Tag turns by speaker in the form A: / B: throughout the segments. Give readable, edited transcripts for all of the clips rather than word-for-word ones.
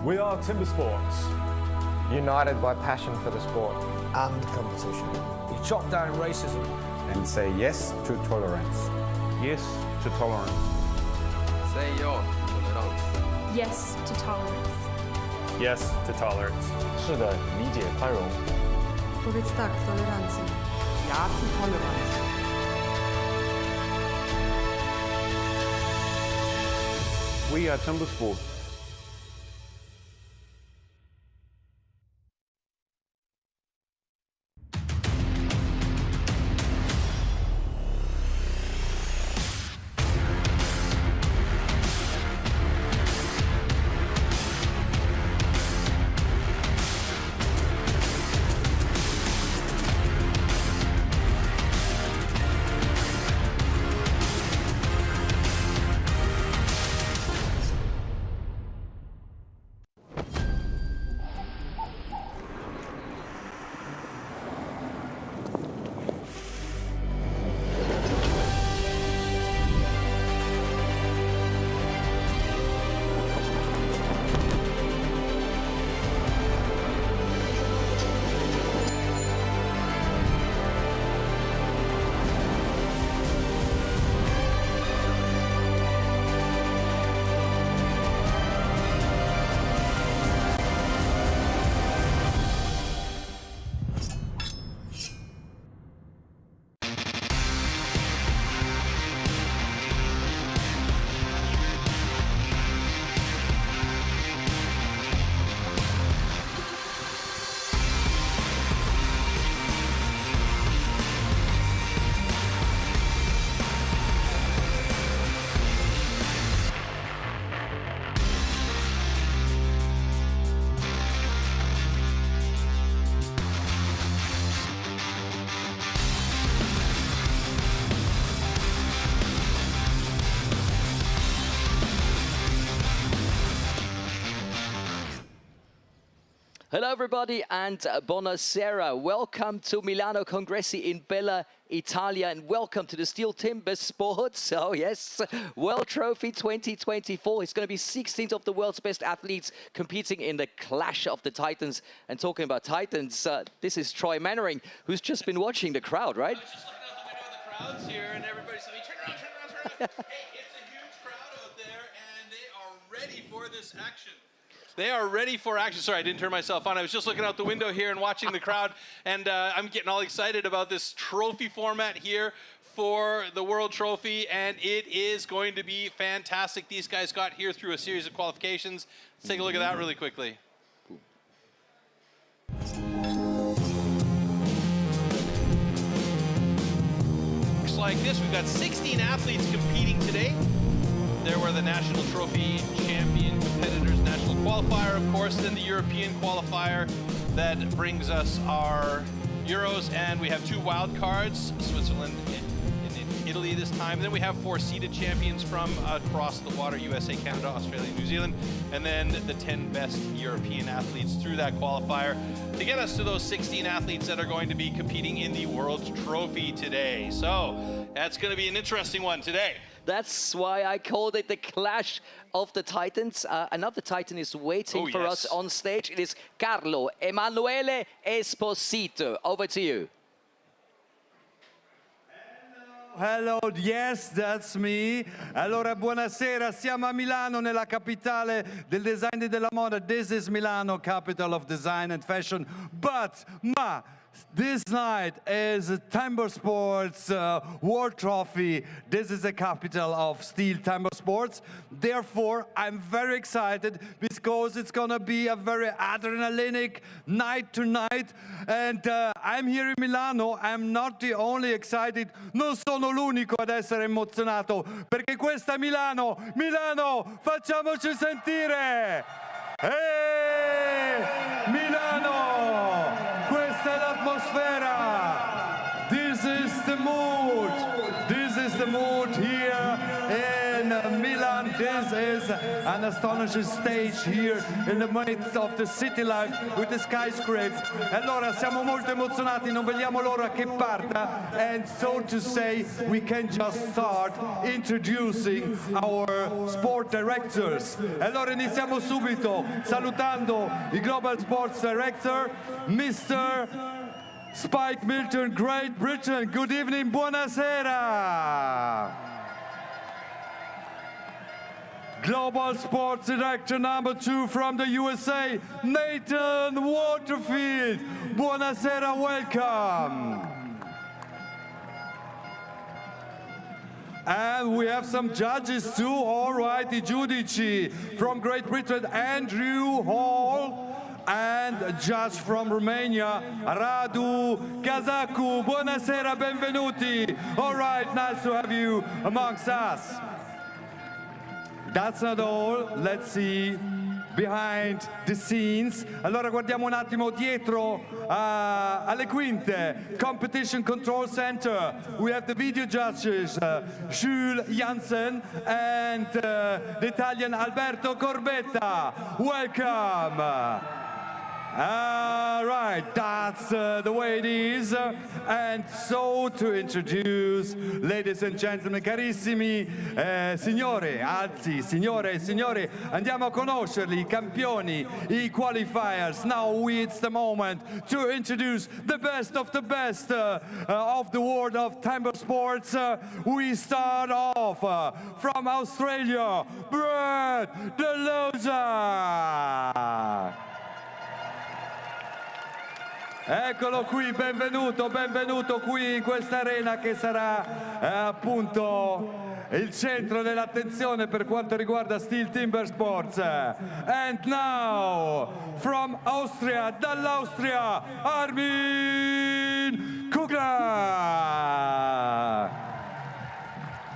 A: We are Timbersports.
B: United by passion for the sport and competition.
C: We chop down racism.
D: And say yes to tolerance.
E: Yes to tolerance.
F: Say ja till tolerans.
G: Yes to tolerance.
A: Yes to tolerance.
E: 是的，理解宽容。
H: Powiedz tak tolerancji.
I: Ja zu Toleranz.
E: We are Timbersports.
J: Hello everybody and buonasera. Welcome to Milano Congressi in Bella Italia and welcome to the STIHL Timbersports. Oh yes, World Trophy 2024. It's going to be 16 of the world's best athletes competing in the Clash of the Titans. And talking about Titans, this is Troy Mannering, who's just been watching the crowd, right?
K: I was just looking out the window of the crowds here and everybody's saying, turn around, turn around, turn around. Hey, it's a huge crowd out there and they are ready for this action. They are ready for action. Sorry, I didn't turn myself on. I was just looking out the window here and watching the crowd, and I'm getting all excited about this trophy format here for the World Trophy, and it is going to be fantastic. These guys got here through a series of qualifications. Let's take a look at that really quickly. Looks like this. We've got 16 athletes competing today. There were the national trophy champion competitors, national qualifier, of course, then the European qualifier that brings us our Euros, and we have 2 wild cards, Switzerland and Italy this time. Then we have 4 seeded champions from across the water, USA, Canada, Australia, New Zealand, and then the 10 best European athletes through that qualifier to get us to those 16 athletes that are going to be competing in the World Trophy today. So that's going to be an interesting one today.
J: That's why I called it the Clash of the Titans. Another Titan is waiting for us on stage. It is Carlo Emanuele Esposito. Over to you.
L: Hello, yes, that's me. Allora, buonasera, siamo a Milano, nella capitale del design e della moda. This is Milano, capital of design and fashion. But, this night is Timbersports World Trophy. This is the capital of STIHL Timbersports. Therefore, I'm very excited because it's going to be a very adrenalinic night tonight. And I'm here in Milano. I'm not the only excited. Non sono l'unico ad essere emozionato perché questa è Milano. Milano, facciamoci sentire. Hey, Milano! Questa è l'atmosfera. This is the mood. This is the mood here in Milan. This is an astonishing stage here in the midst of the city life with the skyscrapers. Allora siamo molto emozionati, non vediamo l'ora che parta, and so to say we can just start introducing our sport directors. Allora iniziamo subito salutando il Global Sports Director, Mr. Spike Milton, Great Britain. Good evening, buonasera. Global Sports Director number 2 from the USA, Nathan Waterfield. Buonasera, welcome. And we have some judges too, all right, I giudici from Great Britain, Andrew Hall. And a judge from Romania, Radu Kazaku. Buonasera, benvenuti. All right, nice to have you amongst us. That's not all. Let's see behind the scenes. Allora guardiamo un attimo dietro alle quinte. Competition Control Center. We have the video judges, Jules Janssen and the Italian Alberto Corbetta. Welcome. All right, that's the way it is. And so to introduce, ladies and gentlemen, carissimi signore, anzi signore e signori, andiamo a conoscerli, i campioni, i qualifiers. Now it's the moment to introduce the best of the best of the world of timber sports. We start off from Australia, Brad DeLoza. Eccolo qui, benvenuto qui in questa arena che sarà appunto il centro dell'attenzione per quanto riguarda STIHL TIMBERSPORTS. And now, from Austria, dall'Austria, Armin Kugler.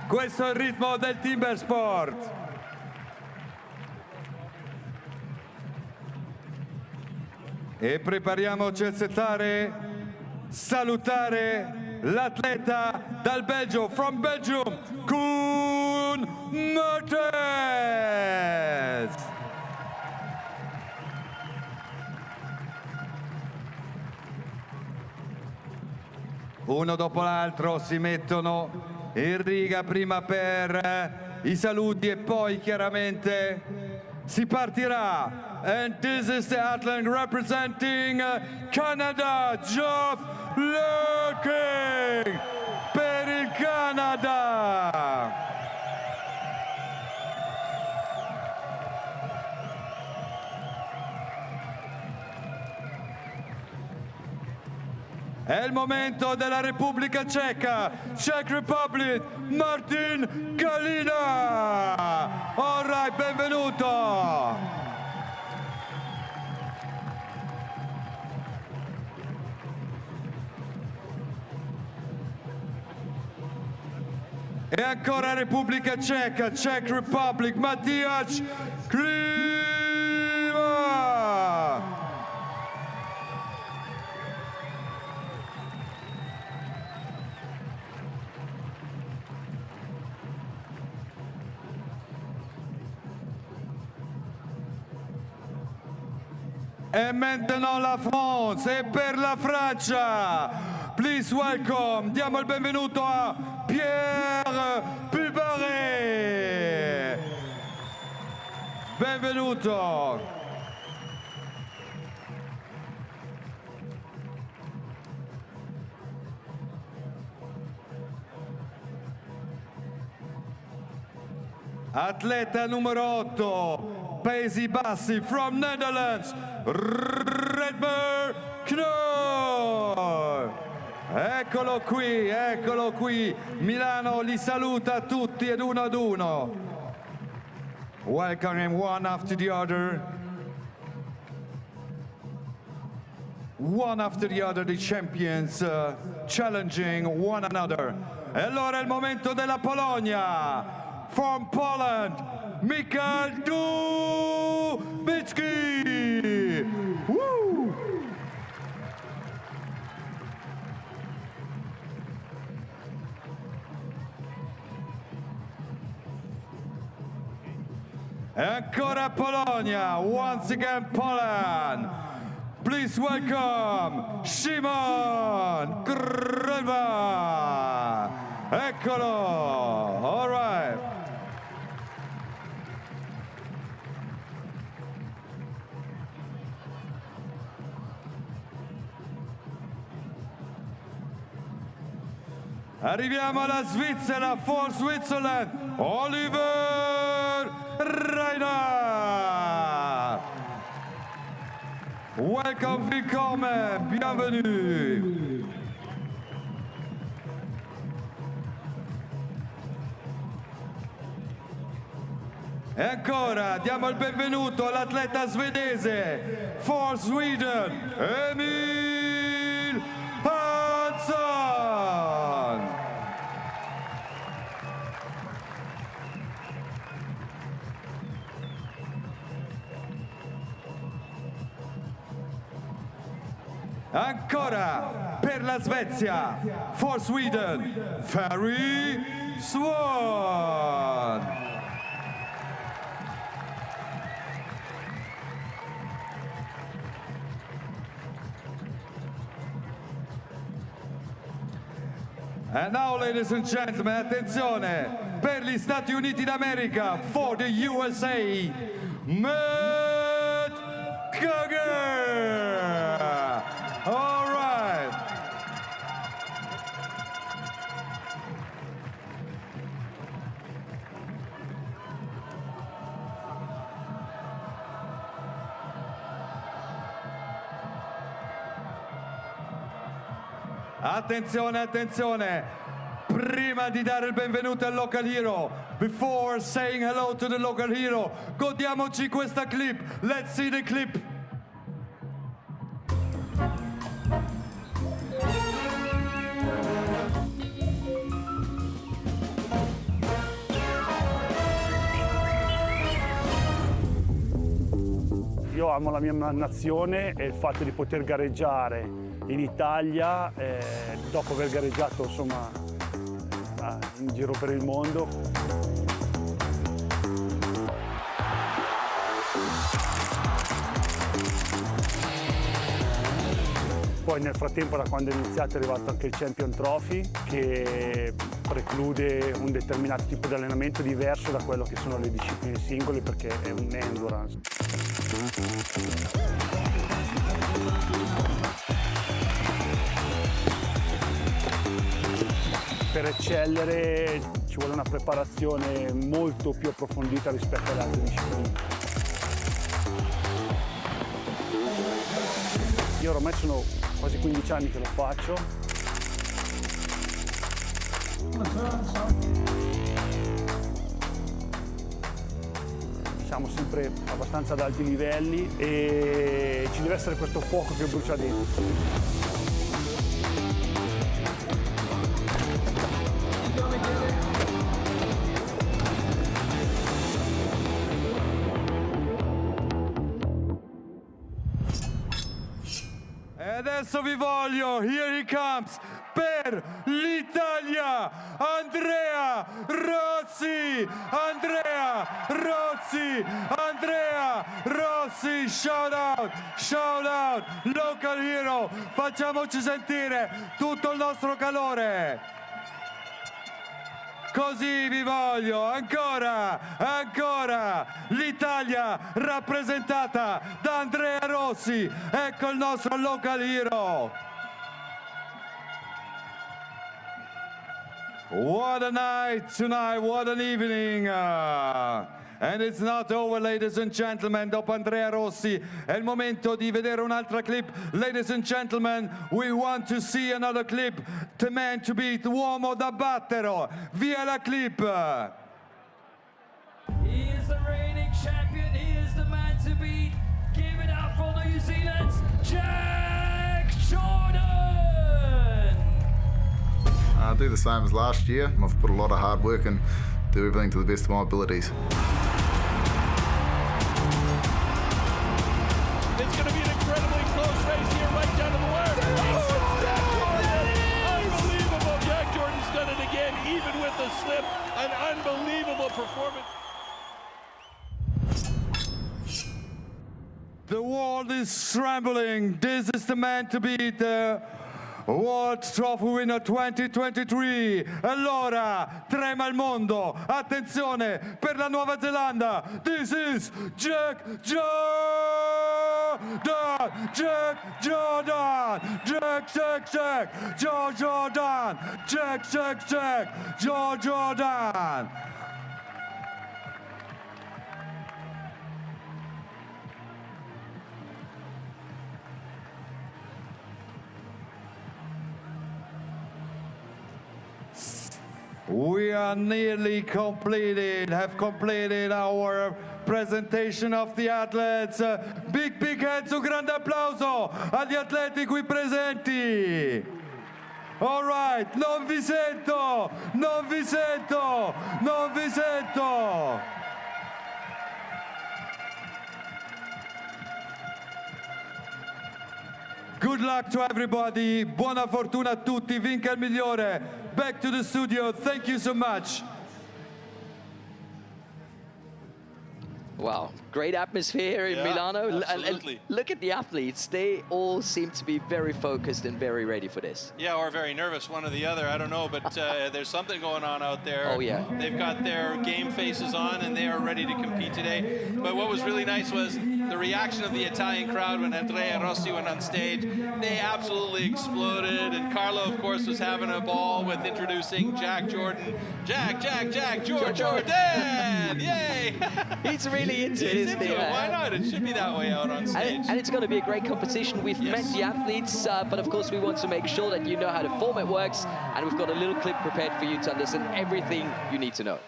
L: Questo è il ritmo del Timbersport. E prepariamoci a salutare l'atleta dal Belgio, from Belgium, Koen Mertens. Uno dopo l'altro si mettono in riga prima per i saluti e poi chiaramente si partirà. And this is the athlete representing Canada, Geoff Lurking per il Canada. È il momento della Repubblica Ceca, Czech Republic, Martin Kalina. All right, benvenuto. E ancora Repubblica Ceca, Czech Republic, Matthias Klima. E maintenant la France, e per la Francia, please welcome, diamo il benvenuto a Pierre Pubaré. Benvenuto. Atleta numero 8, Paesi Bassi, from Netherlands, Redmer Knoll. Eccolo qui, Milano li saluta tutti ad uno. Welcome him one after the other. One after the other, the champions challenging one another. E allora è il momento della Polonia. From Poland, Michał Dubicki. Woo! E ancora Polonia, once again Poland. Please welcome Szymon Grylva. Eccolo, all right. Arriviamo alla Svizzera, for Switzerland, Oliver Reiner. Welcome, willkommen, bienvenue. E ancora diamo il benvenuto all'atleta svedese, for Sweden, Emil Hansson. Ancora per la Svezia, for Sweden, Ferry Swan. And now, ladies and gentlemen, attenzione, per gli Stati Uniti d'America, for the USA, Matt Coger. All right. Attenzione, attenzione, prima di dare il benvenuto al local hero, before saying hello to the local hero, godiamoci questa clip, let's see the clip.
E: Io amo la mia nazione e il fatto di poter gareggiare in Italia, dopo aver gareggiato insomma, in giro per il mondo. Poi nel frattempo, da quando è iniziato, è arrivato anche il Champion Trophy, che preclude un determinato tipo di allenamento diverso da quello che sono le discipline singole, perché è un endurance. Per eccellere ci vuole una preparazione molto più approfondita rispetto alle altre discipline. Io ormai sono quasi 15 anni che lo faccio. Siamo sempre abbastanza ad alti livelli e ci deve essere questo fuoco che brucia dentro.
L: E adesso vi voglio, here he comes, per l'Italia, Andrea Rossi, Andrea Rossi, Andrea Rossi, shout out, local hero, facciamoci sentire tutto il nostro calore. Così vi voglio, ancora, l'Italia rappresentata da Andrea Rossi, ecco il nostro local hero. What a night tonight, what an evening. And it's not over, ladies and gentlemen. Dopo Andrea Rossi è il momento di vedere un'altra clip. Ladies and gentlemen, we want to see another clip. The man to beat, l'uomo da battere. Via la clip.
M: He is the reigning champion. He is the man to beat. Give it up for New Zealand's Jack Jordan.
N: I do the same as last year. I've put a lot of hard work and do everything to the best of my abilities.
K: It's going to be an incredibly close race here, right down to the wire. Unbelievable. Jack Jordan's done it again, even with the slip. An unbelievable performance.
L: The world is trembling. This is the man to beat. World Trophy winner 2023. Allora, trema il mondo. Attenzione per la Nuova Zelanda. This is Jack Jordan. Jack Jordan. Jack Jordan. Jack Jordan. We are nearly completed, have completed our presentation of the athletes. Big hands, un grande applauso agli atleti qui presenti. All right, non vi sento. Good luck to everybody, buona fortuna a tutti, vinca il migliore. Back to the studio, thank you so much.
J: Wow, great atmosphere in Milano.
K: Absolutely.
J: And look at the athletes. They all seem to be very focused and very ready for this.
K: Yeah, or very nervous, one or the other. I don't know, but there's something going on out there.
J: Oh, yeah.
K: They've got their game faces on, and they are ready to compete today. But what was really nice was the reaction of the Italian crowd when Andrea Rossi went on stage. They absolutely exploded, and Carlo, of course, was having a ball with introducing Jack Jordan. Jack, Jordan! Yay!
J: He's really into it, isn't he?
K: Why not? It should be that way out on stage.
J: And it's going to be a great competition. We've met the athletes, but of course we want to make sure that you know how the format works, and we've got a little clip prepared for you to understand everything you need to know.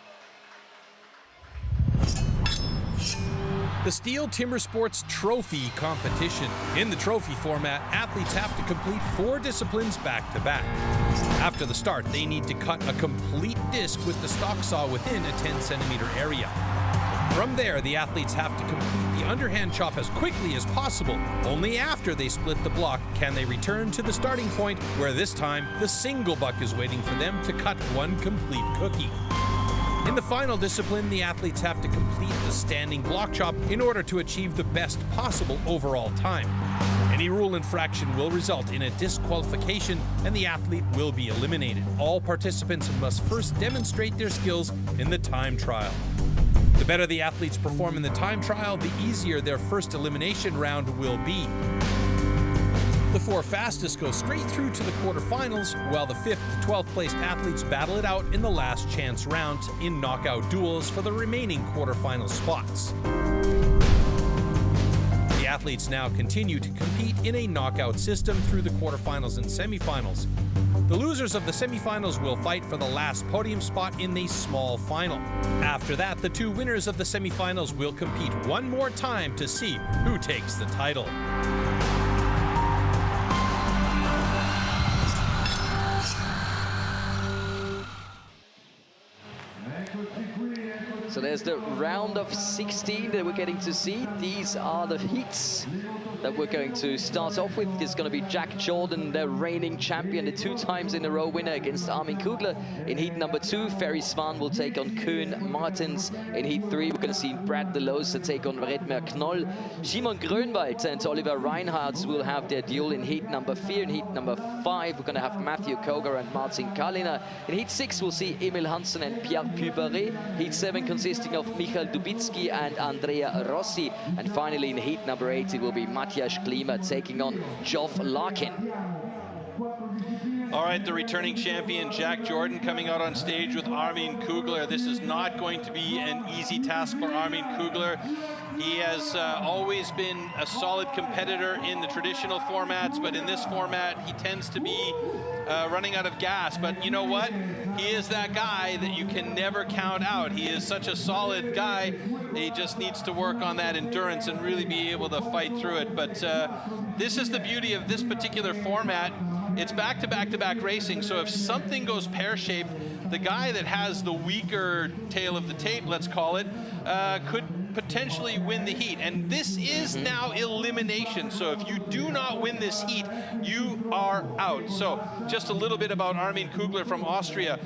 O: The STIHL TIMBERSPORTS Trophy competition. In the trophy format, athletes have to complete 4 disciplines back-to-back. After the start, they need to cut a complete disc with the stock saw within a 10-centimeter area. From there, the athletes have to complete the underhand chop as quickly as possible. Only after they split the block can they return to the starting point, where this time, the single buck is waiting for them to cut 1 complete cookie. In the final discipline, the athletes have to complete the standing block chop in order to achieve the best possible overall time. Any rule infraction will result in a disqualification, and the athlete will be eliminated. All participants must first demonstrate their skills in the time trial. The better the athletes perform in the time trial, the easier their first elimination round will be. The 4 fastest go straight through to the quarterfinals, while the 5th to 12th placed athletes battle it out in the last chance round in knockout duels for the remaining quarterfinal spots. The athletes now continue to compete in a knockout system through the quarterfinals and semifinals. The losers of the semifinals will fight for the last podium spot in the small final. After that, the 2 winners of the semifinals will compete one more time to see who takes the title.
J: So there's the round of 16 that we're getting to see. These are the heats that we're going to start off with. There's going to be Jack Jordan, the reigning champion, the 2 times in a row winner against Armin Kugler. In heat number 2, Ferry Svan will take on Koen Martens. In heat 3, we're going to see Brad Delosa take on Redmer Knoll. Simon Grönwald and Oliver Reinhardt will have their duel in heat number 4. In heat number 5, we're going to have Matthew Kogar and Martin Kalina. In heat 6, we'll see Emil Hansen and Pierre Puberet. Heat 7 consisting of Michael Dubitsky and Andrea Rossi. And finally, in heat number 8, it will be Matthias Klima taking on Geoff Larkin.
K: All right, the returning champion, Jack Jordan, coming out on stage with Armin Kugler. This is not going to be an easy task for Armin Kugler. He has always been a solid competitor in the traditional formats, but in this format, he tends to be running out of gas. But you know what? He is that guy that you can never count out. He is such a solid guy. He just needs to work on that endurance and really be able to fight through it. But this is the beauty of this particular format. It's back-to-back-to-back racing, so if something goes pear-shaped, the guy that has the weaker tail of the tape, let's call it, could potentially win the heat. And this is now elimination, so if you do not win this heat, you are out. So just a little bit about Armin Kugler from Austria.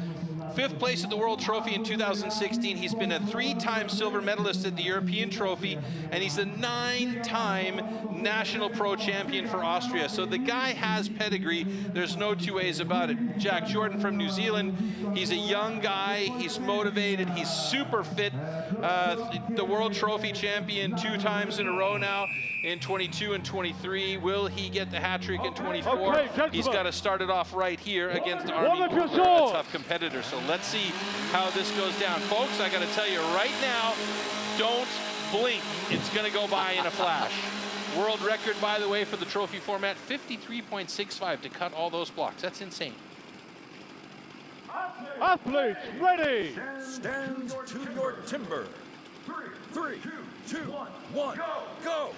K: 5th place at the World Trophy in 2016. He's been a 3-time silver medalist at the European Trophy, and he's a 9-time national pro champion for Austria. So the guy has pedigree. There's no two ways about it. Jack Jordan from New Zealand. He's a young guy. He's motivated. He's super fit. The World Trophy champion 2 times in a row now, in 22 and 23. Will he get the hat trick in 24? He's got to start it off right here against Armin Kugler, a tough competitor. So let's see how this goes down. Folks, I got to tell you right now, don't blink. It's going to go by in a flash. World record, by the way, for the trophy format, 53.65 to cut all those blocks. That's insane.
P: Athletes ready.
C: Stand to your timber. 3, 2, 1, go.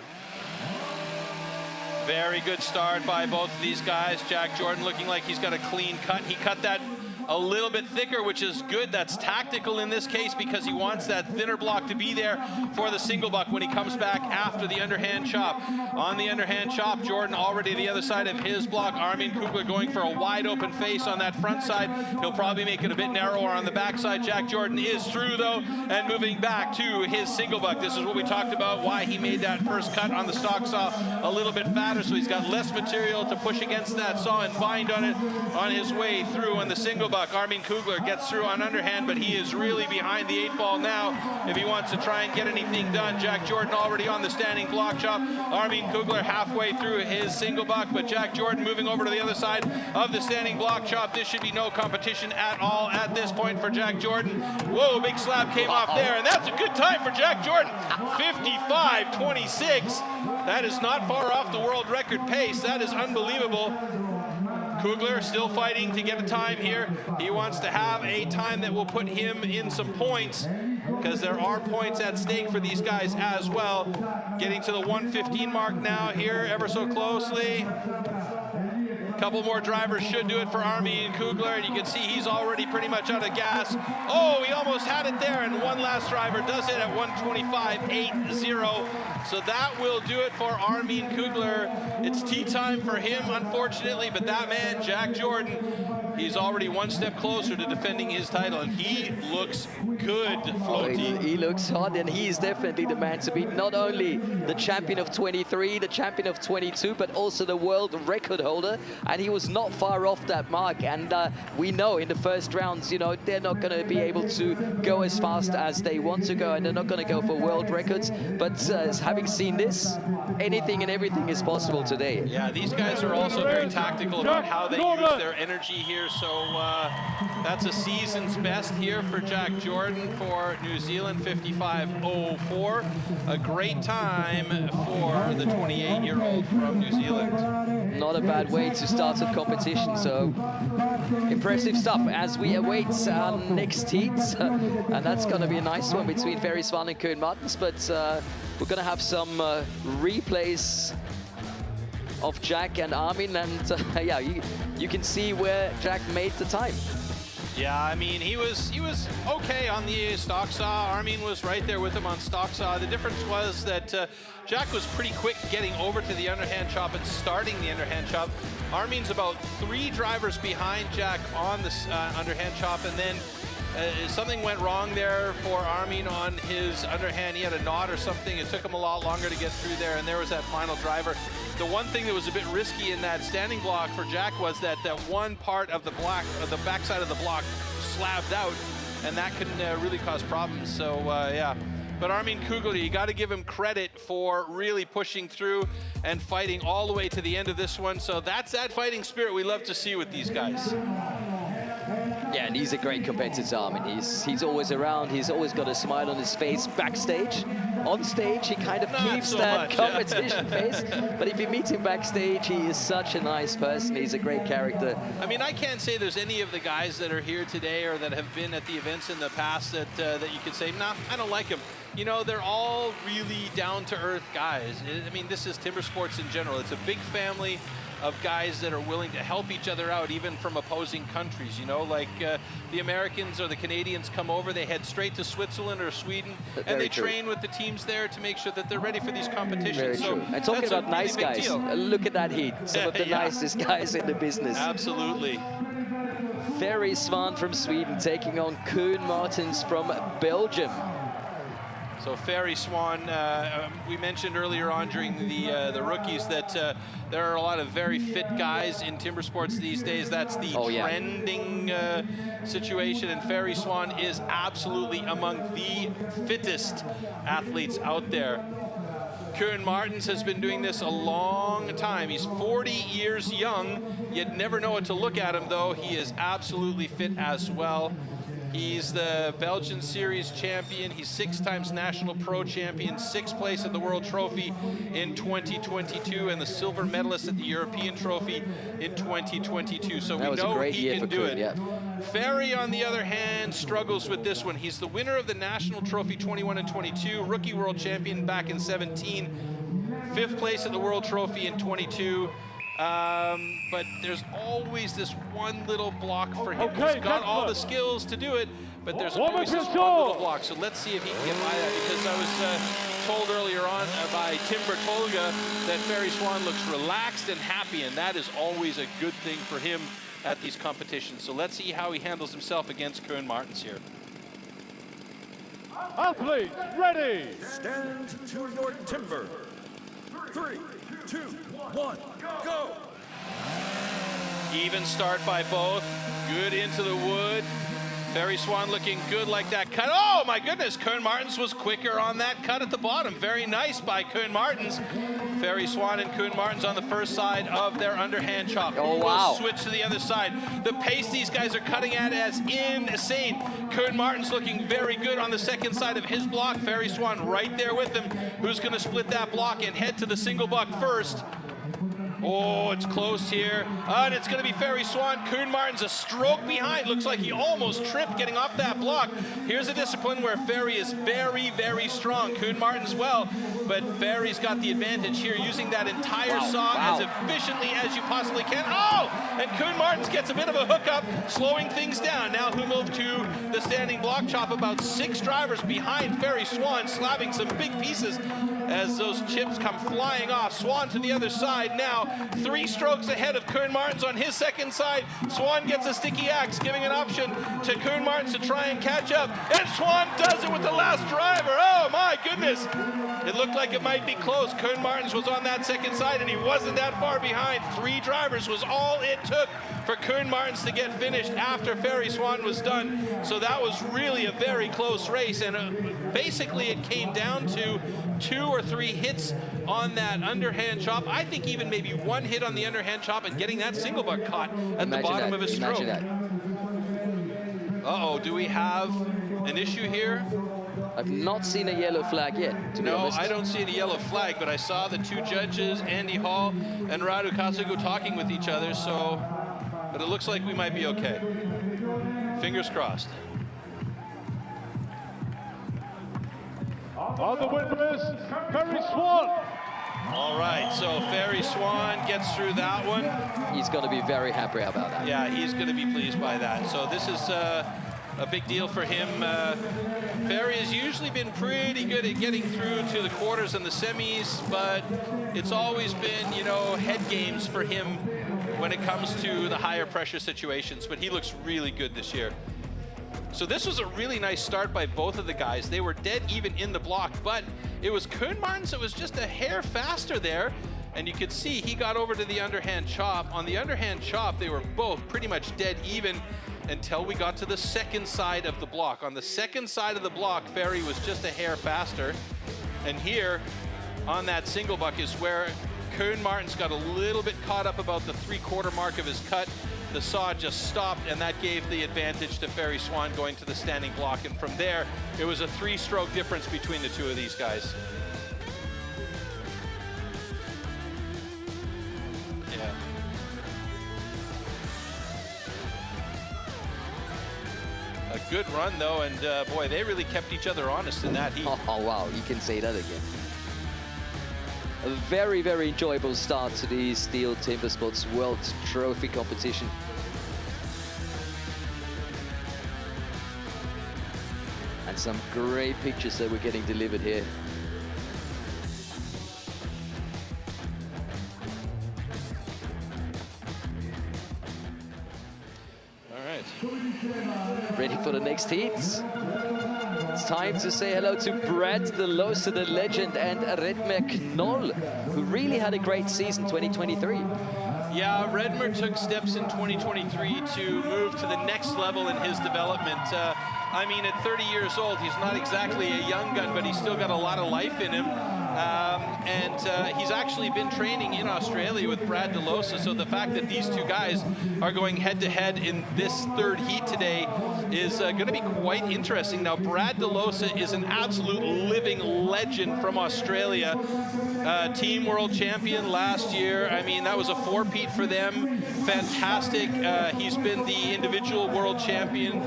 K: Very good start by both of these guys. Jack Jordan looking like he's got a clean cut. He cut that a little bit thicker, which is good. That's tactical in this case because he wants that thinner block to be there for the single buck when he comes back after the underhand chop. On the underhand chop, Jordan already the other side of his block. Armin Kugler going for a wide open face on that front side. He'll probably make it a bit narrower on the backside. Jack Jordan is through though and moving back to his single buck. This is what we talked about, why he made that first cut on the stock saw a little bit fatter, so he's got less material to push against that saw and bind on it on his way through on the single buck. Armin Kugler gets through on underhand, but he is really behind the 8 ball now if he wants to try and get anything done. Jack Jordan already on the standing block chop. Armin Kugler halfway through his single buck, but Jack Jordan moving over to the other side of the standing block chop. This should be no competition at all at this point for Jack Jordan. Whoa, big slap came off there, and that's a good time for Jack Jordan. 55.26. That is not far off the world record pace. That is unbelievable. Kugler still fighting to get a time here. He wants to have a time that will put him in some points because there are points at stake for these guys as well. Getting to the 1:15 mark now here, ever so closely. A couple more drivers should do it for Armin Kugler, and you can see he's already pretty much out of gas. Oh, he almost had it there, and one last driver does it at 1:25.80. So that will do it for Armin Kugler. It's tea time for him, unfortunately, but that man, Jack Jordan, he's already one step closer to defending his title, and he looks good, Floaty.
J: He looks hot, and he is definitely the man to beat. Not only the champion of 23, the champion of 22, but also the world record holder, and he was not far off that mark. And we know in the first rounds, you know, they're not going to be able to go as fast as they want to go, and they're not going to go for world records. But having seen this, anything and everything is possible today.
K: Yeah, these guys are also very tactical about how they use their energy here. So that's a season's best here for Jack Jordan for New Zealand, 55.04. A great time for the 28-year-old from New Zealand.
J: Not a bad way to start a competition, so impressive stuff as we await our next heats. And that's going to be a nice one between Ferry Swan and Koen Martens, but we're going to have some replays of Jack and Armin, and yeah, you can see where Jack made the time.
K: Yeah, I mean, he was okay on the stock saw. Armin was right there with him on stock saw. The difference was that Jack was pretty quick getting over to the underhand chop and starting the underhand chop. Armin's about 3 drivers behind Jack on the underhand chop, and then something went wrong there for Armin on his underhand. He had a knot or something. It took him a lot longer to get through there, and there was that final driver. The one thing that was a bit risky in that standing block for Jack was that one part of the block, the backside of the block, slabbed out, and that can really cause problems. So yeah. But Armin Kugler, you got to give him credit for really pushing through and fighting all the way to the end of this one. So that's that fighting spirit we love to see with these guys.
J: Yeah, and he's a great competitor, Armin. He's always around. He's always got a smile on his face backstage. On stage, he kind of keeps so that competition face. But if you meet him backstage, he is such a nice person. He's a great character.
K: I mean, I can't say there's any of the guys that are here today or that have been at the events in the past that you could say, nah, I don't like him. You know, they're all really down-to-earth guys. I mean, this is timber sports in general. It's a big family of guys that are willing to help each other out, even from opposing countries, you know, like the Americans or the Canadians come over, they head straight to Switzerland or Sweden, and they train with the teams there to make sure that they're ready for these competitions.
J: Very true. And talking about nice guys, look at that heat. Some of the nicest guys in the business.
K: Absolutely.
J: Ferry Swan from Sweden taking on Koen Martens from Belgium.
K: So Ferry Swan, we mentioned earlier on during the rookies that there are a lot of very fit guys in timber sports these days. That's the trending situation, and Ferry Swan is absolutely among the fittest athletes out there. Koen Martens has been doing this a long time. He's 40 years young. You'd never know it to look at him, though. He is absolutely fit as well. He's the Belgian Series champion. He's 6 times National Pro champion, 6th place at the World Trophy in 2022, and the silver medalist at the European Trophy in 2022. So we know he can do it. Yeah. Ferry, on the other hand, struggles with this one. He's the winner of the National Trophy 21 and 22, rookie world champion back in 17, 5th place at the World Trophy in 22. But there's always this one little block for him. He's got all the skills to do it, but there's always this one little block. So let's see if he can get by that, because I was told earlier on by Tim Bertolga that Ferry Swan looks relaxed and happy, and that is always a good thing for him at these competitions. So let's see how he handles himself against Koen Martens here.
P: Athletes, ready!
C: Stand to your timber. 3, 2, 1, go!
K: Even start by both. Good into the wood. Ferry Swan looking good like that cut. Oh my goodness, Koen Martens was quicker on that cut at the bottom. Very nice by Koen Martens. Ferry Swan and Koen Martens on the first side of their underhand chop.
J: Oh wow.
K: We'll switch to the other side. The pace these guys are cutting at is insane. Koen Martens looking very good on the second side of his block. Ferry Swan right there with him. Who's going to split that block and head to the single buck first? Oh, it's close here. And it's going to be Ferry Swan. Koen Martens a stroke behind. Looks like he almost tripped getting off that block. Here's a discipline where Ferry is very, very strong. Koen Martens well, but Ferry's got the advantage here, using that entire saw as efficiently as you possibly can. Oh! And Koen Martens gets a bit of a hookup, slowing things down. Now who moved to the standing block chop? About 6 drivers behind Ferry Swan, slapping some big pieces as those chips come flying off. Swan to the other side now. 3 strokes ahead of Koen Martens on his second side. Swan gets a sticky axe, giving an option to Koen Martens to try and catch up. And Swan does it with the last driver. Oh my goodness. It looked like it might be close. Koen Martens was on that second side and he wasn't that far behind. 3 drivers was all it took for Koen Martens to get finished after Ferry Swan was done. So that was really a very close race, and basically it came down to 2 or 3 hits on that underhand chop. I think even maybe 1 hit on the underhand chop and getting that single buck caught at the bottom of his stroke. Uh-oh, do we have an issue here?
J: I've not seen a yellow flag yet, to be honest.
K: No, I don't see any yellow flag, but I saw the 2 judges, Andy Hall and Radu Kazugu, talking with each other, so, but it looks like we might be okay. Fingers crossed.
P: On the witness, Ferry Swan.
K: All right, so Ferry Swan gets through that one.
J: He's going to be very happy about that.
K: Yeah, he's going to be pleased by that. So this is a big deal for him. Ferry has usually been pretty good at getting through to the quarters and the semis, but it's always been, you know, head games for him when it comes to the higher pressure situations, but he looks really good this year. So this was a really nice start by both of the guys. They were dead even in the block, but it was Koen Martens that was just a hair faster there, and you could see he got over to the underhand chop. On the underhand chop, they were both pretty much dead even until we got to the second side of the block. On the second side of the block, Ferry was just a hair faster, and here on that single buck is where Koen Martens got a little bit caught up about the 3/4 mark of his cut. The saw just stopped, and that gave the advantage to Ferry Swan going to the standing block. And from there, it was a 3-stroke difference between the 2 of these guys. Yeah. A good run, though, and boy, they really kept each other honest in that heat.
J: Oh, wow, you can say that again. A very, very enjoyable start to the STIHL Timbersports World Trophy competition. And some great pictures that we're getting delivered here.
K: All right.
J: Ready for the next heats. It's time to say hello to Brad De Losa, the legend, and Redmer Knoll, who really had a great season 2023.
K: Yeah, Redmer took steps in 2023 to move to the next level in his development. I mean, at 30 years old, he's not exactly a young gun, but he's still got a lot of life in him. He's actually been training in Australia with Brad De Losa, so the fact that these two guys are going head-to-head in this third heat today is going to be quite interesting. Now, Brad De Losa is an absolute living legend from Australia. Team world champion last year. I mean, that was a four-peat for them. Fantastic. He's been the individual world champion.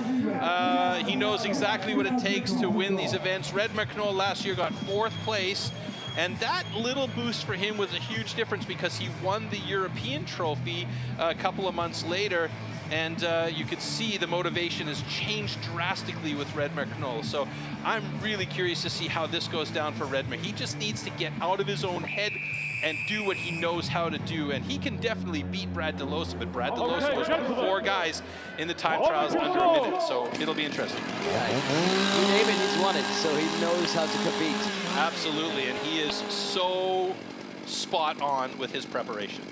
K: He knows exactly what it takes to win these events. Redmer Knoll last year got 4th place. And that little boost for him was a huge difference because he won the European trophy a couple of months later. And you could see the motivation has changed drastically with Redmer Knoll. So I'm really curious to see how this goes down for Redmer. He just needs to get out of his own head and do what he knows how to do. And he can definitely beat Brad De Losa, but Brad De Losa was 4 guys in the time trials under a minute. So it'll be interesting.
J: Yeah, David, he's won it, so he knows how to compete.
K: Absolutely, and he is so spot on with his preparation.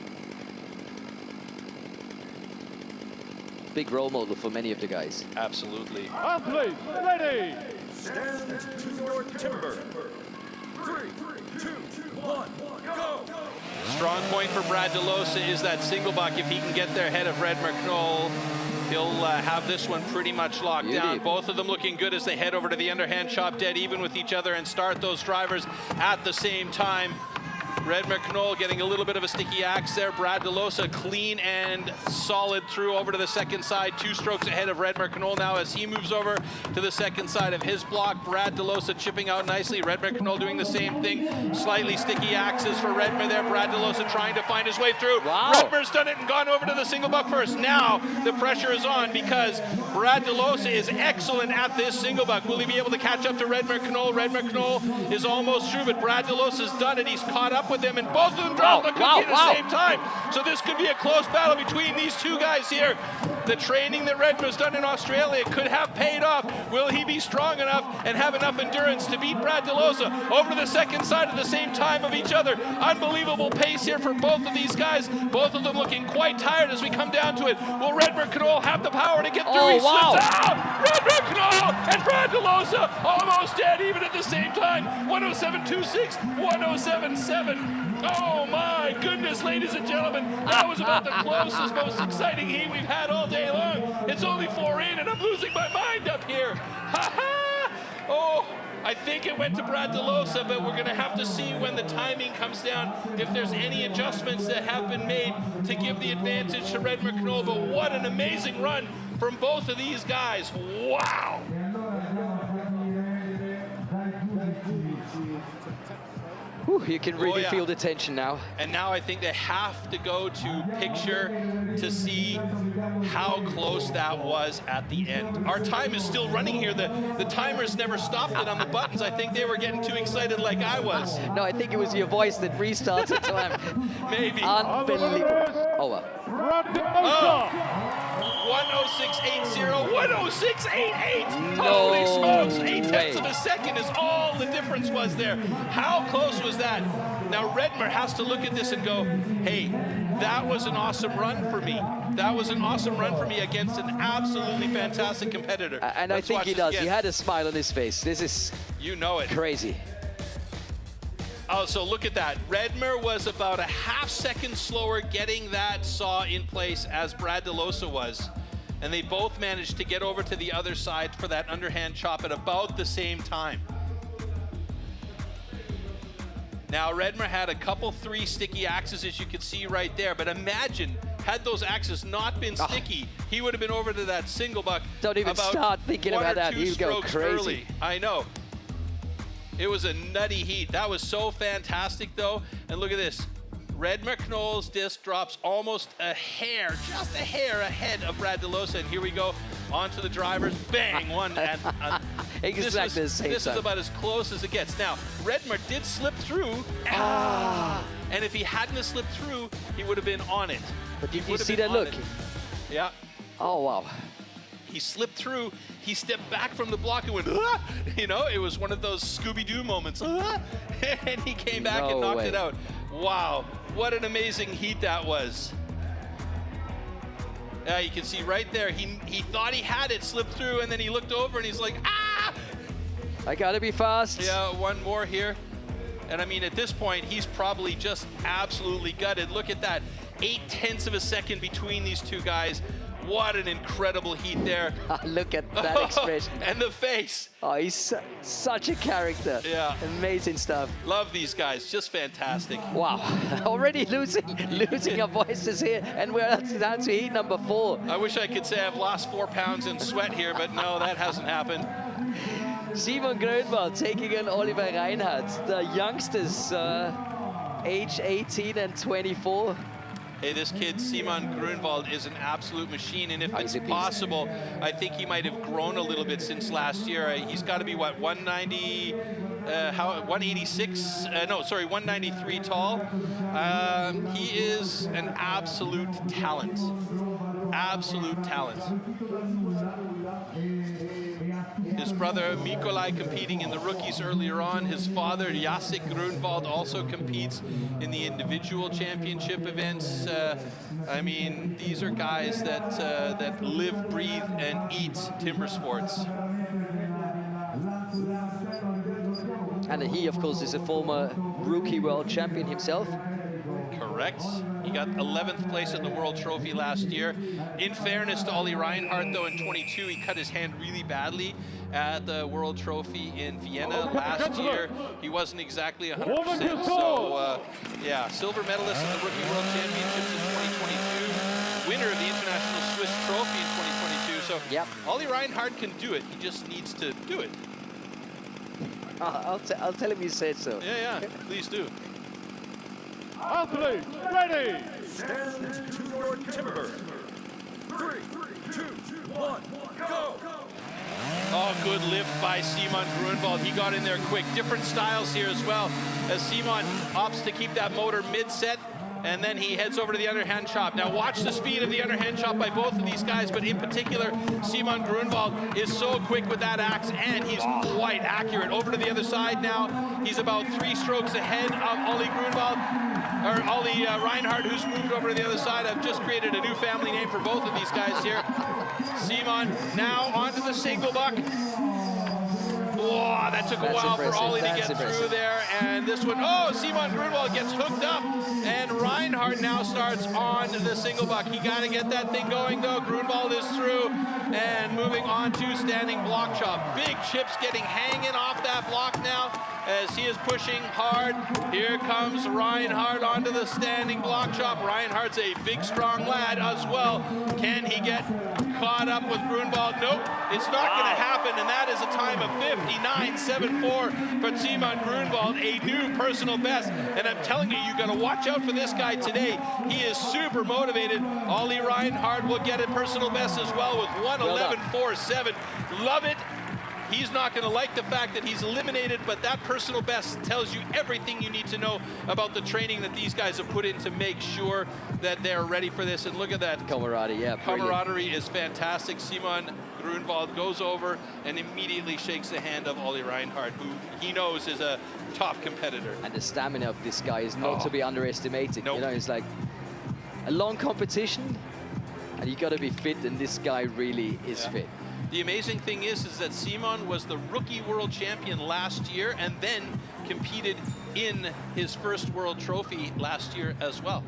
J: Big role model for many of the guys.
K: Absolutely.
P: Athletes, ready!
C: Stand to your timber. 3, 2, 1, go!
K: Strong point for Brad De Losa is that single buck. If he can get there ahead of Redmer Knoll, he'll have this one pretty much locked down. Both of them looking good as they head over to the underhand chop, dead even with each other, and start those drivers at the same time. Redmer Knoll getting a little bit of a sticky axe there. Brad De Losa clean and solid through over to the second side. 2 strokes ahead of Redmer Knoll now as he moves over to the second side of his block. Brad De Losa chipping out nicely. Redmer Knoll doing the same thing. Slightly sticky axes for Redmer there. Brad De Losa trying to find his way through.
J: Wow.
K: Redmer's done it and gone over to the single buck first. Now the pressure is on because Brad De Losa is excellent at this single buck. Will he be able to catch up to Redmer Knoll? Redmer Knoll is almost through, but Brad De Losa's done it. He's caught up with them, and both of them dropped the cookie at the same time. So this could be a close battle between these two guys here. The training that Redmer's done in Australia could have paid off. Will he be strong enough and have enough endurance to beat Brad De Losa over to the second side at the same time of each other? Unbelievable pace here for both of these guys. Both of them looking quite tired as we come down to it. Will Redmer Knoll have the power to get through? He slips out! Redmer Knoll and Brad De Losa almost dead even at the same time. 107.26, 107.7. Oh my goodness, ladies and gentlemen, that was about the closest, most exciting heat we've had all day long. It's only 4 in and I'm losing my mind up here. Ha ha! Oh, I think it went to Brad De Losa, but we're gonna have to see when the timing comes down if there's any adjustments that have been made to give the advantage to Redmer Knoll. But what an amazing run from both of these guys. Wow!
J: Whew, you can really feel the tension now.
K: And now I think they have to go to picture to see how close that was at the end. Our time is still running here. The timers never stopped it on the buttons. I think they were getting too excited like I was.
J: No, I think it was your voice that restarted time.
K: Maybe.
J: Unbelievable. Oh, well.
K: 106.80, 106.88.
J: No
K: Holy smokes, 8
J: way.
K: tenths of a second is all the difference was there. How close was that? Now Redmer has to look at this and go, hey, that was an awesome run for me. That was an awesome run for me against an absolutely fantastic competitor.
J: And I think he does. He had a smile on his face. This is crazy.
K: Oh, so look at that. Redmer was about a half second slower getting that saw in place as Brad De Losa was. And they both managed to get over to the other side for that underhand chop at about the same time. Now, Redmer had a couple 3 sticky axes, as you can see right there. But imagine, had those axes not been sticky, he would have been over to that single buck.
J: Don't even start thinking about that. You go crazy.
K: Early. I know. It was a nutty heat. That was so fantastic, though. And look at this. Redmer Knoll's disc drops almost a hair, just a hair ahead of Brad De Losa. And here we go onto the drivers. Bang! One. And
J: exactly
K: this is about as close as it gets. Now, Redmer did slip through. And if he hadn't have slipped through, he would have been on it.
J: But did you see that look?
K: Yeah.
J: Oh, wow.
K: He slipped through, he stepped back from the block and went, ah! You know, it was one of those Scooby-Doo moments. Ah! And he came back and knocked it out. Wow, what an amazing heat that was. You can see right there, he thought he had it, slipped through, and then he looked over and he's like, ah!
J: I gotta be fast.
K: Yeah, one more here. And I mean, at this point, he's probably just absolutely gutted. Look at that, 0.8 of a second between these two guys. What an incredible heat there.
J: Look at that expression.
K: And the face.
J: Oh, he's such a character.
K: Yeah.
J: Amazing stuff.
K: Love these guys, just fantastic.
J: Wow, already losing our voices here, and we're down to heat number 4.
K: I wish I could say I've lost 4 pounds in sweat here, but no, that hasn't happened.
J: Simon Grönwald taking on Oliver Reinhardt, the youngsters, age 18 and 24.
K: Hey, this kid, Simon Grönwald, is an absolute machine, and if it's possible, I think he might have grown a little bit since last year. He's got to be, what, 190, 186, no, sorry, 193 tall. He is an absolute talent. Absolute talent. His brother Mikolaj competing in the rookies earlier on. His father Jacek Grönwald also competes in the individual championship events. I mean, these are guys that live, breathe, and eat timber sports.
J: And he, of course, is a former rookie world champion himself.
K: Correct. He got 11th place at the World Trophy last year. In fairness to Olli Reinhardt, though, in 22, he cut his hand really badly at the World Trophy in Vienna last year. He wasn't exactly 100%. So, yeah, silver medalist at the Rookie World Championships in 2022, winner of the International Swiss Trophy in 2022. So,
J: yep.
K: Olli Reinhardt can do it. He just needs to do it.
J: I'll tell him you said so.
K: Yeah, yeah, please do.
P: Athletes, ready!
C: Stand to your timber. 3, 2, 1, go!
K: Oh, good lift by Simon Grönwald. He got in there quick. Different styles here as well, as Simon opts to keep that motor mid-set, and then he heads over to the underhand chop. Now watch the speed of the underhand chop by both of these guys, but in particular, Simon Grönwald is so quick with that axe, and he's quite accurate. Over to the other side now. He's about 3 strokes ahead of Olli Reinhardt, who's moved over to the other side. I've just created a new family name for both of these guys here. Simon now onto the single buck. Whoa, that took a while for Olli to get through there. And this one, oh, Simon Grönwald gets hooked up. And Reinhardt now starts on the single buck. He got to get that thing going, though. Grönwald is through and moving on to standing block chop. Big chips getting hanging off that block now as he is pushing hard. Here comes Reinhardt onto the standing block chop. Reinhardt's a big, strong lad as well. Can he get caught up with Grönwald? Nope, it's not going to happen, and that is a time of 59.74 for Simon Grönwald, a new personal best. And I'm telling you, you got to watch out for this guy today. He is super motivated. Olli Reinhardt will get a personal best as well with 1:11.47. Love it. He's not going to like the fact that he's eliminated, but that personal best tells you everything you need to know about the training that these guys have put in to make sure that they're ready for this. And look at that.
J: Camaraderie, yeah.
K: Camaraderie is fantastic. Simon Grönwald goes over and immediately shakes the hand of Olli Reinhardt, who he knows is a top competitor.
J: And the stamina of this guy is not to be underestimated.
K: Nope.
J: You know, it's like a long competition, and you got to be fit, and this guy really is fit.
K: The amazing thing is that Simon was the rookie world champion last year and then competed in his first world trophy last year as well.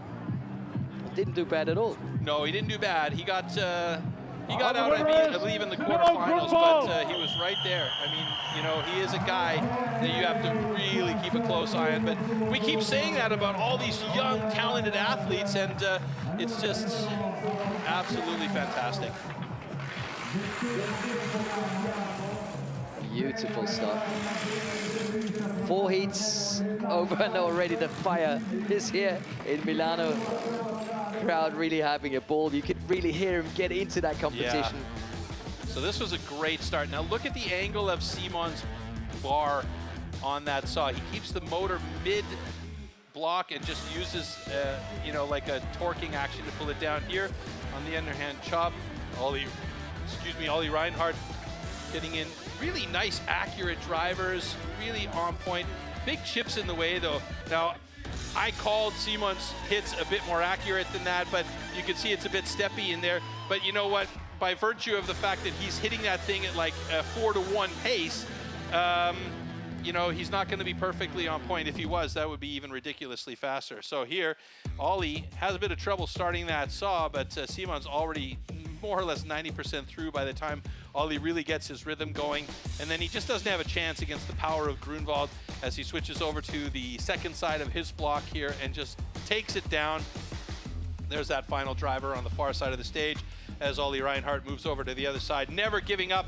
J: Didn't do bad at all.
K: No, he didn't do bad. He got out, I believe, in the quarterfinals, but he was right there. I mean, you know, he is a guy that you have to really keep a close eye on. But we keep saying that about all these young, talented athletes, and it's just absolutely fantastic.
J: Beautiful stuff. 4 heats over, and already the fire is here in Milano. Crowd really having a ball. You could really hear him get into that competition.
K: Yeah. So this was a great start. Now look at the angle of Simon's bar on that saw. He keeps the motor mid block and just uses, you know, like a torquing action to pull it down here on the underhand chop. Olli Ollie Reinhardt getting in really nice, accurate drivers, really on point. Big chips in the way, though. Now, I called Simon's hits a bit more accurate than that, but you can see it's a bit steppy in there. But you know what? By virtue of the fact that he's hitting that thing at like a 4-to-1 pace, you know, he's not going to be perfectly on point. If he was, that would be even ridiculously faster. So here, Ollie has a bit of trouble starting that saw, but Simon's already more or less 90% through by the time Ollie really gets his rhythm going. And then he just doesn't have a chance against the power of Grunwald as he switches over to the second side of his block here and just takes it down. There's that final driver on the far side of the stage as Ollie Reinhardt moves over to the other side, never giving up.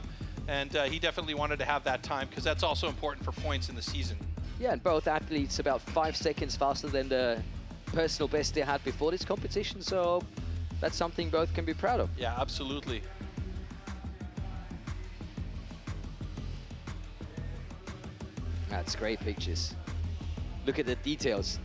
K: And he definitely wanted to have that time because that's also important for points in the season.
J: Yeah, and both athletes about 5 seconds faster than the personal best they had before this competition. So that's something both can be proud of.
K: Yeah, absolutely.
J: That's great pictures. Look at the details.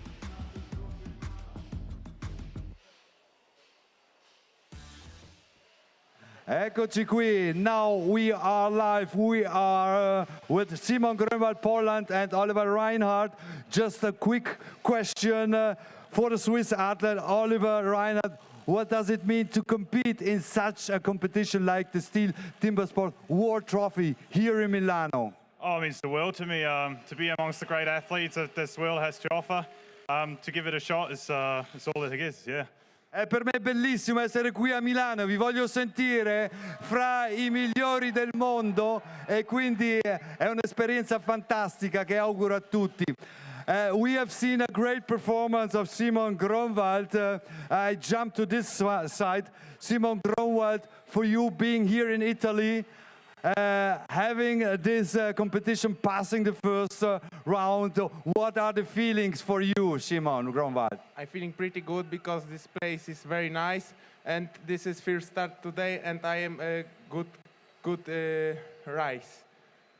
L: Eccoci qui, now we are live. We are with Simon Grunwald, Poland, and Oliver Reinhardt. Just a quick question for the Swiss athlete, Oliver Reinhardt. What does it mean to compete in such a competition like the STIHL TIMBERSPORTS World Trophy here in Milano?
A: Oh, it means the world to me. To be amongst the great athletes that this world has to offer. To give it a shot is all it is, yeah.
L: Per me è bellissimo essere qui a Milano, vi voglio sentire fra i migliori del mondo e quindi è un'esperienza fantastica che auguro a tutti. We have seen a great performance of Simon Grunwald. I jump to this side. Simon Grunwald, for you being here in Italy, having this competition, passing the first round, what are the feelings for you, Simon Grunwald?
B: I'm feeling pretty good because this place is very nice and this is first start today and I am a good race.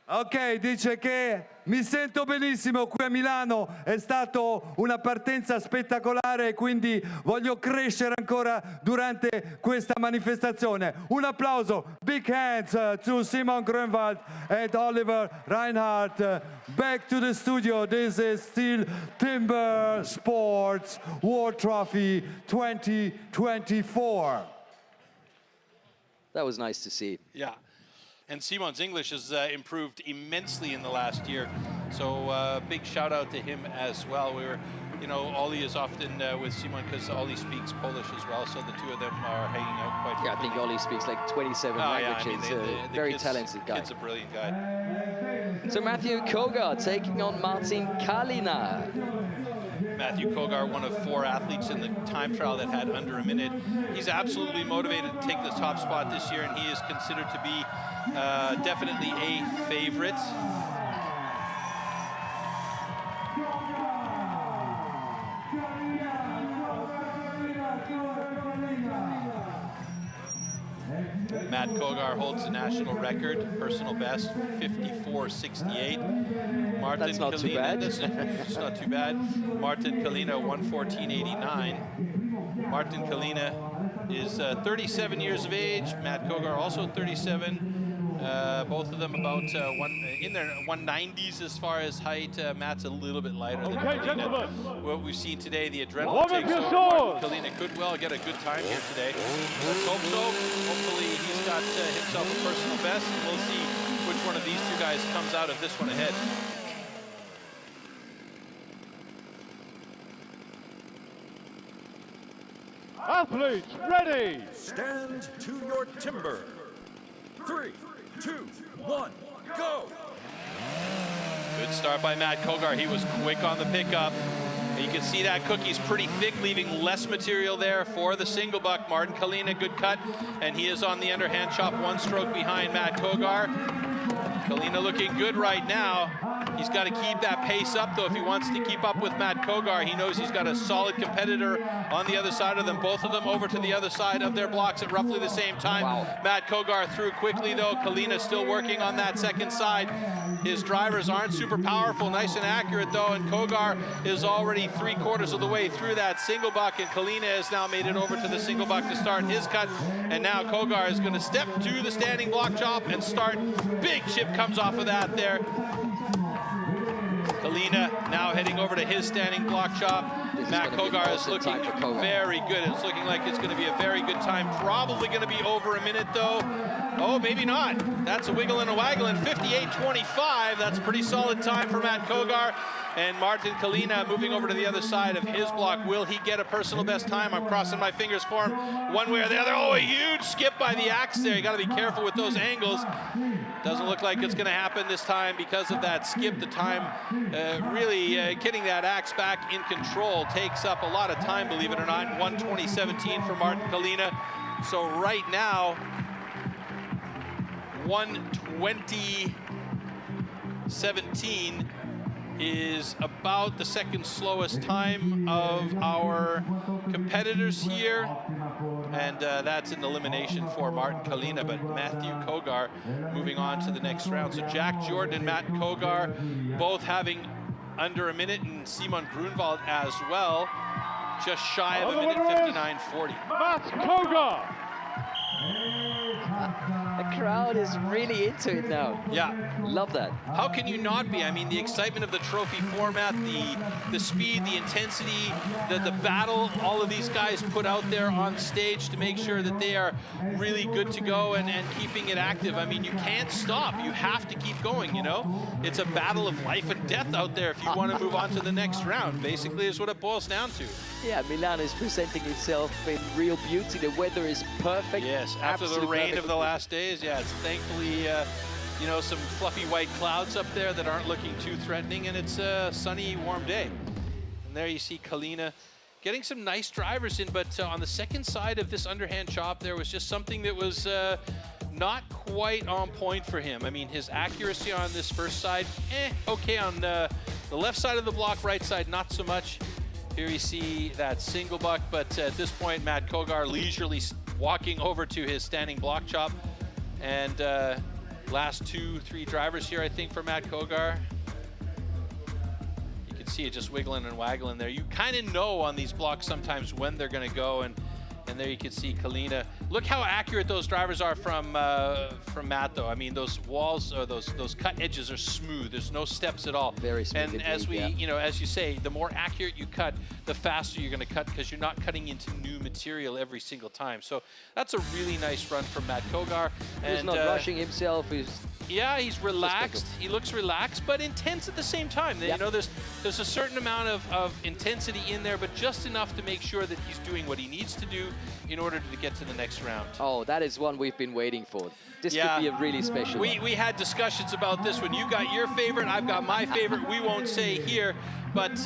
L: Ok, dice che mi sento benissimo qui a Milano, è stato una partenza spettacolare e quindi voglio crescere ancora durante questa manifestazione. Un applauso, big hands to Simon Grunwald and Oliver Reinhardt. Back to the studio, this is STIHL TIMBERSPORTS World Trophy 2024.
J: That was nice to see.
K: Yeah. And Simon's English has improved immensely in the last year. So big shout out to him as well. We were, you know, Ollie is often with Simon because Ollie speaks Polish as well. So the two of them are hanging out quite frequently.
J: Yeah, I think Ollie speaks like 27 languages.
K: Yeah, I mean, the
J: very
K: kid's,
J: talented guy.
K: Kid's a brilliant guy.
J: So Matthew Kogar taking on Martin Kalina.
K: Matthew Kogar, one of 4 athletes in the time trial that had under a minute. He's absolutely motivated to take the top spot this year, and he is considered to be definitely a favorite. Matt Kogar holds the national record, personal best, 54.68. Martin
J: That's not
K: Kalina,
J: too bad.
K: That's not too bad. Martin Kalina, 1:14.89. Martin Kalina is 37 years of age. Matt Kogar also 37. Both of them about in their 190s as far as height. Matt's a little bit lighter than Kalina. What we've seen today, the adrenaline takes over. Kalina could well get a good time here today. Let's hope so. Hopefully he's got himself a personal best, and we'll see which one of these two guys comes out of this one ahead.
P: Athletes, ready!
C: Stand to your timber. 3, 2, 1, go!
K: Good start by Matt Kogar. He was quick on the pickup. You can see that cookie's pretty thick, leaving less material there for the single buck. Martin Kalina, good cut, and he is on the underhand chop, 1 stroke behind Matt Kogar. Kalina looking good right now. He's got to keep that pace up, though, if he wants to keep up with Matt Kogar. He knows he's got a solid competitor on the other side of them. Both of them over to the other side of their blocks at roughly the same time. Wow. Matt Kogar through quickly, though. Kalina still working on that second side. His drivers aren't super powerful, nice and accurate, though, and Kogar is already 3/4 of the way through that single buck, and Kalina has now made it over to the single buck to start his cut. And now Kogar is going to step to the standing block chop and start. Big chip comes off of that there. Kalina now heading over to his standing block chop. Matt Kogar is looking very good. It's looking like it's going to be a very good time. Probably going to be over a minute, though. Oh, maybe not. That's a wiggle and a waggle, and 58.25. That's a pretty solid time for Matt Kogar. And Martin Kalina moving over to the other side of his block. Will he get a personal best time? I'm crossing my fingers for him one way or the other. Oh, a huge skip by the axe there. You got to be careful with those angles. Doesn't look like it's going to happen this time because of that skip. The time really getting that axe back in control takes up a lot of time, believe it or not. 1:20.17 for Martin Kalina. So right now, 1:20.17 is about the second slowest time of our competitors here. And that's an elimination for Martin Kalina, but Matthew Kogar moving on to the next round. So Jack Jordan and Matt Kogar both having under a minute, and Simon Grunwald as well, just shy of a minute, 59.40.
P: Matt Kogar!
J: The crowd is really into it now.
K: Yeah.
J: Love that.
K: How can you not be? I mean, the excitement of the trophy format, the speed, the intensity, the battle, all of these guys put out there on stage to make sure that they are really good to go and keeping it active. I mean, you can't stop. You have to keep going, you know? It's a battle of life and death out there if you want to move on to the next round, basically is what it boils down to.
J: Yeah, Milan is presenting itself in real beauty. The weather is perfect.
K: Yes, after the rain of the last days, yeah, it's thankfully, you know, some fluffy white clouds up there that aren't looking too threatening, and it's a sunny, warm day. And there you see Kalina getting some nice drivers in, but on the second side of this underhand chop, there was just something that was not quite on point for him. I mean, his accuracy on this first side, okay. On the left side of the block, right side, not so much. Here you see that single buck, but at this point, Matt Kogar leisurely walking over to his standing block chop. And last 2-3 drivers here, I think, for Matt Kogar. You can see it just wiggling and waggling there. You kind of know on these blocks sometimes when they're going to go, and there you can see Kalina. Look how accurate those drivers are from Matt, though. I mean, those walls, or those cut edges are smooth. There's no steps at all.
J: Very smooth.
K: And as we, you know, as you say, the more accurate you cut, the faster you're going to cut, because you're not cutting into new material every single time. So that's a really nice run from Matt Kogar.
J: He's not rushing himself.
K: Yeah, he's relaxed. He looks relaxed, but intense at the same time. You know, there's a certain amount of intensity in there, but just enough to make sure that he's doing what he needs to do in order to get to the next round.
J: Oh, that is one we've been waiting for. This could be a really special one.
K: We had discussions about this one. You got your favorite, I've got my favorite. We won't say here, but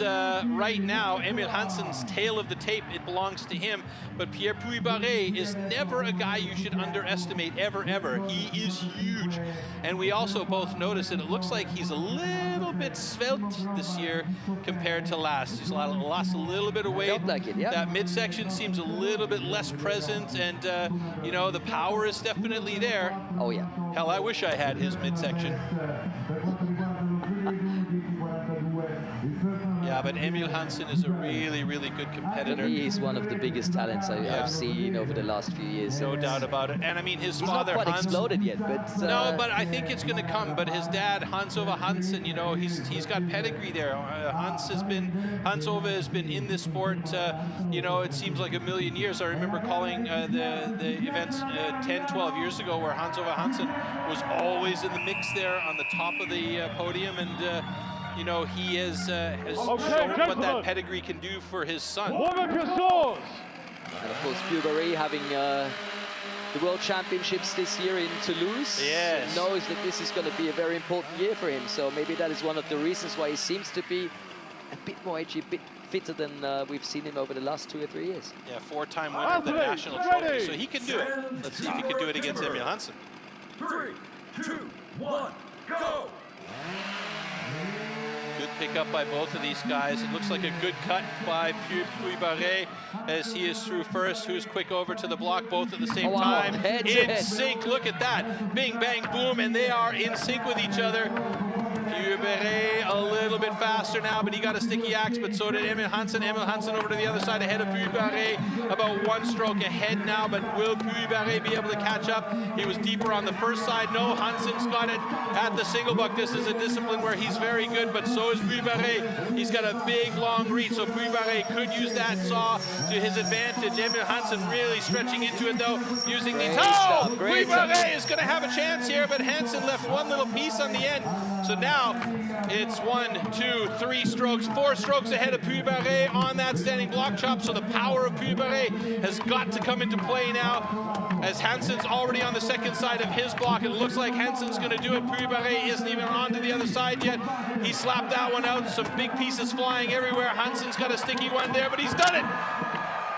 K: right now, Emil Hansen's tail of the tape, it belongs to him. But Pierre Puy-Barré is never a guy you should underestimate, ever, ever. He is huge. And we also both noticed that it looks like he's a little bit svelte this year compared to last. He's lost a little bit of weight.
J: Felt like it, yeah.
K: That midsection seems a little bit less present, and you know, the power is definitely there.
J: Oh yeah.
K: Hell, I wish I had his midsection. Yeah, but Emil Hansen is a really, really good competitor.
J: For me, he's one of the biggest talents I've seen over the last few years.
K: No doubt about it. And I mean, his father,
J: not quite
K: Hans,
J: exploded yet, but
K: no, but I think it's going to come. But his dad, Hans-Ove Hansen, you know, he's got pedigree there. Hans-Ove has been in this sport. You know, it seems like a million years. I remember calling the events 10, 12 years ago, where Hans-Ove Hansen was always in the mix there on the top of the podium, and you know, he has shown what that pedigree can do for his son.
P: Warm up your swords!
J: And of course, Puy-Barré having the World Championships this year in Toulouse, knows that this is going to be a very important year for him. So maybe that is one of the reasons why he seems to be a bit more edgy, a bit fitter than we've seen him over the last 2 or 3 years.
K: Yeah, 4-time winner of the national trophy, so he can do it. Let's see if he can do it against Emil Hansen.
C: 3, 2, 1, go!
K: Good pickup by both of these guys. It looks like a good cut by Puy-Barret as he is through first. Who's quick over to the block, both at the same time. In sync, look at that. Bing, bang, boom, and they are in sync with each other. Puy-Barret a little bit faster now, but he got a sticky axe, but so did Emil Hansen. Emil Hansen over to the other side ahead of Puy-Barret, about 1 stroke ahead now, but will Puy-Barret be able to catch up? He was deeper on the first side. No, Hansen's got it at the single buck. This is a discipline where he's very good, but so is Puy-Barret. He's got a big, long reach, so Puy-Barret could use that saw to his advantage. Emil Hansen really stretching into it, though, using the toe. Puy-Barret is going to have a chance here, but Hansen left one little piece on the end. So now it's 1, 2, 3 strokes, 4 strokes ahead of Puy-Barret on that standing block chop. So the power of Puy-Barret has got to come into play now, as Hansen's already on the second side of his block. It looks like Hansen's going to do it. Puy-Barret isn't even onto the other side yet. He slapped that one out. Some big pieces flying everywhere. Hansen's got a sticky one there, but he's done it.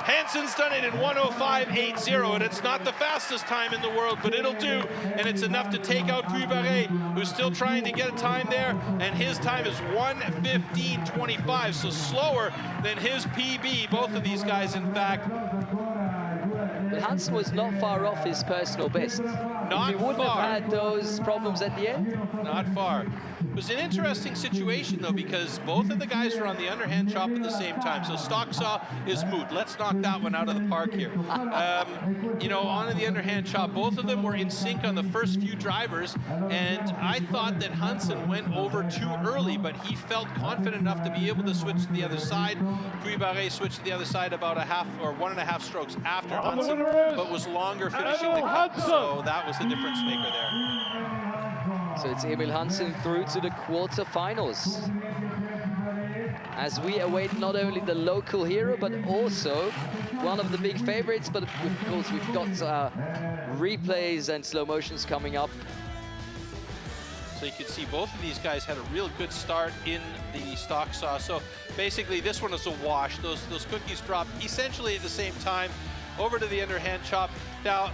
K: Hansen's done it in 1:05.80, and it's not the fastest time in the world, but it'll do, and it's enough to take out Puy-Barret, who's still trying to get a time there, and his time is 1:15.25, so slower than his PB, both of these guys, in fact.
J: But Hansen was not far off his personal best.
K: Not
J: he wouldn't
K: far.
J: have had those problems at the end.
K: Not far. It was an interesting situation, though, because both of the guys were on the underhand chop at the same time. So stock saw is moot. Let's knock that one out of the park here. You know, on the underhand chop, both of them were in sync on the first few drivers, and I thought that Hansen went over too early, but he felt confident enough to be able to switch to the other side. Puy-Barret switched to the other side about a half or 1.5 strokes after Hansen, but was longer finishing the cut. So that was the difference maker there.
J: So it's Emil Hansen through to the quarterfinals, as we await not only the local hero, but also one of the big favorites. But of course, we've got replays and slow motions coming up.
K: So you can see both of these guys had a real good start in the stock saw. So basically, this one is a wash. Those cookies dropped essentially at the same time over to the underhand chop. Now,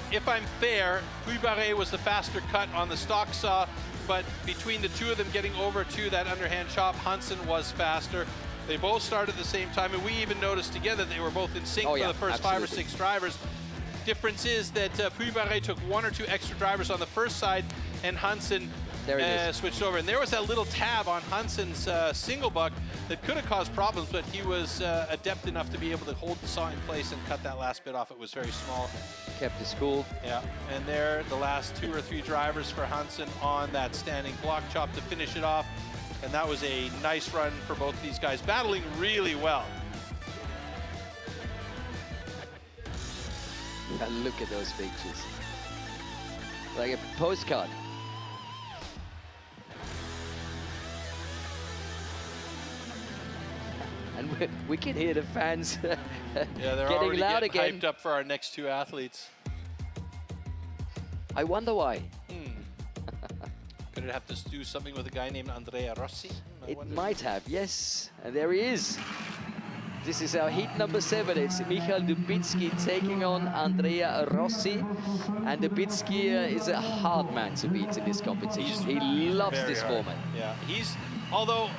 K: if I'm fair, Puy-Barret was the faster cut on the stock saw, but between the two of them getting over to that underhand chop, Hansen was faster. They both started at the same time, and we even noticed together they were both in sync for the first 5 or 6 drivers. Difference is that Puy-Barret took 1 or 2 extra drivers on the first side, and Hansen switched over. And there was that little tab on Hansen's single buck that could have caused problems, but he was adept enough to be able to hold the saw in place and cut that last bit off. It was very small.
J: Kept his cool.
K: Yeah, and there, the last 2 or 3 drivers for Hansen on that standing block chop to finish it off. And that was a nice run for both of these guys, battling really well.
J: And look at those pictures. Like a postcard. And we can hear the fans
K: yeah, they're
J: getting
K: already
J: loud
K: getting
J: again.
K: hyped up for our next 2 athletes.
J: I wonder why.
K: Could it have to do something with a guy named Andrea Rossi?
J: It might have, yes. And there he is. This is our heat number 7. It's Michal Dubitsky taking on Andrea Rossi. And Dubitsky is a hard man to beat in this competition. He loves this format.
K: Yeah, although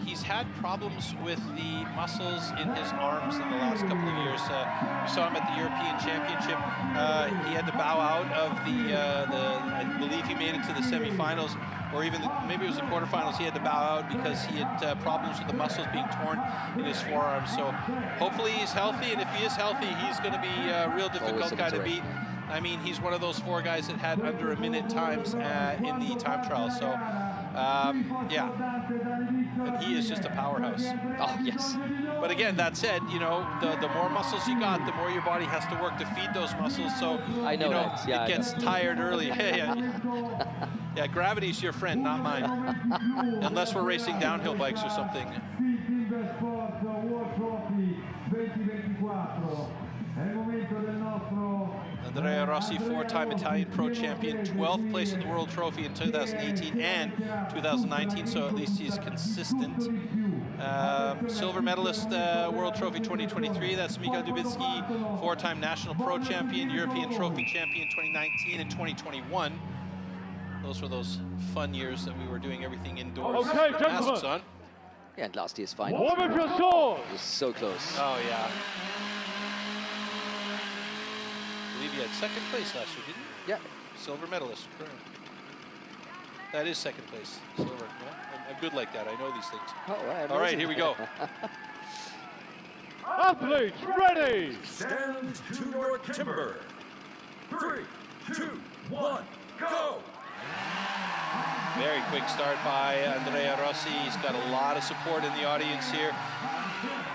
K: he's had problems with the muscles in his arms in the last couple of years. We saw him at the European Championship. He had to bow out of I believe he made it to the semifinals, or even maybe it was the quarterfinals. He had to bow out because he had problems with the muscles being torn in his forearm. So hopefully he's healthy, and if he is healthy, he's going to be a real difficult guy to beat. I mean, he's one of those 4 guys that had under a minute times in the time trial. So, yeah, and he is just a powerhouse.
J: Oh, yes.
K: But again, that said, you know, the more muscles you got, the more your body has to work to feed those muscles. So,
J: I know,
K: you know,
J: yeah,
K: it gets tired early. Yeah, gravity's your friend, not mine. Unless we're racing downhill bikes or something. Andrea Rossi, 4-time Italian Pro Champion, 12th place at the World Trophy in 2018 and 2019, so at least he's consistent. Silver medalist, World Trophy 2023, that's Michal Dubitsky, 4-time National Pro Champion, European Trophy Champion 2019 and 2021. Those were those fun years that we were doing everything indoors.
P: Okay,
K: Masks
P: gentlemen.
K: on.
J: Yeah, and last year's final.
P: Warm up your swords.
J: It was so close.
K: Oh, yeah. I believe you had second place last year, didn't you?
J: Yeah.
K: Silver medalist. Correct. That is second place. Silver. Yeah. I'm good like that. I know these things.
J: Oh, wow,
K: all right, here we go.
P: Athletes ready.
C: Stand to your timber. 3, 2, 1, go!
K: Very quick start by Andrea Rossi. He's got a lot of support in the audience here.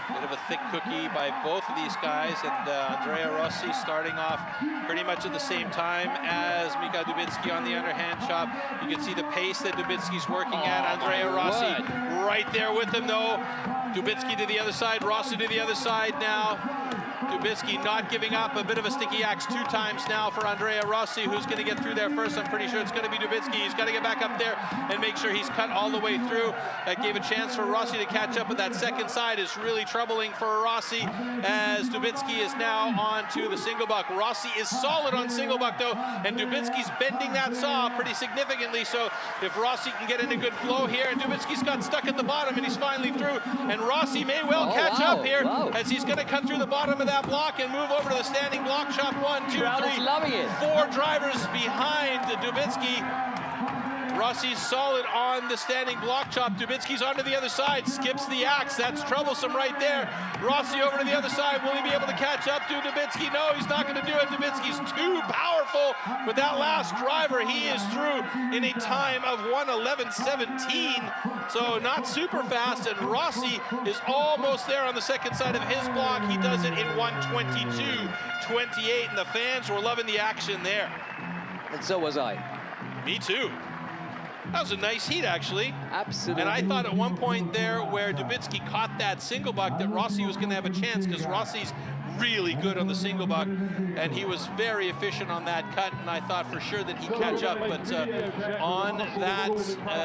K: Bit of a thick cookie by both of these guys, and Andrea Rossi starting off pretty much at the same time as Mika Dubitsky on the underhand chop. You can see the pace that Dubitsky's working at. Andrea Rossi right there with him though. Dubitsky to the other side, Rossi to the other side now. Dubitsky not giving up, a bit of a sticky axe 2 times now for Andrea Rossi. Who's going to get through there first? I'm pretty sure it's going to be Dubitsky. He's got to get back up there and make sure he's cut all the way through. That gave a chance for Rossi to catch up, but that second side is really troubling for Rossi as Dubitsky is now on to the single buck. Rossi is solid on single buck though, and Dubitsky's bending that saw pretty significantly. So if Rossi can get in a good flow here, and Dubitsky's got stuck at the bottom and he's finally through, and Rossi may well catch up here as he's going to cut through the bottom of that block and move over to the standing block chop. 1, 2, 3,
J: loving it.
K: 4 drivers behind Dubitsky. Rossi's solid on the standing block chop. Dubitsky's onto the other side, skips the axe. That's troublesome right there. Rossi over to the other side. Will he be able to catch up to Dubitsky? No, he's not going to do it. Dubitsky's too powerful with that last driver. He is through in a time of 1:11.17. So not super fast, and Rossi is almost there on the second side of his block. He does it in 1:22.28, and the fans were loving the action there.
J: And so was I.
K: Me too. That was a nice heat, actually.
J: Absolutely.
K: And I thought at one point there where Dubitsky caught that single buck that Rossi was going to have a chance, because Rossi's really good on the single buck, and he was very efficient on that cut, and I thought for sure that he'd catch up. But on that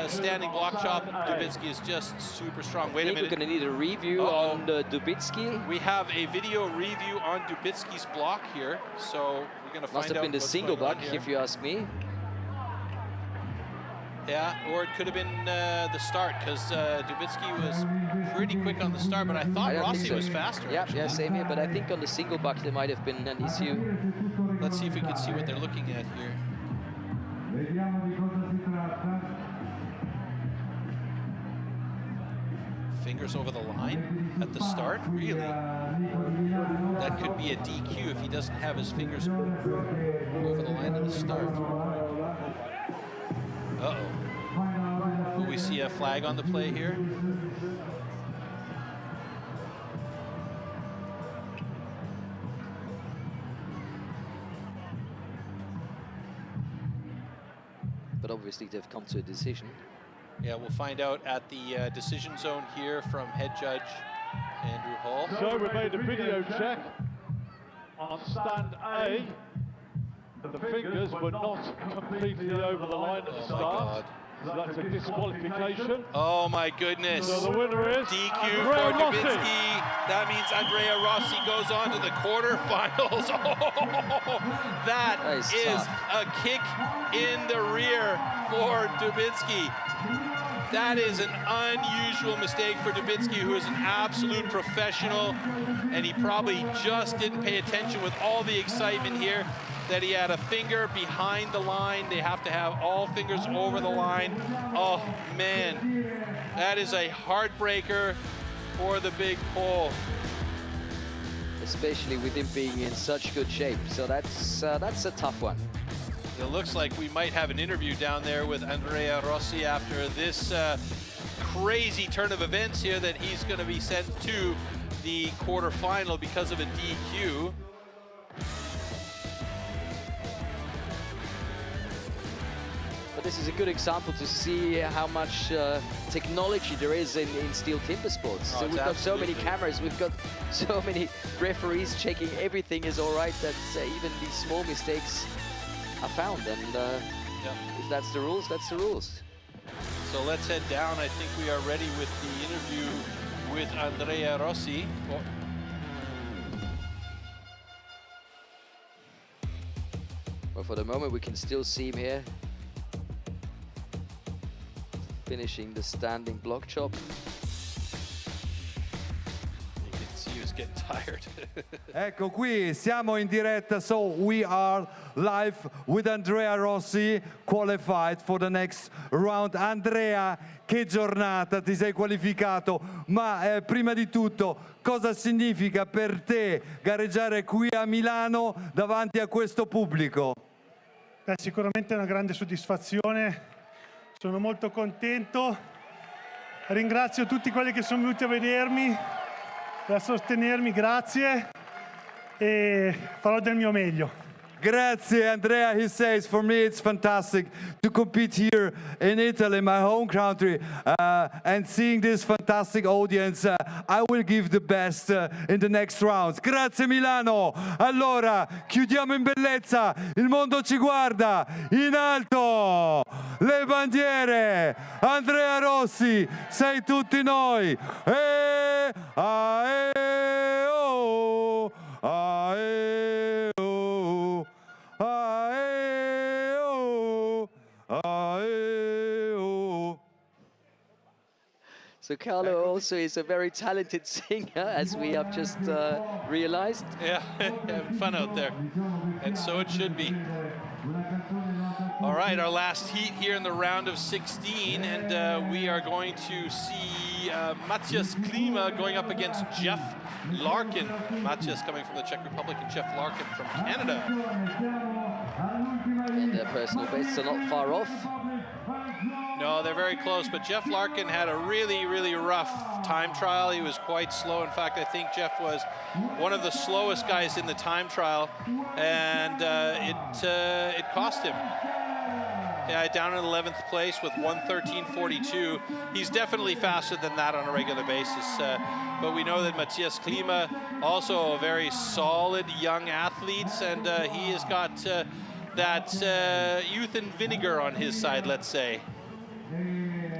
K: standing block chop, Dubitsky is just super strong. Wait a minute.
J: We're going to need a review on Dubitsky.
K: We have a video review on Dubitsky's block here, so we're going to find out.
J: Must have been the single buck, if you ask me.
K: Yeah, or it could have been the start, because Dubitsky was pretty quick on the start, but I thought Rossi was faster.
J: Yeah, same here, but I think on the single buck there might have been an issue.
K: Let's see if we can see what they're looking at here. Fingers over the line at the start, really? That could be a DQ if he doesn't have his fingers over the line at the start. Uh-oh. Will we see a flag on the play here?
J: But obviously they've come to a decision.
K: Yeah, we'll find out at the decision zone here from head judge Andrew Hall.
P: So we made a video check on stand A. The fingers were not completely over the line at the start. So that's a disqualification.
K: Oh my goodness.
P: So the winner is
K: DQ
P: Andrea
K: for
P: Rossi.
K: Dubitsky. That means Andrea Rossi goes on to the quarterfinals. Oh, that is a kick in the rear for Dubitsky. That is an unusual mistake for Dubitsky, who is an absolute professional, and he probably just didn't pay attention with all the excitement here that he had a finger behind the line. They have to have all fingers over the line. Oh man, that is a heartbreaker for the big pole.
J: Especially with him being in such good shape. So that's a tough one.
K: It looks like we might have an interview down there with Andrea Rossi after this crazy turn of events here, that he's going to be sent to the quarterfinal because of a DQ.
J: But this is a good example to see how much technology there is in STIHL Timbersports. So we've got so many cameras, we've got so many referees checking everything is all right, that even these small mistakes are found. And if that's the rules, that's the rules.
K: So let's head down. I think we are ready with the interview with Andrea Rossi.
J: Well, for the moment, we can still see him here finishing the standing block chop.
K: You can see he was getting tired.
L: Ecco qui, siamo in diretta, so we are live with Andrea Rossi, qualified for the next round. Andrea, che giornata, ti sei qualificato, ma prima di tutto, cosa significa per te gareggiare qui a Milano davanti a questo pubblico?
Q: Sicuramente è una grande soddisfazione, sono molto contento, ringrazio tutti quelli che sono venuti a vedermi, a sostenermi, grazie, e farò del mio meglio.
L: Grazie, Andrea. He says, for me it's fantastic to compete here in Italy, my home country, and seeing this fantastic audience. I will give the best in the next rounds. Grazie Milano. Allora, chiudiamo in bellezza. Il mondo ci guarda. In alto, le bandiere. Andrea Rossi, sei tutti noi.
J: So Carlo also is a very talented singer, as we have just realized.
K: Yeah, having fun out there, and so it should be. All right, our last heat here in the round of 16, and we are going to see Matthias Klima going up against Jeff Larkin. Matthias coming from the Czech Republic and Jeff Larkin from Canada.
J: And their personal bests are not far off.
K: No, they're very close, but Jeff Larkin had a really, really rough time trial. He was quite slow. In fact, I think Jeff was one of the slowest guys in the time trial, and it cost him. Yeah, down in 11th place with 1:13.42. He's definitely faster than that on a regular basis. But we know that Matthias Klima, also a very solid young athlete, and he has got that youth and vinegar on his side, let's say.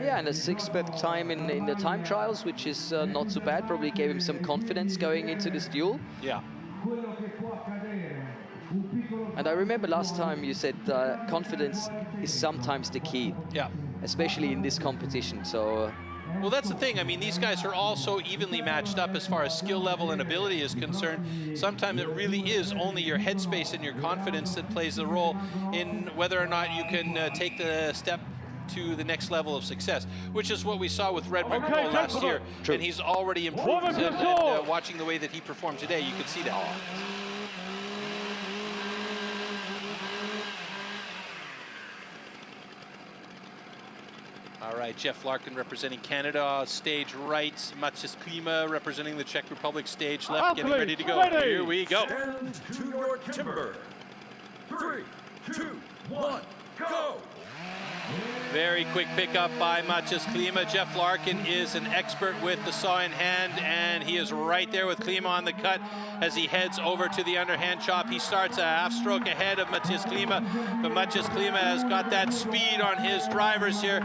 J: Yeah, and a 6th time in the time trials, which is not so bad. Probably gave him some confidence going into this duel.
K: Yeah.
J: And I remember last time you said confidence is sometimes the key.
K: Yeah.
J: Especially in this competition, so...
K: Well, that's the thing. I mean, these guys are all so evenly matched up as far as skill level and ability is concerned. Sometimes it really is only your headspace and your confidence that plays the role in whether or not you can take the step to the next level of success, which is what we saw with Red McCall last year.
J: True.
K: And he's already improved, and watching the way that he performed today, you can see that. All right, Jeff Larkin representing Canada, stage right. Matthias Klima representing the Czech Republic, stage left, getting ready to go. Here we go.
C: Stand to your timber. 3, 2, 1, go!
K: Very quick pickup by Matthias Klima. Jeff Larkin is an expert with the saw in hand, and he is right there with Klima on the cut as he heads over to the underhand chop. He starts a half stroke ahead of Matthias Klima, but Matthias Klima has got that speed on his drivers here.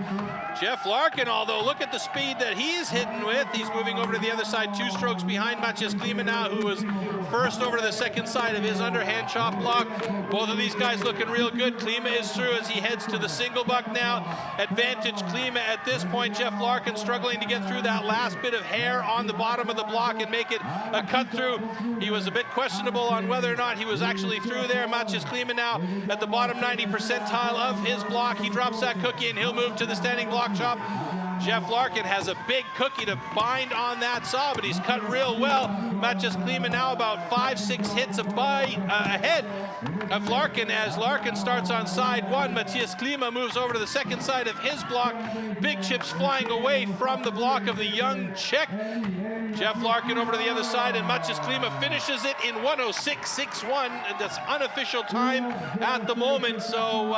K: Jeff Larkin, although, look at the speed that he's hitting with. He's moving over to the other side, 2 strokes behind Matthias Klima now, who was first over to the second side of his underhand chop block. Both of these guys looking real good. Klima is through as he heads to the single buck now. Advantage Klima at this point. Jeff Larkin struggling to get through that last bit of hair on the bottom of the block and make it a cut through. He was a bit questionable on whether or not he was actually through there. Matthias Klima now at the bottom 90 percentile of his block. He drops that cookie and he'll move to the standing block chop. Jeff Larkin has a big cookie to bind on that saw, but he's cut real well. Matthias Klima now about 5-6 hits ahead of Larkin as Larkin starts on side 1. Matthias Klima moves over to the second side of his block. Big chips flying away from the block of the young Czech. Jeff Larkin over to the other side, and Matthias Klima finishes it in 1:06.61. That's unofficial time at the moment, so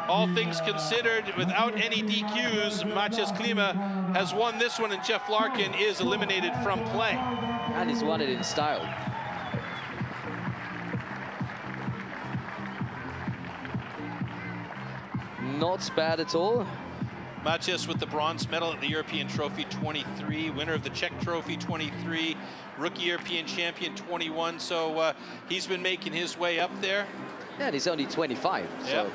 K: all things considered, without any DQs, Matthias Klima has won this one, and Jeff Larkin is eliminated from play.
J: And he's won it in style. Not bad at all.
K: Matthias with the bronze medal at the European Trophy 23, winner of the Czech Trophy 23, rookie European champion 21, so he's been making his way up there.
J: Yeah, and he's only 25.
K: Yeah.
J: So.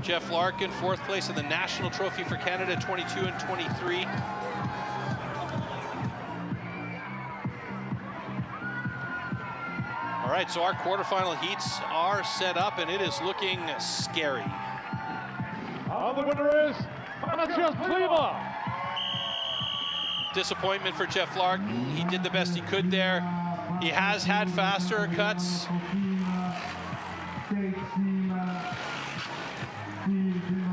K: Jeff Larkin, 4th place in the National Trophy for Canada, 22 and 23. All right, so our quarterfinal heats are set up, and it is looking scary.
P: And the winner is Matthias Klima.
K: Disappointment for Jeff Larkin. He did the best he could there. He has had faster cuts.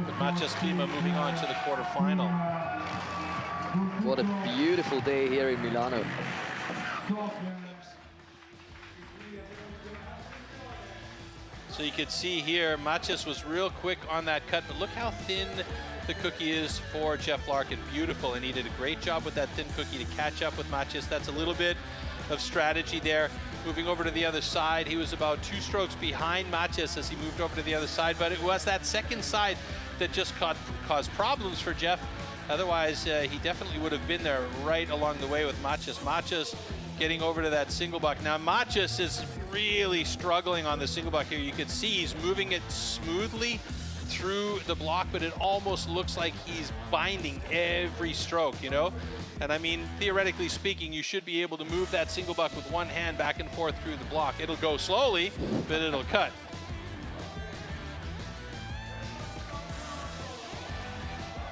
K: But Matthias Klima moving on to the quarterfinal.
J: What a beautiful day here in Milano.
K: So you could see here, Matthias was real quick on that cut, but look how thin the cookie is for Jeff Larkin. Beautiful, and he did a great job with that thin cookie to catch up with Matthias. That's a little bit of strategy there. Moving over to the other side, he was about 2 strokes behind Matthias as he moved over to the other side, but it was that second side that just caused problems for Jeff. Otherwise, he definitely would have been there right along the way with Matthias. Matthias getting over to that single buck. Now, Matthias is really struggling on the single buck here. You can see he's moving it smoothly through the block, but it almost looks like he's binding every stroke, you know? And I mean, theoretically speaking, you should be able to move that single buck with one hand back and forth through the block. It'll go slowly, but it'll cut.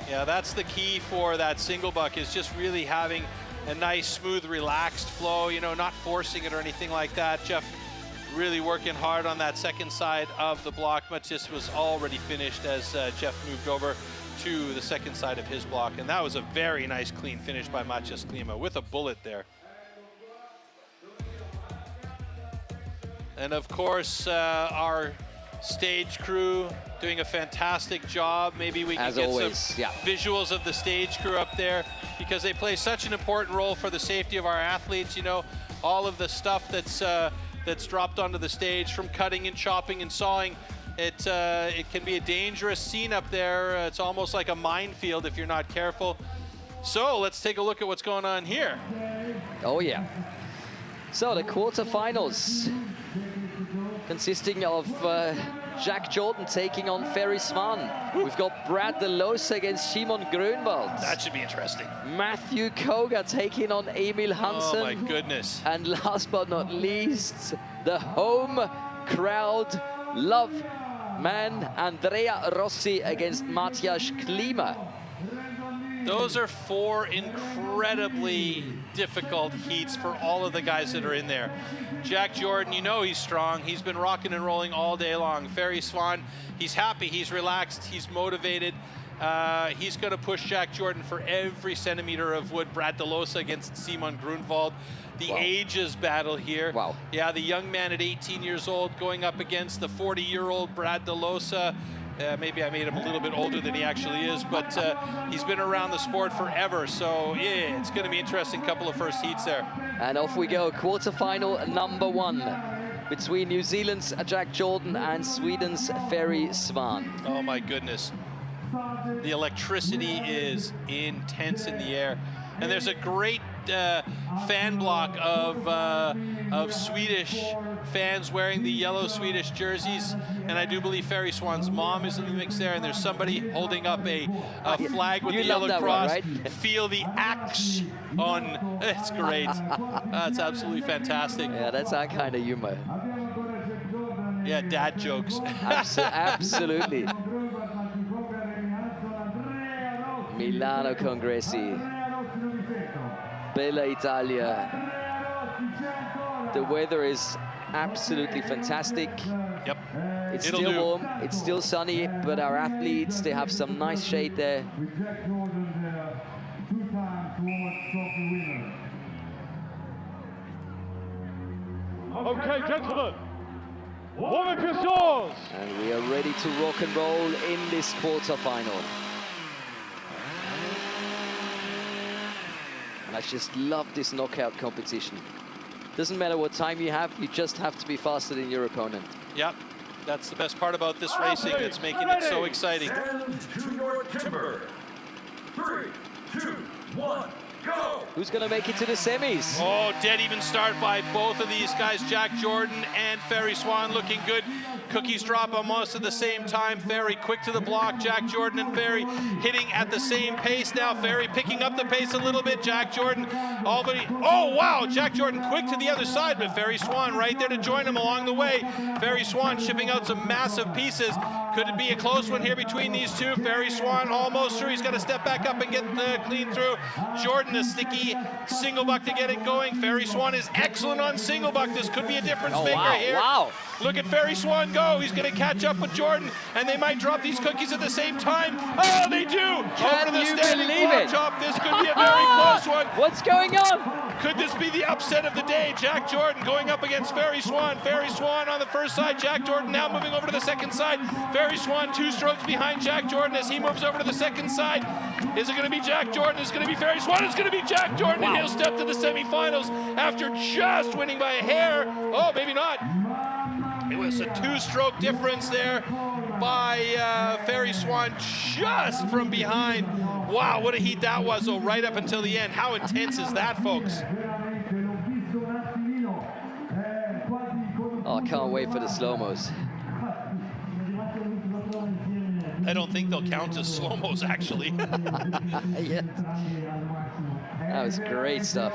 K: Yeah, that's the key for that single buck, is just really having a nice, smooth, relaxed flow, you know, not forcing it or anything like that. Jeff really working hard on that second side of the block, but just was already finished as Jeff moved over to the second side of his block. And that was a very nice, clean finish by Matthias Klima with a bullet there. And of course, our stage crew doing a fantastic job. Maybe we can get some visuals of the stage crew up there, because they play such an important role for the safety of our athletes. You know, all of the stuff that's dropped onto the stage, from cutting and chopping and sawing, it can be a dangerous scene up there. It's almost like a minefield if you're not careful. So let's take a look at what's going on here.
J: Oh yeah. So the quarterfinals, consisting of Jack Jordan taking on Ferry Swan. We've got Brad DeLosa against Simon Grunwald.
K: That should be interesting.
J: Matthew Koga taking on Emil Hansen.
K: Oh my goodness.
J: And last but not least, the home crowd love man Andrea Rossi against Matthias Klima.
K: Those are 4 incredibly difficult heats for all of the guys that are in there. Jack Jordan, you know he's strong. He's been rocking and rolling all day long. Ferry Swan, he's happy, he's relaxed, he's motivated. He's going to push Jack Jordan for every centimeter of wood. Brad DeLosa against Simon Grunwald. The ages battle here.
J: Wow.
K: Yeah, the young man at 18 years old going up against the 40-year-old Brad DeLosa. Maybe I made him a little bit older than he actually is, but he's been around the sport forever. So yeah, it's going to be an interesting couple of first heats there.
J: And off we go, quarterfinal number 1 between New Zealand's Jack Jordan and Sweden's Ferry Swan.
K: Oh my goodness. The electricity is intense in the air. And there's a great fan block of Swedish fans wearing the yellow Swedish jerseys, and I do believe Ferry Swan's mom is in the mix there, and there's somebody holding up a flag with the yellow cross.
J: One, right?
K: Feel the axe on. It's great. That's absolutely fantastic.
J: Yeah, that's our kind of humor.
K: Yeah, dad jokes.
J: Absolutely. Milano Congressi, Bella Italia. The weather is absolutely fantastic.
K: Yep.
J: It's still warm, it's still sunny, but our athletes, they have some nice shade there.
P: Okay, gentlemen, warm-up is yours.
J: And we are ready to rock and roll in this quarterfinal. And I just love this knockout competition. Doesn't matter what time you have, you just have to be faster than your opponent.
K: Yep, that's the best part about this racing. It's making it so exciting.
C: Stand to your timber. 3, 2, 1, go!
J: Who's going to make it to the semis?
K: Oh, dead even start by both of these guys, Jack Jordan and Ferry Swan, looking good. Cookies drop almost at the same time. Ferry quick to the block. Jack Jordan and Ferry hitting at the same pace now. Ferry picking up the pace a little bit. Jack Jordan already. Oh, wow. Jack Jordan quick to the other side, but Ferry Swan right there to join him along the way. Ferry Swan shipping out some massive pieces. Could it be a close one here between these two? Ferry Swan almost through. He's got to step back up and get clean through. Jordan a sticky single buck to get it going. Ferry Swan is excellent on single buck. This could be a difference maker here.
J: Wow.
K: Look at Ferry Swan go. He's going to catch up with Jordan, and they might drop these cookies at the same time. Oh, they do.
J: Can
K: Over to the
J: you
K: standing
J: believe
K: block
J: it?
K: chop. This could be a very close one.
J: What's going on?
K: Could this be the upset of the day? Jack Jordan going up against Ferry Swan. Ferry Swan on the first side. Jack Jordan now moving over to the second side. Ferry Swan 2 strokes behind Jack Jordan as he moves over to the second side. Is it going to be Jack Jordan? Is it going to be Ferry Swan? It's going to be Jack Jordan, and he'll step to the semifinals after just winning by a hair. Oh, maybe not. It was a 2-stroke difference there by Ferry Swan just from behind. Wow, what a heat that was, though, right up until the end. How intense is that, folks?
J: Oh, I can't wait for the slow-mos.
K: I don't think they'll count as slow-mos, actually.
J: Yeah. That was great stuff.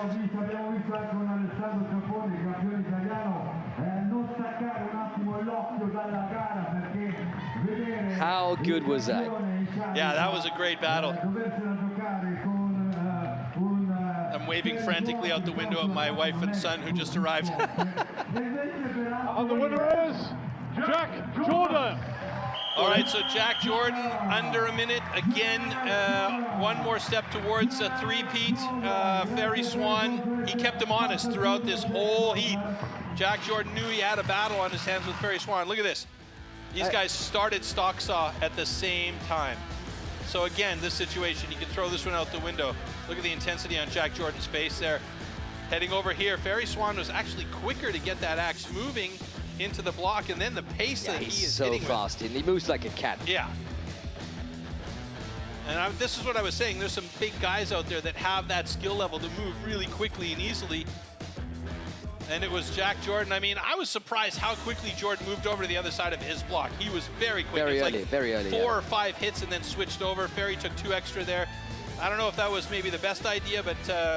J: How good was that?
K: Yeah, that was a great battle. I'm waving frantically out the window at my wife and son who just arrived.
P: And the winner is Jack Jordan.
K: All right, so Jack Jordan under a minute. Again, one more step towards a three-peat. Ferry Swan, he kept him honest throughout this whole heat. Jack Jordan knew he had a battle on his hands with Ferry Swan. Look at this. These guys started stock saw at the same time. So again, this situation, you can throw this one out the window. Look at the intensity on Jack Jordan's face there. Heading over here, Ferry Swan was actually quicker to get that axe moving into the block, and then the pace that he is
J: so
K: hitting
J: fast, and he moves like a cat.
K: Yeah. And this is what I was saying. There's some big guys out there that have that skill level to move really quickly and easily. And it was Jack Jordan. I mean, I was surprised how quickly Jordan moved over to the other side of his block. He was very quick.
J: Very
K: It was
J: early, very early.
K: 4 or 5 hits and then switched over. Ferry took 2 extra there. I don't know if that was maybe the best idea, but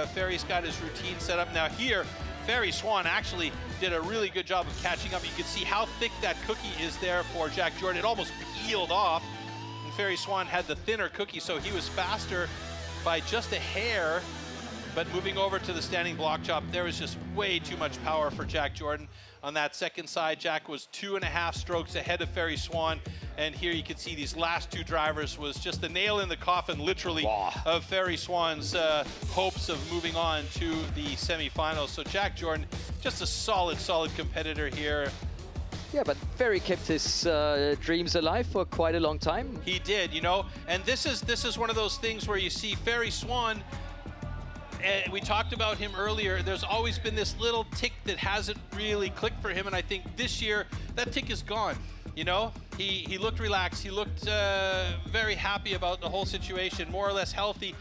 K: Ferry's got his routine set up. Now here, Ferry Swan actually did a really good job of catching up. You can see how thick that cookie is there for Jack Jordan. It almost peeled off. And Ferry Swan had the thinner cookie, so he was faster by just a hair. But moving over to the standing block chop, there was just way too much power for Jack Jordan. On that second side, Jack was 2.5 strokes ahead of Ferry Swan. And here you can see these last 2 drivers was just the nail in the coffin, literally, of Ferry Swan's hopes of moving on to the semifinals. So Jack Jordan, just a solid competitor here.
J: Yeah, but Ferry kept his dreams alive for quite a long time.
K: He did, you know. And this is one of those things where you see Ferry Swan. We talked about him earlier. There's always been this little tick that hasn't really clicked for him, and I think this year that tick is gone. You know, he looked relaxed. He looked very happy about the whole situation, more or less healthy.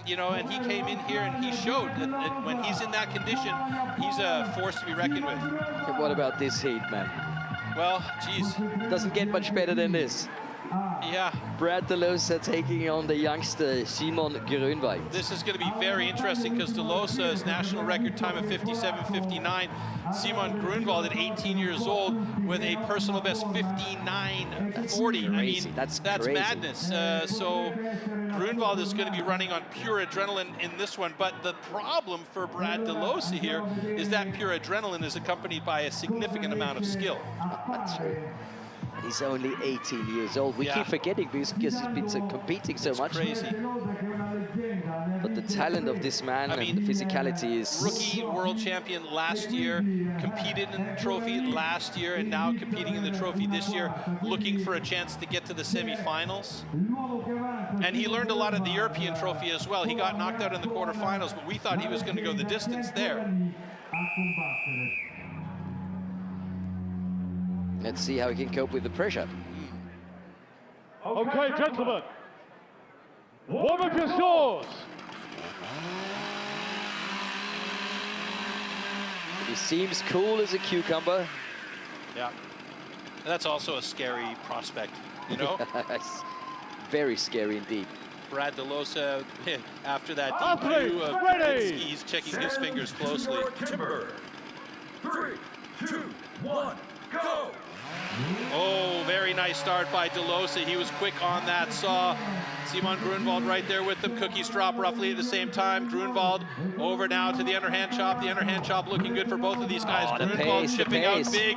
K: You know, and he came in here and he showed that when he's in that condition, he's a force to be reckoned with.
J: But what about this heat, man?
K: Well, geez.
J: Doesn't get much better than this.
K: Yeah.
J: Brad DeLosa taking on the youngster Simon Grunwald.
K: This is going to be very interesting because DeLosa's national record time of 57.59. Simon Grunwald at 18 years old with a personal best 59.40. I mean, that's
J: crazy.
K: madness. So Grunwald is going to be running on pure adrenaline in this one. But the problem for Brad DeLosa here is that pure adrenaline is accompanied by a significant amount of skill.
J: That's true. And he's only 18 years old. We keep forgetting because he's been competing so much.
K: Crazy.
J: But the talent of this man and the physicality is...
K: Rookie world champion last year, competed in the trophy last year, and now competing in the trophy this year, looking for a chance to get to the semifinals. And he learned a lot at the European trophy as well. He got knocked out in the quarterfinals, but we thought he was going to go the distance there.
J: Let's see how he can cope with the pressure.
P: Okay, gentlemen, warm up your scores.
J: He seems cool as a cucumber.
K: Yeah. And that's also a scary prospect, you know?
J: Yes. Very scary indeed.
K: Brad DeLosa, after that
P: Athlete,
K: debut of
P: ready.
K: he's checking his fingers closely.
C: 3, 2, 1, go!
K: Oh, very nice start by DeLosa. He was quick on that. Saw Simon Grunwald right there with them. Cookies drop roughly at the same time. Grunwald over now to the underhand chop. The underhand chop looking good for both of these guys.
J: Oh,
K: Grunwald chipping out big.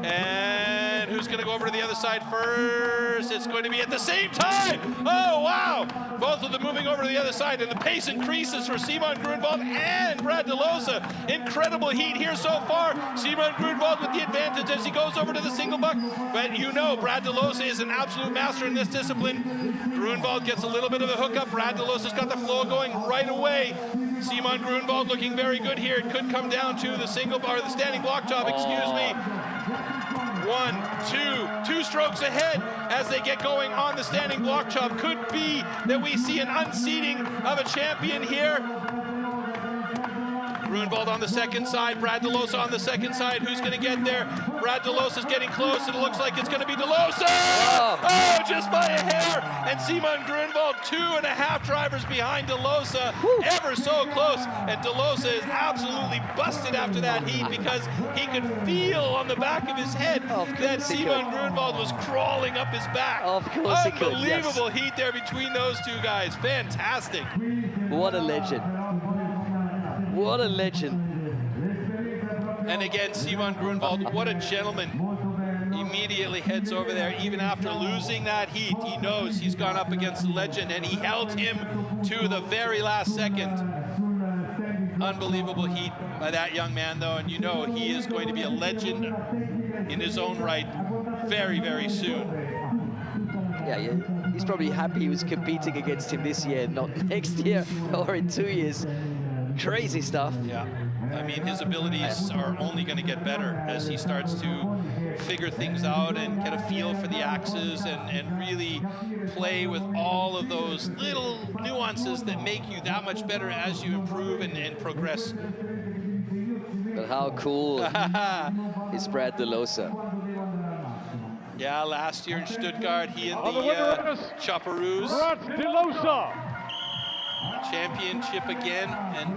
K: And who's going to go over to the other side first? It's going to be at the same time. Oh, wow. Both of them moving over to the other side. And the pace increases for Simon Grunwald and Brad DeLosa. Incredible heat here so far. Simon Grunwald with the advantage as he goes over to the single buck. But you know, Brad DeLosa is an absolute master in this discipline. Grunwald gets a little bit of a hookup. Brad DeLosa's got the flow going right away. Simon Grunwald looking very good here. It could come down to the single bar, the standing block chop, excuse me. 1, 2 strokes ahead as they get going on the standing block chop. Could be that we see an unseating of a champion here. Grunwald on the second side, Brad DeLosa on the second side. Who's going to get there? Brad DeLosa's getting close, and it looks like it's going to be DeLosa! Oh, just by a hair! And Simon Grunwald, 2.5 drivers behind DeLosa, ever so close. And DeLosa is absolutely busted after that heat because he could feel on the back of his head that Simon Grunwald was crawling up his back.
J: Of course he could, yes.
K: Unbelievable heat there between those two guys. Fantastic.
J: What a legend. What a legend.
K: And again, Simon Grunwald, what a gentleman. Immediately heads over there. Even after losing that heat, he knows he's gone up against the legend, and he held him to the very last second. Unbelievable heat by that young man, though, and you know he is going to be a legend in his own right very, very soon.
J: Yeah, he's probably happy he was competing against him this year, not next year or in 2 years. Crazy stuff.
K: Yeah, I mean, his abilities are only going to get better as he starts to figure things out and get a feel for the axes and really play with all of those little nuances that make you that much better as you improve and progress.
J: But how cool is Brad DeLosa?
K: Yeah, last year in Stuttgart, he and the Chopperoos.
P: Brad DeLosa.
K: Championship again, and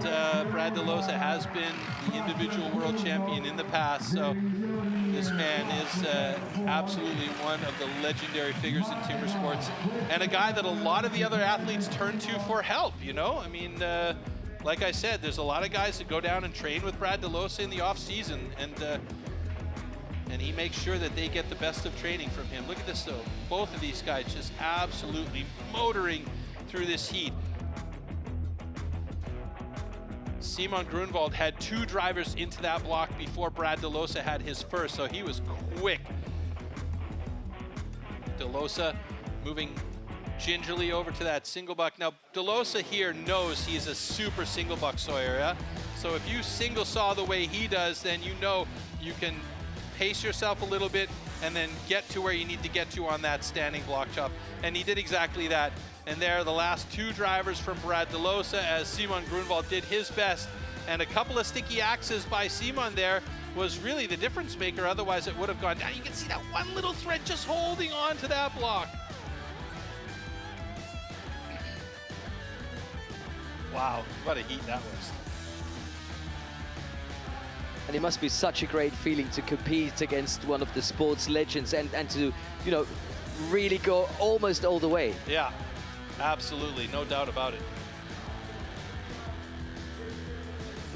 K: Brad DeLosa has been the individual world champion in the past, so this man is absolutely one of the legendary figures in timber sports, and a guy that a lot of the other athletes turn to for help, you know? I mean, like I said, there's a lot of guys that go down and train with Brad DeLosa in the off-season, and he makes sure that they get the best of training from him. Look at this, though. Both of these guys just absolutely motoring through this heat. Simon Grunwald had 2 drivers into that block before Brad DeLosa had his first, so he was quick. DeLosa moving gingerly over to that single buck. Now, DeLosa here knows he's a super single buck sawyer, yeah? So if you single saw the way he does, then you know you can pace yourself a little bit and then get to where you need to get to on that standing block chop. And he did exactly that. And there are the last 2 drivers from Brad DeLosa as Simon Grunwald did his best. And a couple of sticky axes by Simon there was really the difference maker. Otherwise, it would have gone down. You can see that one little thread just holding on to that block. Wow, what a heat that was.
J: And it must be such a great feeling to compete against one of the sports legends and to, you know, really go almost all the way.
K: Yeah. Absolutely, no doubt about it.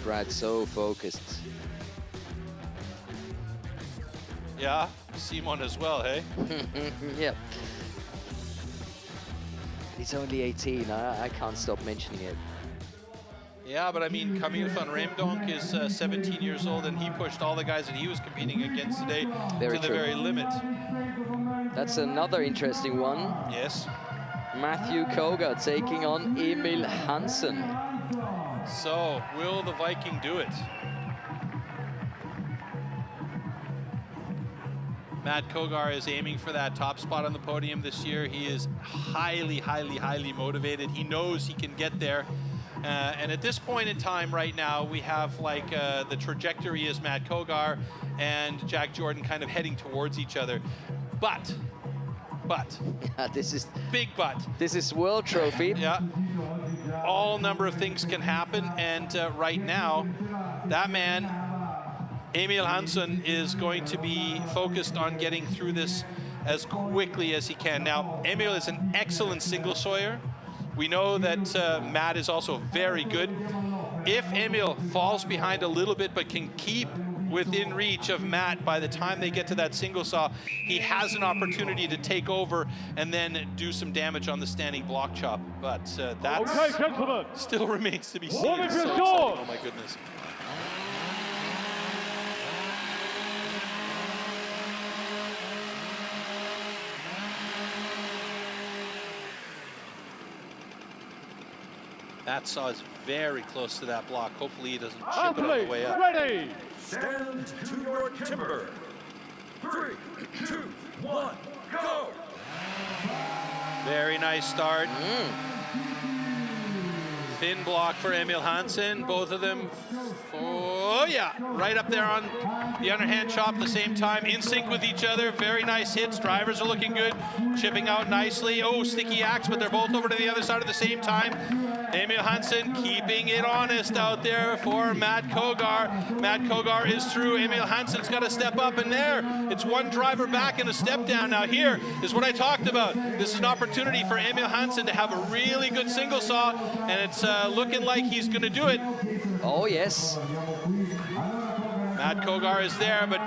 J: Brad, so focused.
K: Yeah, Simon as well, hey?
J: Yeah. He's only 18, I can't stop mentioning it.
K: Yeah, but I mean, Camille van Reemdonk is 17 years old, and he pushed all the guys that he was competing against today to the very limit.
J: That's another interesting one.
K: Yes.
J: Matthew Koga taking on Emil Hansen.
K: So, will the Viking do it? Matt Kogar is aiming for that top spot on the podium this year. He is highly, highly, highly motivated. He knows he can get there. And at this point in time right now, we have like the trajectory is Matt Kogar and Jack Jordan kind of heading towards each other. But
J: this is
K: big but.
J: This is World Trophy.
K: Yeah. All number of things can happen, and right now, that man, Emil Hansson, is going to be focused on getting through this as quickly as he can. Now, Emil is an excellent single sawyer. We know that Matt is also very good. If Emil falls behind a little bit but can keep within reach of Matt by the time they get to that single saw, he has an opportunity to take over and then do some damage on the standing block chop. But that still remains to be seen. It's so exciting. Oh my goodness. That saw is very close to that block. Hopefully he doesn't chip it on the way up.
C: Ready. Stand to your timber. 3, 2, 1, go.
K: Very nice start. Thin block for Emil Hansson. Both of them, oh yeah, right up there on the underhand chop at the same time, in sync with each other. Very nice hits. Drivers are looking good, chipping out nicely. Oh, sticky axe, but they're both over to the other side at the same time. Emil Hansson keeping it honest out there for Matt Kogar. Matt Kogar is through. Emil Hansson's got to step up, and there, it's one driver back and a step down. Now here is what I talked about. This is an opportunity for Emil Hansson to have a really good single saw, and it's looking like he's going to do it.
J: Oh, yes.
K: Matt Kogar is there, but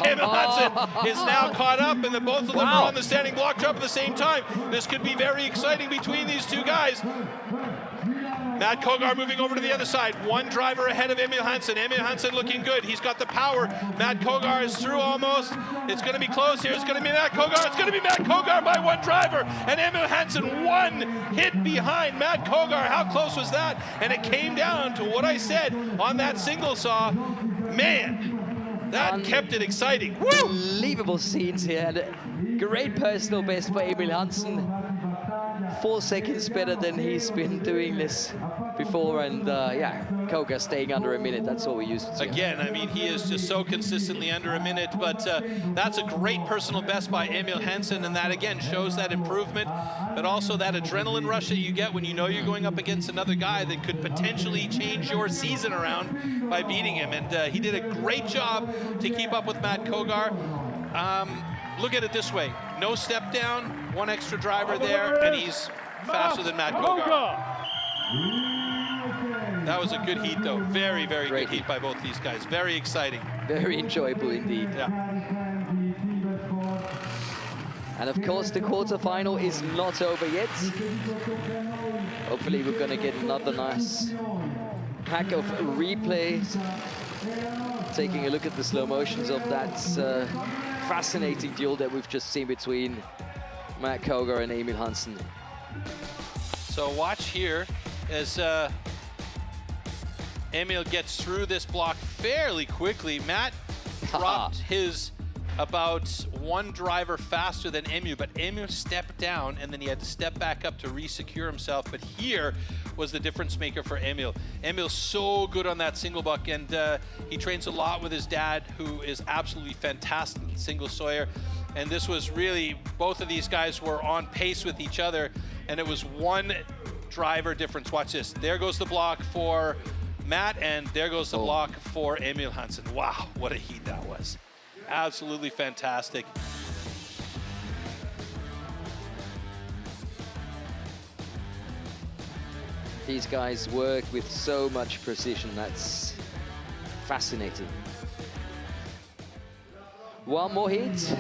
K: Emil Hansson is now caught up, and both of them are on the standing block chop at the same time. This could be very exciting between these two guys. Matt Kogar moving over to the other side. One driver ahead of Emil Hansson. Emil Hansson looking good. He's got the power. Matt Kogar is through almost. It's going to be close here. It's going to be Matt Kogar. It's going to be Matt Kogar by one driver. And Emil Hansson one hit behind Matt Kogar. How close was that? And it came down to what I said on that single saw. Man, that kept it exciting.
J: Unbelievable scenes here. And great personal best for Emil Hansson. 4 seconds better than he's been doing this before, and yeah, Kogar staying under a minute. That's all we used to.
K: Again, I mean, he is just so consistently under a minute, but that's a great personal best by Emil Hansson, and that again shows that improvement, but also that adrenaline rush that you get when you know you're going up against another guy that could potentially change your season around by beating him. And he did a great job to keep up with Matt Kogar. Look at it this way. No step down, one extra driver there, and he's faster than Matt Kogar. That was a good heat, though. Very, very good heat by both these guys. Very exciting.
J: Very enjoyable indeed.
K: Yeah.
J: And of course, the quarterfinal is not over yet. Hopefully, we're going to get another nice pack of replays. Taking a look at the slow motions of that fascinating duel that we've just seen between Matt Kogar and Emil Hansson.
K: So watch here as Emil gets through this block fairly quickly. Matt dropped his about one driver faster than Emil, but Emil stepped down and then he had to step back up to re-secure himself. But here was the difference maker for Emil. Emil's so good on that single buck, and he trains a lot with his dad, who is absolutely fantastic single sawyer. And this was really, both of these guys were on pace with each other, and it was one driver difference. Watch this. There goes the block for Matt, and there goes the block for Emil Hansson. Wow, what a heat that was. Absolutely fantastic.
J: These guys work with so much precision. That's fascinating. One more hit.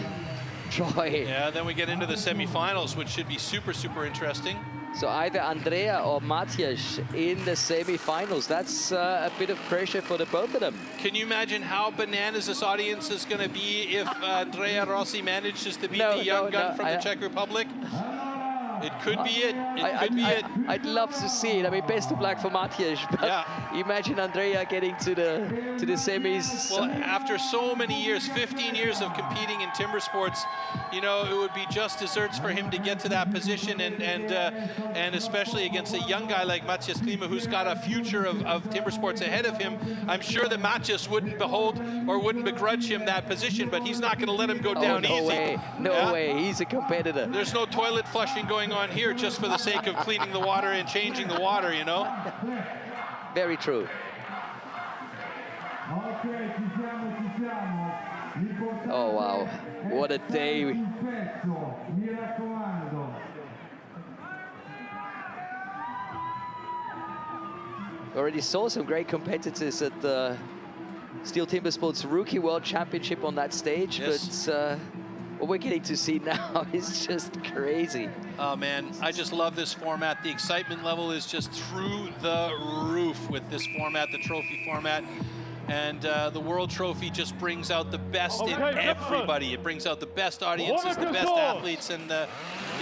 J: Troy.
K: Yeah, then we get into the semifinals, which should be super, super interesting.
J: So either Andrea or Matthias in the semifinals. That's a bit of pressure for the both of them.
K: Can you imagine how bananas this audience is going to be if Andrea Rossi manages to beat the young gun from the Czech Republic? It could be it. It could be it.
J: I'd love to see it. I mean, best of luck for Matthias, but imagine Andrea getting to the semis.
K: Well, after so many years, 15 years of competing in timber sports, you know, it would be just desserts for him to get to that position, and especially against a young guy like Matthias Klima, who's got a future of timber sports ahead of him. I'm sure that Matthias wouldn't begrudge him that position, but he's not going to let him go down easy.
J: No way. He's a competitor.
K: There's no toilet flushing going on here just for the sake of cleaning the water and changing the water, you know?
J: Very true. Oh, wow. What a day. Already saw some great competitors at the Steel Timber Sports Rookie World Championship on that stage, but what we're getting to see now is just crazy.
K: Oh man, I just love this format. The excitement level is just through the roof with this format, the trophy format. And the World Trophy just brings out the best in everybody. It brings out the best audiences, the best athletes, and it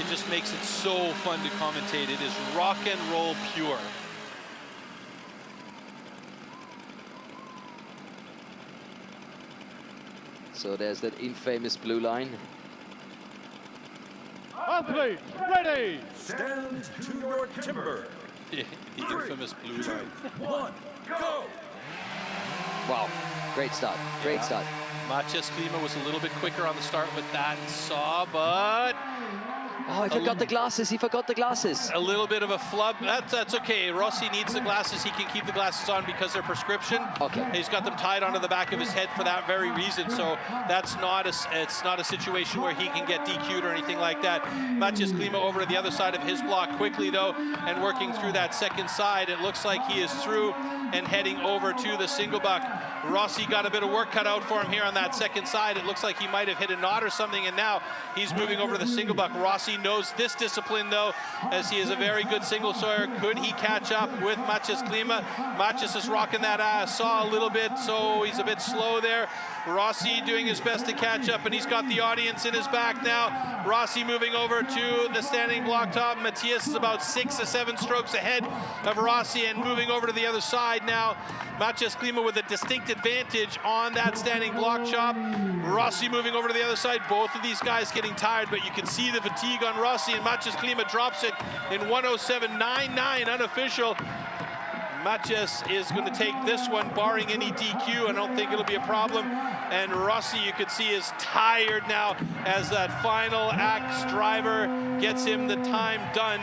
K: just makes it so fun to commentate. It is rock and roll pure.
J: So there's that infamous blue line.
P: Athletes, ready!
C: Stand to your timber.
K: The infamous blue line.
C: 1, go!
J: Wow, great start, great start.
K: Matthias Klima was a little bit quicker on the start with that saw, but...
J: Oh, he forgot the glasses, he forgot the glasses.
K: A little bit of a flub, that's okay. Rossi needs the glasses, he can keep the glasses on because they're prescription.
J: Okay.
K: He's got them tied onto the back of his head for that very reason, so it's not a situation where he can get DQ'd or anything like that. Matthias Klima over to the other side of his block quickly though, and working through that second side. It looks like he is through and heading over to the single buck. Rossi got a bit of work cut out for him here on that second side. It looks like he might have hit a knot or something, and now he's moving over to the single buck. Rossi knows this discipline though, as he is a very good single sawyer. Could he catch up with Matthias Klima? Matthias is rocking that saw a little bit, so he's a bit slow there. Rossi doing his best to catch up, and he's got the audience in his back now. Rossi moving over to the standing block top. Matthias is about 6 or 7 strokes ahead of Rossi and moving over to the other side now. Matthias Klima with a distinct advantage on that standing block chop. Rossi moving over to the other side. Both of these guys getting tired, but you can see the fatigue on Rossi, and Matthias Klima drops it in 107.99 unofficial. Matthias is going to take this one, barring any DQ. I don't think it'll be a problem. And Rossi, you can see, is tired now as that final axe driver gets him the time done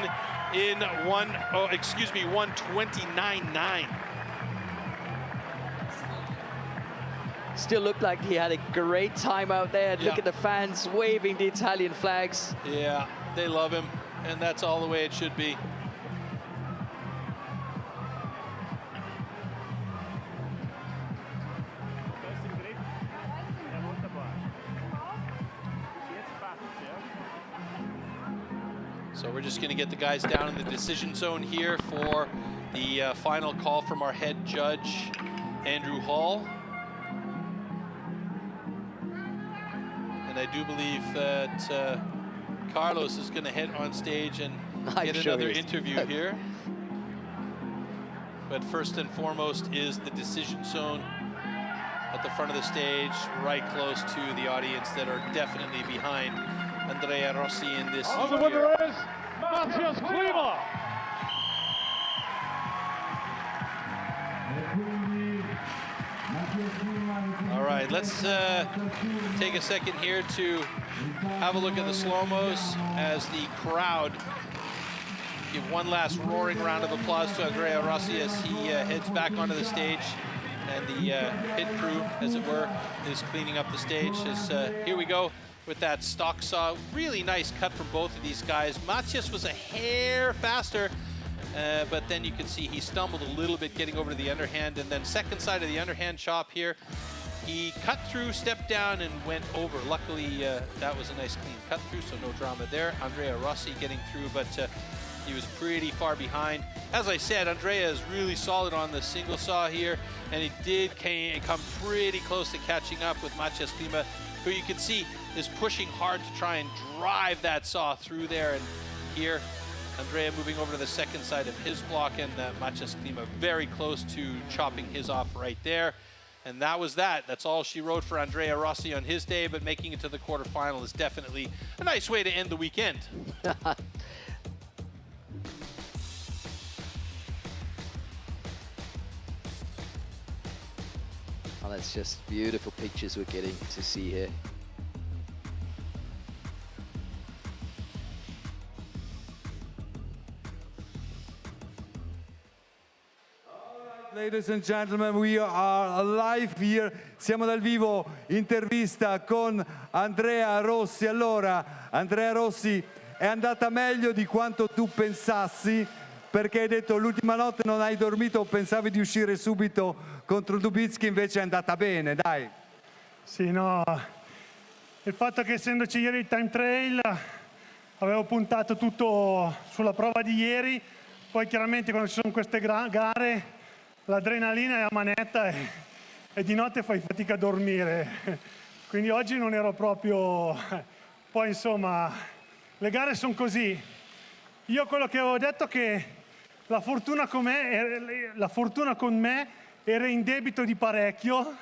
K: in 129.9.
J: Still looked like he had a great time out there. Look at the fans waving the Italian flags.
K: Yeah, they love him, and that's all the way it should be. So we're just going to get the guys down in the decision zone here for the final call from our head judge, Andrew Hall. And I do believe that Carlos is going to head on stage and get another interview here. But first and foremost is the decision zone at the front of the stage, right close to the audience that are definitely behind Andrea Rossi in this
P: And the winner is Matthias Klima.
K: All right, let's take a second here to have a look at the slow-mos as the crowd give one last roaring round of applause to Andrea Rossi as he heads back onto the stage, and the pit crew, as it were, is cleaning up the stage. Here we go with that stock saw. Really nice cut from both of these guys. Matthias was a hair faster, but then you can see he stumbled a little bit getting over to the underhand, and then second side of the underhand chop here, he cut through, stepped down, and went over. Luckily, that was a nice clean cut through, so no drama there. Andrea Rossi getting through, but he was pretty far behind. As I said, Andrea is really solid on the single saw here, and he did come pretty close to catching up with Matthias Klima, who you can see is pushing hard to try and drive that saw through there, and here. Andrea moving over to the second side of his block, and Maciej Klima very close to chopping his off right there. And that was that. That's all she wrote for Andrea Rossi on his day, but making it to the quarterfinal is definitely a nice way to end the weekend.
J: Oh, that's just beautiful pictures we're getting to see here.
L: Ladies and gentlemen, we are live here. Siamo dal vivo, intervista con Andrea Rossi. Allora, Andrea Rossi, è andata meglio di quanto tu pensassi, perché hai detto l'ultima notte non hai dormito, pensavi di uscire subito contro Dubitsky, invece è andata bene, dai.
Q: Sì, no, il fatto che essendoci ieri il time trial avevo puntato tutto sulla prova di ieri, poi chiaramente quando ci sono queste gare l'adrenalina è a manetta e di notte fai fatica a dormire, quindi oggi non ero proprio... Poi insomma, le gare sono così. Io quello che avevo detto è che la fortuna con me era in debito di parecchio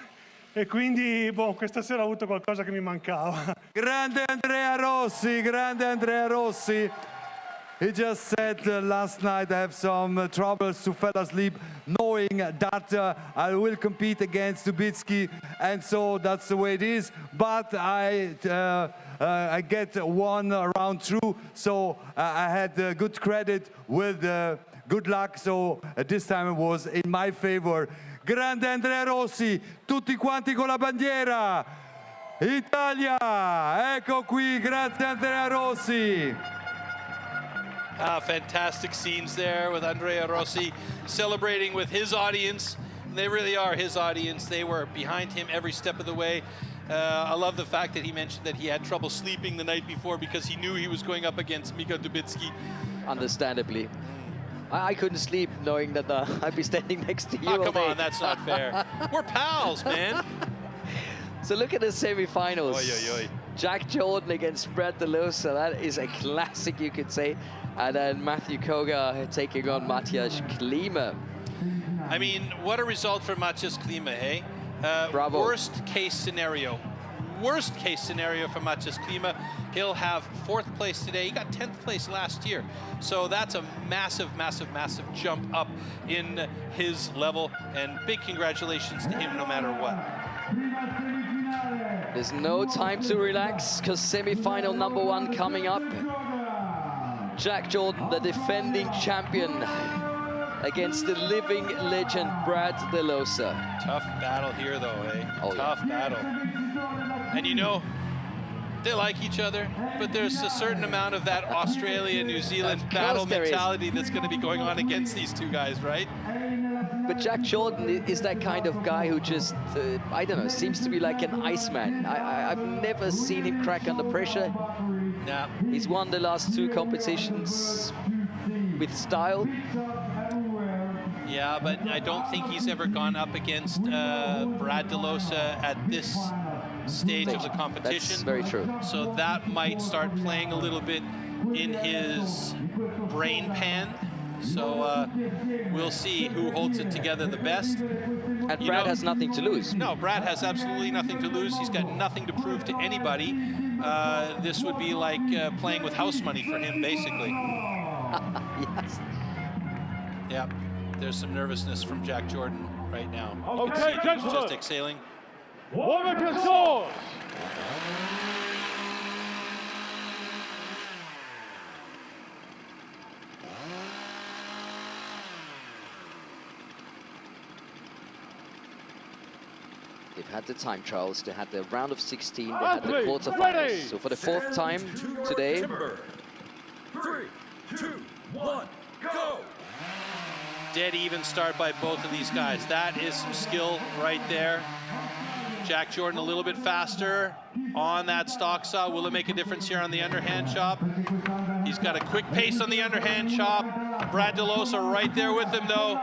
Q: e quindi questa sera ho avuto qualcosa che mi mancava.
L: Grande Andrea Rossi, grande Andrea Rossi. He just said last night I have some troubles to fall asleep, knowing that I will compete against Dubitsky, and so that's the way it is. But I get one round through, so I had good credit with good luck, so this time it was in my favor. Grande Andrea Rossi, tutti quanti con la bandiera. Italia, ecco qui, grazie Andrea Rossi.
K: Fantastic scenes there with Andrea Rossi celebrating with his audience. They really are his audience. They were behind him every step of the way. I love the fact that he mentioned that he had trouble sleeping the night before because he knew he was going up against Mika Dubitsky.
J: Understandably. I couldn't sleep knowing that I'd be standing next to you all
K: come
J: day.
K: on, that's not fair. We're pals, man.
J: So look at the semi-finals.
K: Oy, oy, oy.
J: Jack Jordan against Brad DeLosa. That is a classic, you could say. And then Matthew Koga taking on Maciej Klima.
K: I mean, what a result for Maciej Klima, hey?
J: Bravo.
K: Worst case scenario for Maciej Klima. He'll have 4th place today. He got 10th place last year. So that's a massive, massive, massive jump up in his level. And big congratulations to him no matter what.
J: There's no time to relax because semi-final number 1 coming up. Jack Jordan, the defending champion, against the living legend Brad DeLosa.
K: Tough battle here though, eh?
J: Oh,
K: tough battle. And you know, they like each other, but there's a certain amount of that Australia-New Zealand battle mentality that's going to be going on against these two guys, right?
J: But Jack Jordan is that kind of guy who just, I don't know, seems to be like an iceman. I've never seen him crack under pressure.
K: Nah.
J: He's won the last 2 competitions with style.
K: Yeah, but I don't think he's ever gone up against Brad DeLosa at this stage of the competition.
J: That's very true.
K: So that might start playing a little bit in his brain pan. So we'll see who holds it together the best.
J: And Brad has nothing to lose.
K: No, Brad has absolutely nothing to lose. He's got nothing to prove to anybody. This would be like playing with house money for him, basically.
J: Yes.
K: Yeah, there's some nervousness from Jack Jordan right now.
P: Okay, gentlemen.
K: Just exhaling.
P: Woman swords.
J: They've had the time trials, they had the round of 16, they had the quarterfinals. So for the 4th time today.
C: 3, 2, 1, go!
K: Dead even start by both of these guys. That is some skill right there. Jack Jordan a little bit faster on that stock saw. Will it make a difference here on the underhand chop? He's got a quick pace on the underhand chop. Brad DeLosa right there with him though.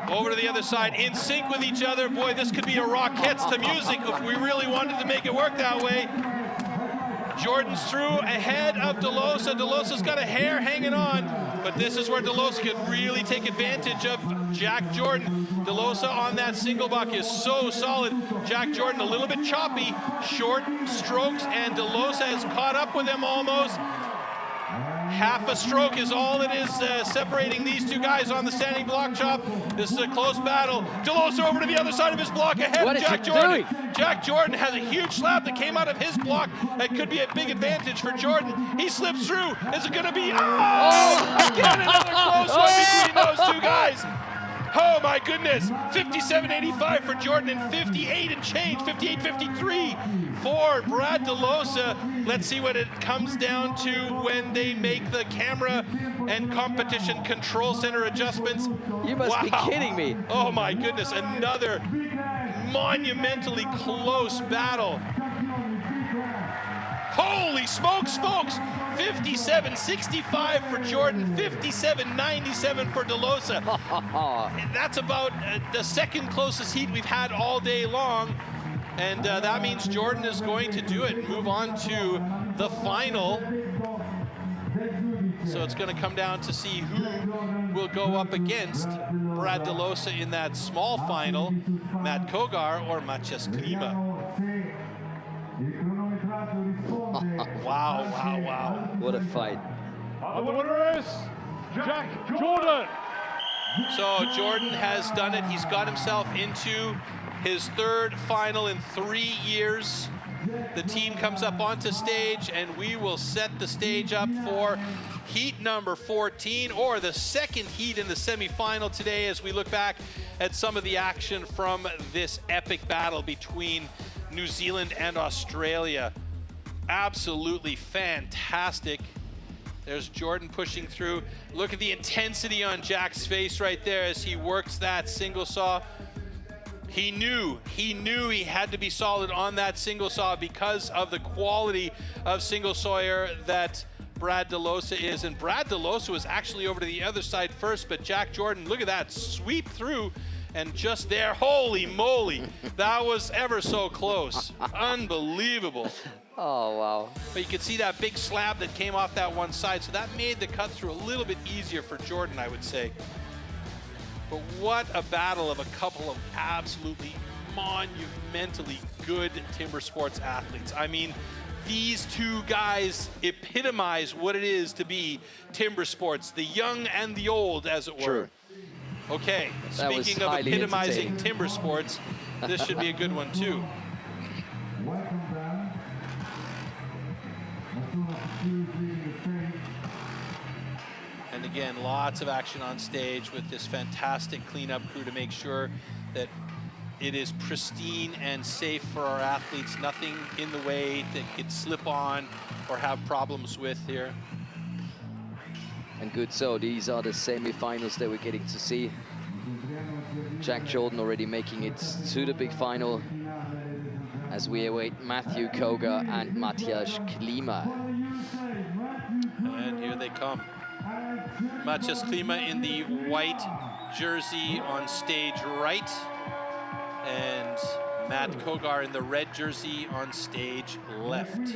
K: Over to the other side, in sync with each other. Boy, this could be a Rockettes to music if we really wanted to make it work that way. Jordan's through ahead of DeLosa. DeLosa's got a hair hanging on, but this is where DeLosa could really take advantage of Jack Jordan. DeLosa on that single buck is so solid. Jack Jordan a little bit choppy, short strokes, and DeLosa has caught up with him almost. Half a stroke is all it is separating these two guys on the standing block chop. This is a close battle. DeLosa over to the other side of his block ahead of Jack Jordan. Jack Jordan has a huge slab that came out of his block that could be a big advantage for Jordan. He slips through. Is it going to be? Oh! Again, another close one between those two guys. Oh my goodness, 57.85 for Jordan and 58 and change, 58.53 for Brad DeLosa. Let's see what it comes down to when they make the camera and competition control center adjustments.
J: You must be kidding me.
K: Oh my goodness, another monumentally close battle. Holy smokes, folks! 57.65 for Jordan, 57.97 for DeLosa. That's about the second closest heat we've had all day long. And that means Jordan is going to do it and move on to the final. So it's going to come down to see who will go up against Brad DeLosa in that small final, Matt Kogar or Maciej Klima. Wow, wow, wow.
J: What a fight.
P: And the winner is Jack Jordan.
K: So Jordan has done it. He's got himself into his third final in 3 years. The team comes up onto stage and we will set the stage up for heat number 14, or the second heat in the semifinal today, as we look back at some of the action from this epic battle between New Zealand and Australia. Absolutely fantastic. There's Jordan pushing through. Look at the intensity on Jack's face right there as he works that single saw. He knew he had to be solid on that single saw because of the quality of single sawyer that Brad DeLosa is. And Brad DeLosa was actually over to the other side first, but Jack Jordan, look at that, sweep through. And just there, holy moly, that was ever so close. Unbelievable.
J: Oh, wow.
K: But you can see that big slab that came off that one side, so that made the cut through a little bit easier for Jordan, I would say. But what a battle of a couple of absolutely monumentally good timber sports athletes. I mean, these two guys epitomize what it is to be timber sports, the young and the old, as it were.
J: True.
K: Okay, speaking of epitomizing timber sports, this should be a good one too. And again, lots of action on stage with this fantastic cleanup crew to make sure that it is pristine and safe for our athletes. Nothing in the way that could slip on or have problems with here.
J: And good, so these are the semi-finals that we're getting to see. Jack Jordan already making it to the big final as we await Matthew Kogar and Maciej Klima.
K: And here they come. Maciej Klima in the white jersey on stage right, and Matt Kogar in the red jersey on stage left.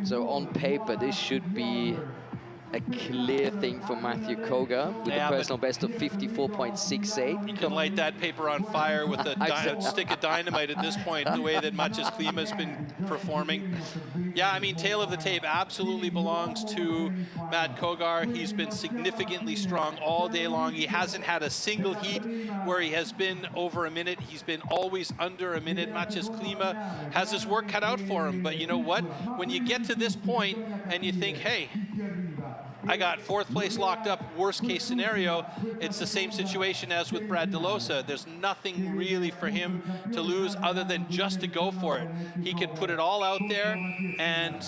J: So on paper, this should be a clear thing for Matthew Kogar with a personal best of 54.68.
K: You can light that paper on fire with a stick of dynamite at this point, the way that Maciej Klima has been performing. Yeah, I mean, tail of the tape absolutely belongs to Matt Kogar. He's been significantly strong all day long. He hasn't had a single heat where he has been over a minute. He's been always under a minute. Maciej Klima has his work cut out for him. But you know what? When you get to this point and you think, hey, I got fourth place locked up, worst case scenario, it's the same situation as with Brad DeLosa. There's nothing really for him to lose other than just to go for it. He can put it all out there and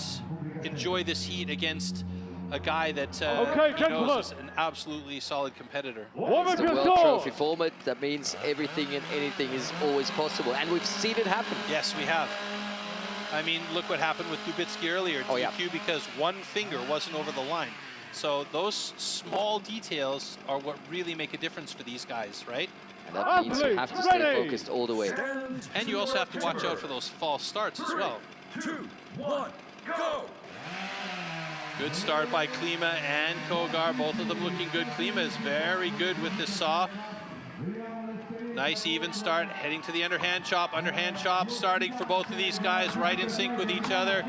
K: enjoy this heat against a guy that he knows is an absolutely solid competitor.
J: It's the World Trophy format. That means everything and anything is always possible. And we've seen it happen.
K: Yes, we have. I mean, look what happened with Dubitsky earlier. DQ because one finger wasn't over the line. So those small details are what really make a difference for these guys, right?
J: And that means you have to stay focused all the way.
K: And you also have to watch out for those false starts as well.
C: 2, 1, go!
K: Good start by Klima and Kogar, both of them looking good. Klima is very good with this saw. Nice even start, heading to the underhand chop starting for both of these guys, right in sync with each other.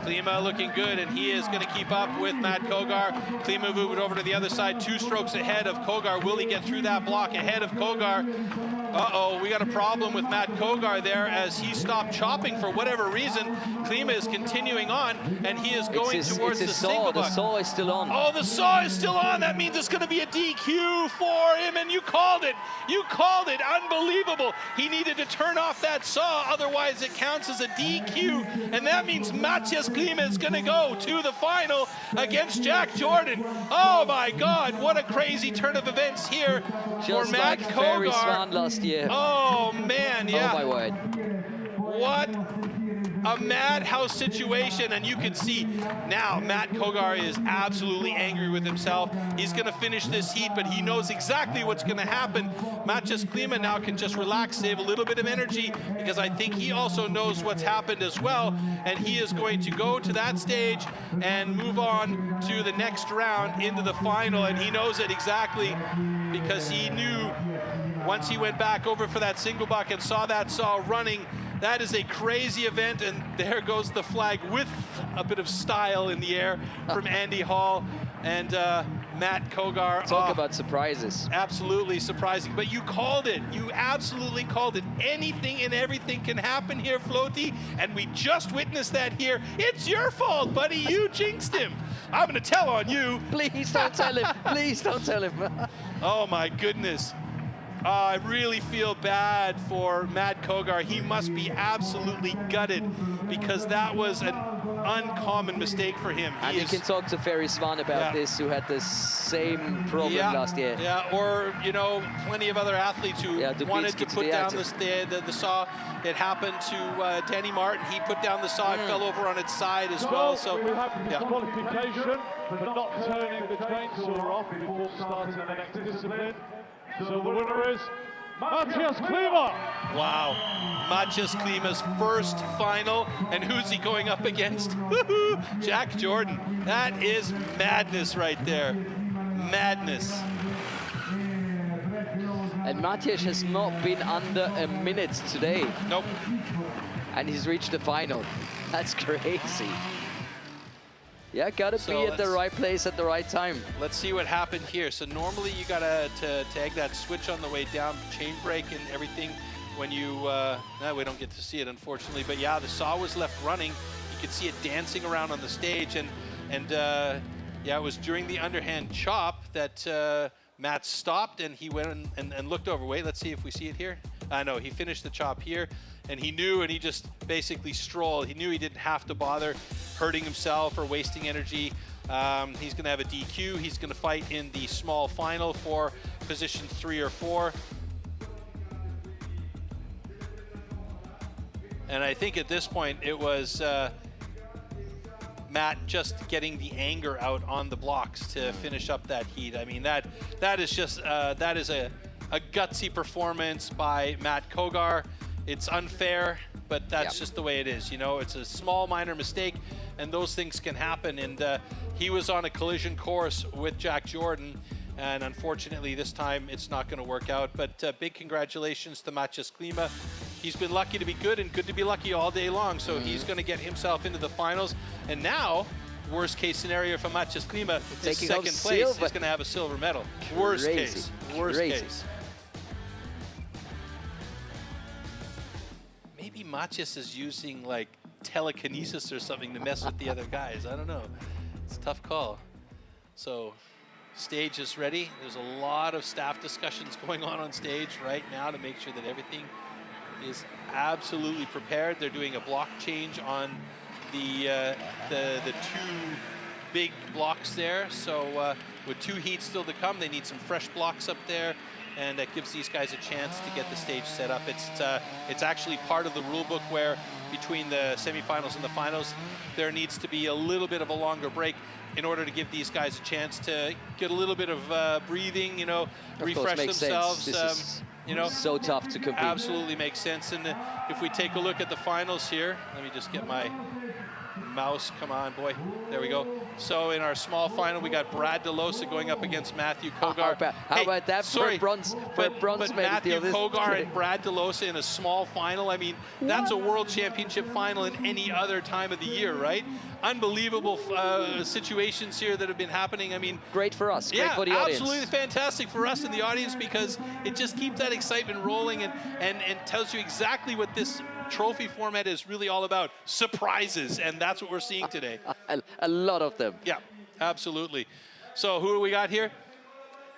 K: Klima looking good, and he is going to keep up with Matt Kogar. Klima moving over to the other side, 2 strokes ahead of Kogar. Will he get through that block ahead of Kogar? Uh-oh, we got a problem with Matt Kogar there as he stopped chopping for whatever reason. Klima is continuing on, and he is going towards the single buck.
J: The saw is still on.
K: Oh, the saw is still on. That means it's going to be a DQ for him, and you called it. You called it. Unbelievable. He needed to turn off that saw, otherwise it counts as a DQ, and that means Matthias Klima is going to go to the final against Jack Jordan. Oh my God, what a crazy turn of events here for Matt
J: like
K: Kogar.
J: Ferry Swan last year.
K: Oh man, yeah.
J: Oh my word.
K: What a madhouse situation, and you can see now Matt Kogar is absolutely angry with himself. He's going to finish this heat, but he knows exactly what's going to happen. Matthias Klima now can just relax, save a little bit of energy, because I think he also knows what's happened as well, and he is going to go to that stage and move on to the next round into the final, and he knows it exactly because he knew once he went back over for that single buck and saw that saw running. That is a crazy event, and there goes the flag with a bit of style in the air from Andy Hall and Matt Kogar.
J: Talk about surprises.
K: Absolutely surprising, but you called it. You absolutely called it. Anything and everything can happen here, Floaty, and we just witnessed that here. It's your fault, buddy. You jinxed him. I'm going to tell on you.
J: Please don't tell him. Please don't tell him.
K: Oh, my goodness. I really feel bad for Matt Kogar. He must be absolutely gutted because that was an uncommon mistake for him.
J: And you can talk to Ferry Swan about this, who had the same problem last year.
K: Yeah, or, you know, plenty of other athletes who wanted to put down the saw. It happened to Danny Martin. He put down the saw, it fell over on its side as well. So
P: we have disqualification for not turning the chainsaw off before starting the next discipline. So the winner is Matthias Klima.
K: Wow, Matthias Klima's first final, and who's he going up against? Jack Jordan. That is madness right there. Madness.
J: And Matthias has not been under a minute today.
K: Nope.
J: And he's reached the final. That's crazy. Yeah, gotta be at the right place at the right time.
K: Let's see what happened here. So normally you gotta tag that switch on the way down, chain break and everything. When you, we don't get to see it unfortunately, but yeah, the saw was left running. You could see it dancing around on the stage, and yeah, it was during the underhand chop that Matt stopped and he went and looked over. Wait, let's see if we see it here. No, he finished the chop here, and he knew, and he just basically strolled. He knew he didn't have to bother hurting himself or wasting energy. He's going to have a DQ. He's going to fight in the small final for position 3 or 4. And I think at this point it was Matt just getting the anger out on the blocks to finish up that heat. I mean, that is just that is a gutsy performance by Matt Kogar. It's unfair, but that's just the way it is. You know, it's a small minor mistake, and those things can happen. And he was on a collision course with Jack Jordan, and unfortunately this time it's not going to work out. But big congratulations to Matthias Klima. He's been lucky to be good, and good to be lucky all day long. So he's going to get himself into the finals. And now, worst case scenario for Matthias Klima is second place. He's going to have a silver medal. Worst case. Worst case. Maybe Matthias is using like telekinesis or something to mess with the other guys. I don't know. It's a tough call. So stage is ready. There's a lot of staff discussions going on stage right now to make sure that everything is absolutely prepared. They're doing a block change on the 2 big blocks there. So with 2 heats still to come, they need some fresh blocks up there, and that gives these guys a chance to get the stage set up. It's actually part of the rule book where between the semifinals and the finals, there needs to be a little bit of a longer break in order to give these guys a chance to get a little bit of breathing, you know, refresh themselves. you know,
J: so tough to compete.
K: Absolutely makes sense. And if we take a look at the finals here, let me just get my mouse. Come on, boy. There we go. So in our small final, we got Brad DeLosa going up against Matthew Kogar.
J: How about that
K: sorry,
J: for bronze?
K: But Matthew Kogar and Brad DeLosa in a small final. I mean, that's a world championship final in any other time of the year, right? Unbelievable situations here that have been happening. I mean,
J: great for us, great for the audience.
K: Absolutely fantastic for us in the audience, because it just keeps that excitement rolling and tells you exactly what this trophy format is really all about. Surprises, and that's what we're seeing today.
J: A lot of them.
K: Yeah, absolutely. So who do we got here?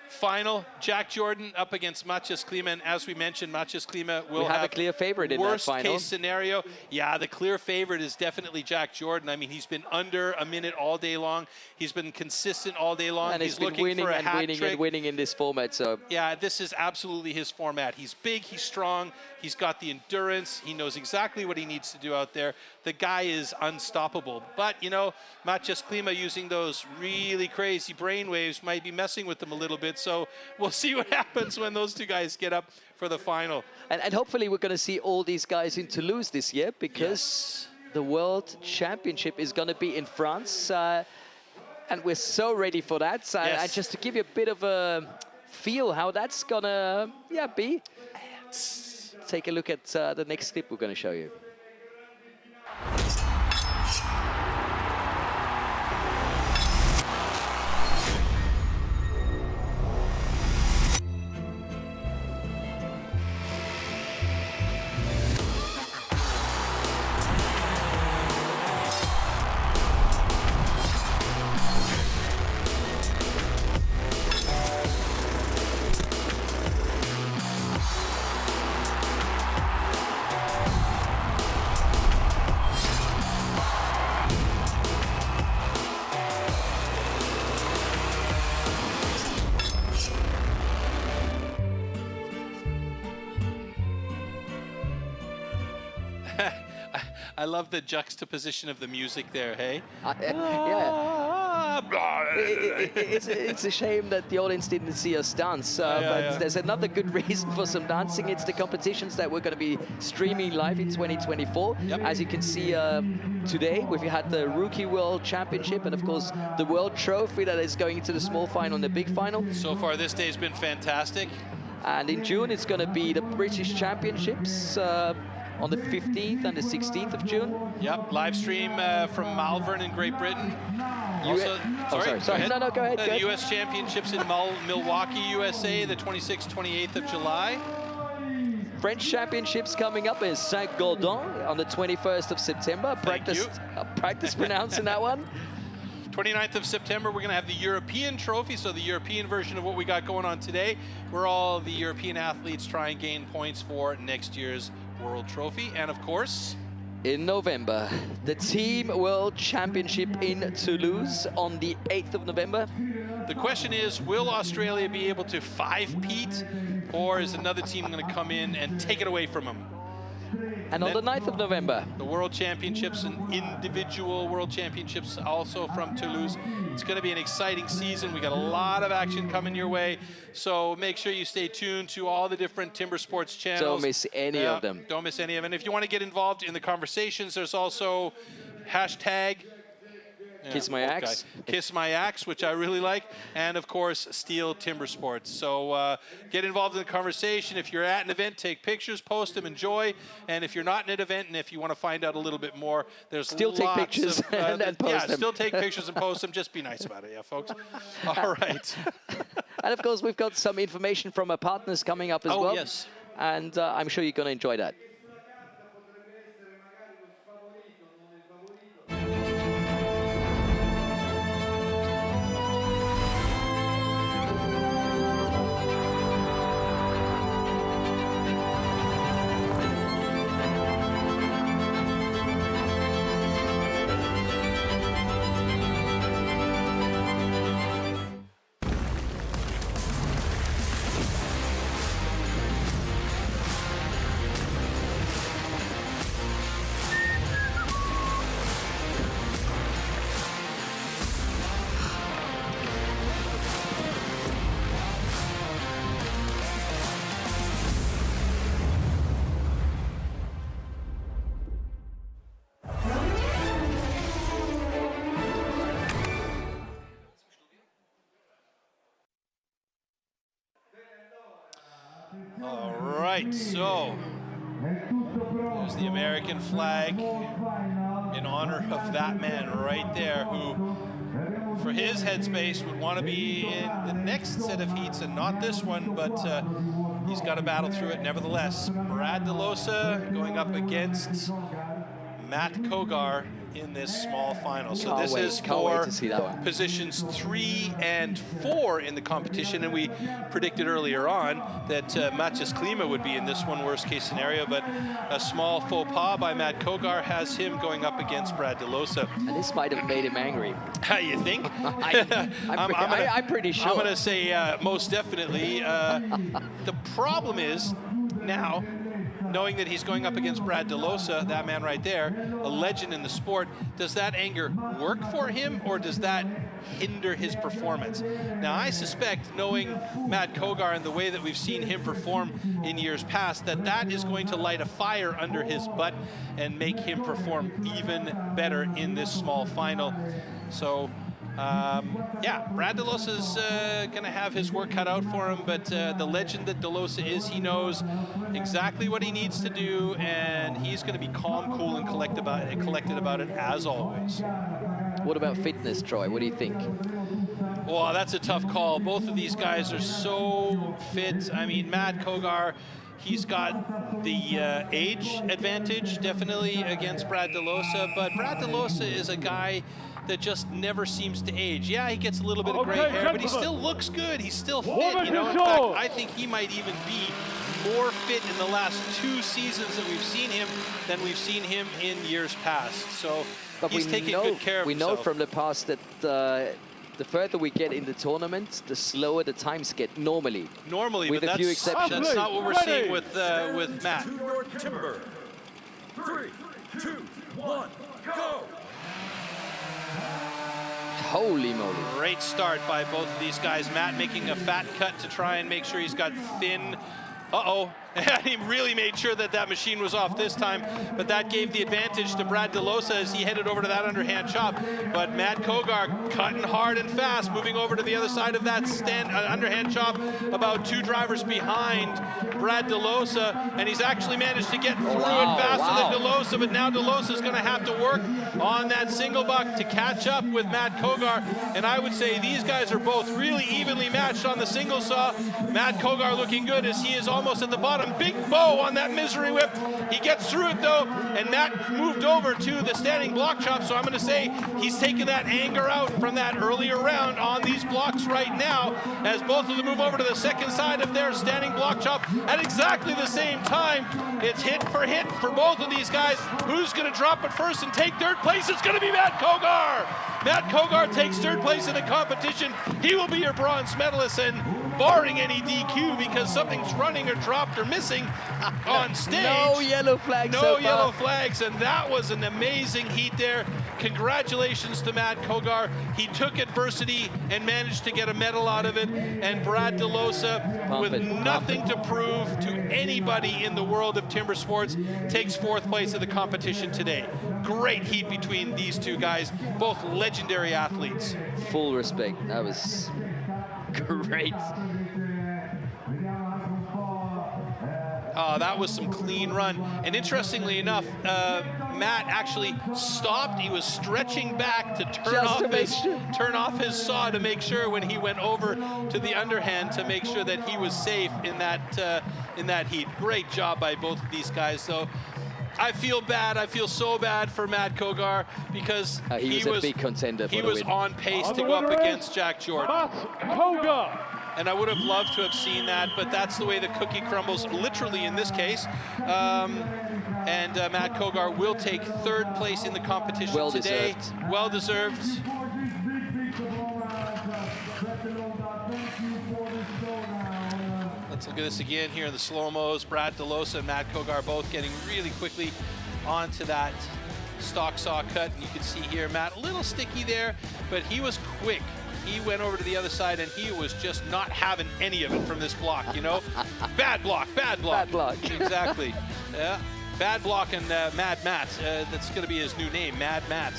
K: Final, Jack Jordan up against Matthias Klima, and as we mentioned, Matthias Klima will have
J: a clear favorite in that final.
K: Worst case scenario, yeah, the clear favorite is definitely Jack Jordan. I mean, he's been under a minute all day long. He's been consistent all day long.
J: And he's been
K: looking
J: winning
K: for a
J: and
K: hat
J: winning
K: trick.
J: and winning in this format. So
K: yeah, this is absolutely his format. He's big, he's strong, he's got the endurance, he knows exactly what he needs to do out there. The guy is unstoppable. But, you know, Matthias Klima using those really crazy brain waves might be messing with them a little bit. So we'll see what happens when those two guys get up for the final.
J: And hopefully we're going to see all these guys in Toulouse this year, because the World Championship is going to be in France. And we're so ready for that. And just to give you a bit of a feel how that's going to be, let's take a look at the next clip we're going to show you.
K: I love the juxtaposition of the music there, hey?
J: It's a shame that the audience didn't see us dance, but there's another good reason for some dancing. It's the competitions that we're going to be streaming live in 2024. As you can see today, we've had the Rookie World Championship and, of course, the World Trophy that is going into the small final and the big final.
K: So far, this day's been fantastic.
J: And in June, it's going to be the British Championships on the 15th and the 16th of June.
K: Yep, live stream from Malvern in Great Britain. Also,
J: sorry. No, go ahead.
K: The U.S. Championships in Milwaukee, USA, the 26th, 28th of July.
J: French Championships coming up in Saint-Gaudens on the 21st of September. Practice pronouncing that one.
K: 29th of September, we're going to have the European trophy, so the European version of what we got going on today, where all the European athletes try and gain points for next year's World Trophy. And of course,
J: in November, the Team World Championship in Toulouse on the 8th of November.
K: The question is, will Australia be able to five-peat, or is another team going to come in and take it away from them?
J: And on the 9th of November,
K: the World Championships and individual World Championships also from Toulouse. It's going to be an exciting season. We got a lot of action coming your way. So make sure you stay tuned to all the different Timber Sports channels.
J: Don't miss any of them.
K: Don't miss any of them. And if you want to get involved in the conversations, there's also hashtag
J: Kiss My Axe.
K: Kiss My Axe, which I really like. And of course, STIHL Timbersports. So get involved in the conversation. If you're at an event, take pictures, post them, enjoy. And if you're not in an event, and if you want to find out a little bit more, there's
J: still take pictures and post them.
K: Still take pictures and post them. Just be nice about it, yeah, folks. All right.
J: And of course, we've got some information from our partners coming up as well.
K: Oh, yes.
J: And I'm sure you're going to enjoy that.
K: right, so there's the American flag in honor of that man right there, who, for his headspace, would want to be in the next set of heats and not this one, but he's got to battle through it nevertheless. Brad DeLosa going up against Matt Kogar in this small final. So this is for positions 3 and 4 in the competition, and we predicted earlier on that Matthias Klima would be in this one, worst case scenario, but a small faux pas by Matt Kogar has him going up against Brad DeLosa.
J: And this might have made him angry.
K: You think?
J: I'm pretty sure.
K: I'm gonna say most definitely. The problem is now, knowing that he's going up against Brad DeLosa, that man right there, a legend in the sport, does that anger work for him, or does that hinder his performance? Now, I suspect, knowing Matt Kogar and the way that we've seen him perform in years past, that that is going to light a fire under his butt and make him perform even better in this small final. So, yeah, Brad DeLosa is going to have his work cut out for him, but the legend that DeLosa is, he knows exactly what he needs to do, and he's going to be calm, cool, and collected about it as always.
J: What about fitness, Troy? What do you think?
K: Well, that's a tough call. Both of these guys are so fit. I mean, Matt Kogar, he's got the age advantage, definitely, against Brad DeLosa, but Brad DeLosa is a guy that just never seems to age. Yeah, he gets a little bit of gray hair, but he still looks good. He's still fit, you know. In fact, I think he might even be more fit in the last 2 seasons that we've seen him than we've seen him in years past. So he's taking good care of himself.
J: We know from the past that the further we get in the tournament, the slower the times get normally.
K: Normally,
J: with
K: but
J: a few exceptions.
K: That's not what we're seeing with Matt.
C: To your timber. 3, 2, 1, go!
J: Holy moly.
K: Great start by both of these guys. Matt making a fat cut to try and make sure he's got thin. Uh-oh. He really made sure that that machine was off this time, but that gave the advantage to Brad DeLosa as he headed over to that underhand chop. But Matt Kogar cutting hard and fast, moving over to the other side of that underhand chop, about 2 drivers behind Brad DeLosa, and he's actually managed to get through it faster than DeLosa, but now DeLosa's going to have to work on that single buck to catch up with Matt Kogar, and I would say these guys are both really evenly matched on the single saw. Matt Kogar looking good as he is almost at the bottom. Big bow on that misery whip. He gets through it though, and Matt moved over to the standing block chop, so I'm going to say he's taken that anger out from that earlier round on these blocks right now, as both of them move over to the second side of their standing block chop at exactly the same time. It's hit for both of these guys. Who's going to drop it first and take 3rd place? It's going to be Matt Kogar. Matt Kogar takes 3rd place in the competition. He will be your bronze medalist, and barring any DQ because something's running or dropped or missing on stage.
J: No yellow flags.
K: No yellow flags, and that was an amazing heat there. Congratulations to Matt Kogar. He took adversity and managed to get a medal out of it. And Brad DeLosa, with nothing to prove to anybody in the world of timber sports, takes 4th place in the competition today. Great heat between these 2 guys, both legendary athletes.
J: Full respect. That was great.
K: That was some clean run. And interestingly enough, Matt actually stopped. He was stretching back to turn off his saw to make sure when he went over to the underhand to make sure that he was safe in that heat. Great job by both of these guys. So I feel bad. I feel so bad for Matt Kogar because
J: he was a big contender.
K: He was on pace to go up against Jack Jordan.
P: Matt Kogar.
K: And I would have loved to have seen that, but that's the way the cookie crumbles, literally in this case. Matt Kogar will take 3rd place in the competition today. Well deserved. Let's look at this again here in the slow-mos. Brad DeLosa and Matt Kogar both getting really quickly onto that stock saw cut. And you can see here, Matt a little sticky there, but he was quick. He went over to the other side, and he was just not having any of it from this block, you know? Bad block, bad block.
J: Bad block.
K: Exactly. Yeah. Bad block and Mad Matt. That's going to be his new name, Mad Matt.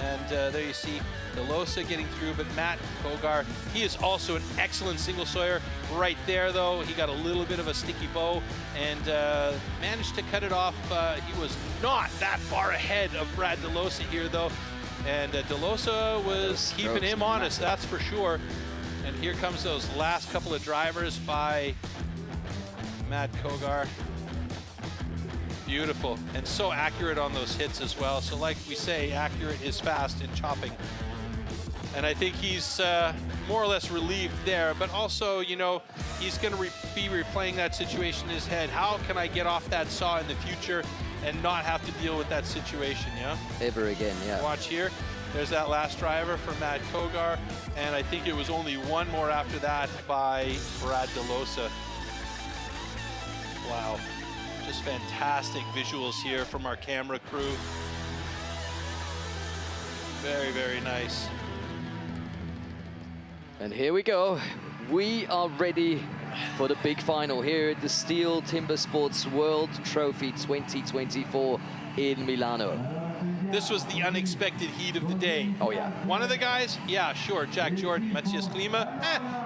K: And there you see Delosa getting through, but Matt Kogar, he is also an excellent single sawyer. Right there, though, he got a little bit of a sticky bow and managed to cut it off. He was not that far ahead of Brad Delosa here, though. And Delosa was keeping him honest, that's for sure. And here comes those last couple of drivers by Matt Kogar. Beautiful, and so accurate on those hits as well. So like we say, accurate is fast in chopping. And I think he's more or less relieved there, but also, you know, he's gonna be replaying that situation in his head. How can I get off that saw in the future and not have to deal with that situation, yeah?
J: Ever again, yeah.
K: Watch here, there's that last driver for Matt Kogar, and I think it was only one more after that by Brad Delosa. Wow. Just fantastic visuals here from our camera crew. Very, very nice.
J: And here we go. We are ready for the big final here at the STIHL Timbersports World Trophy 2024 in Milano.
K: This was the unexpected heat of the day.
J: Oh, yeah.
K: One of the guys, yeah, sure, Jack Jordan, Matthias Klima,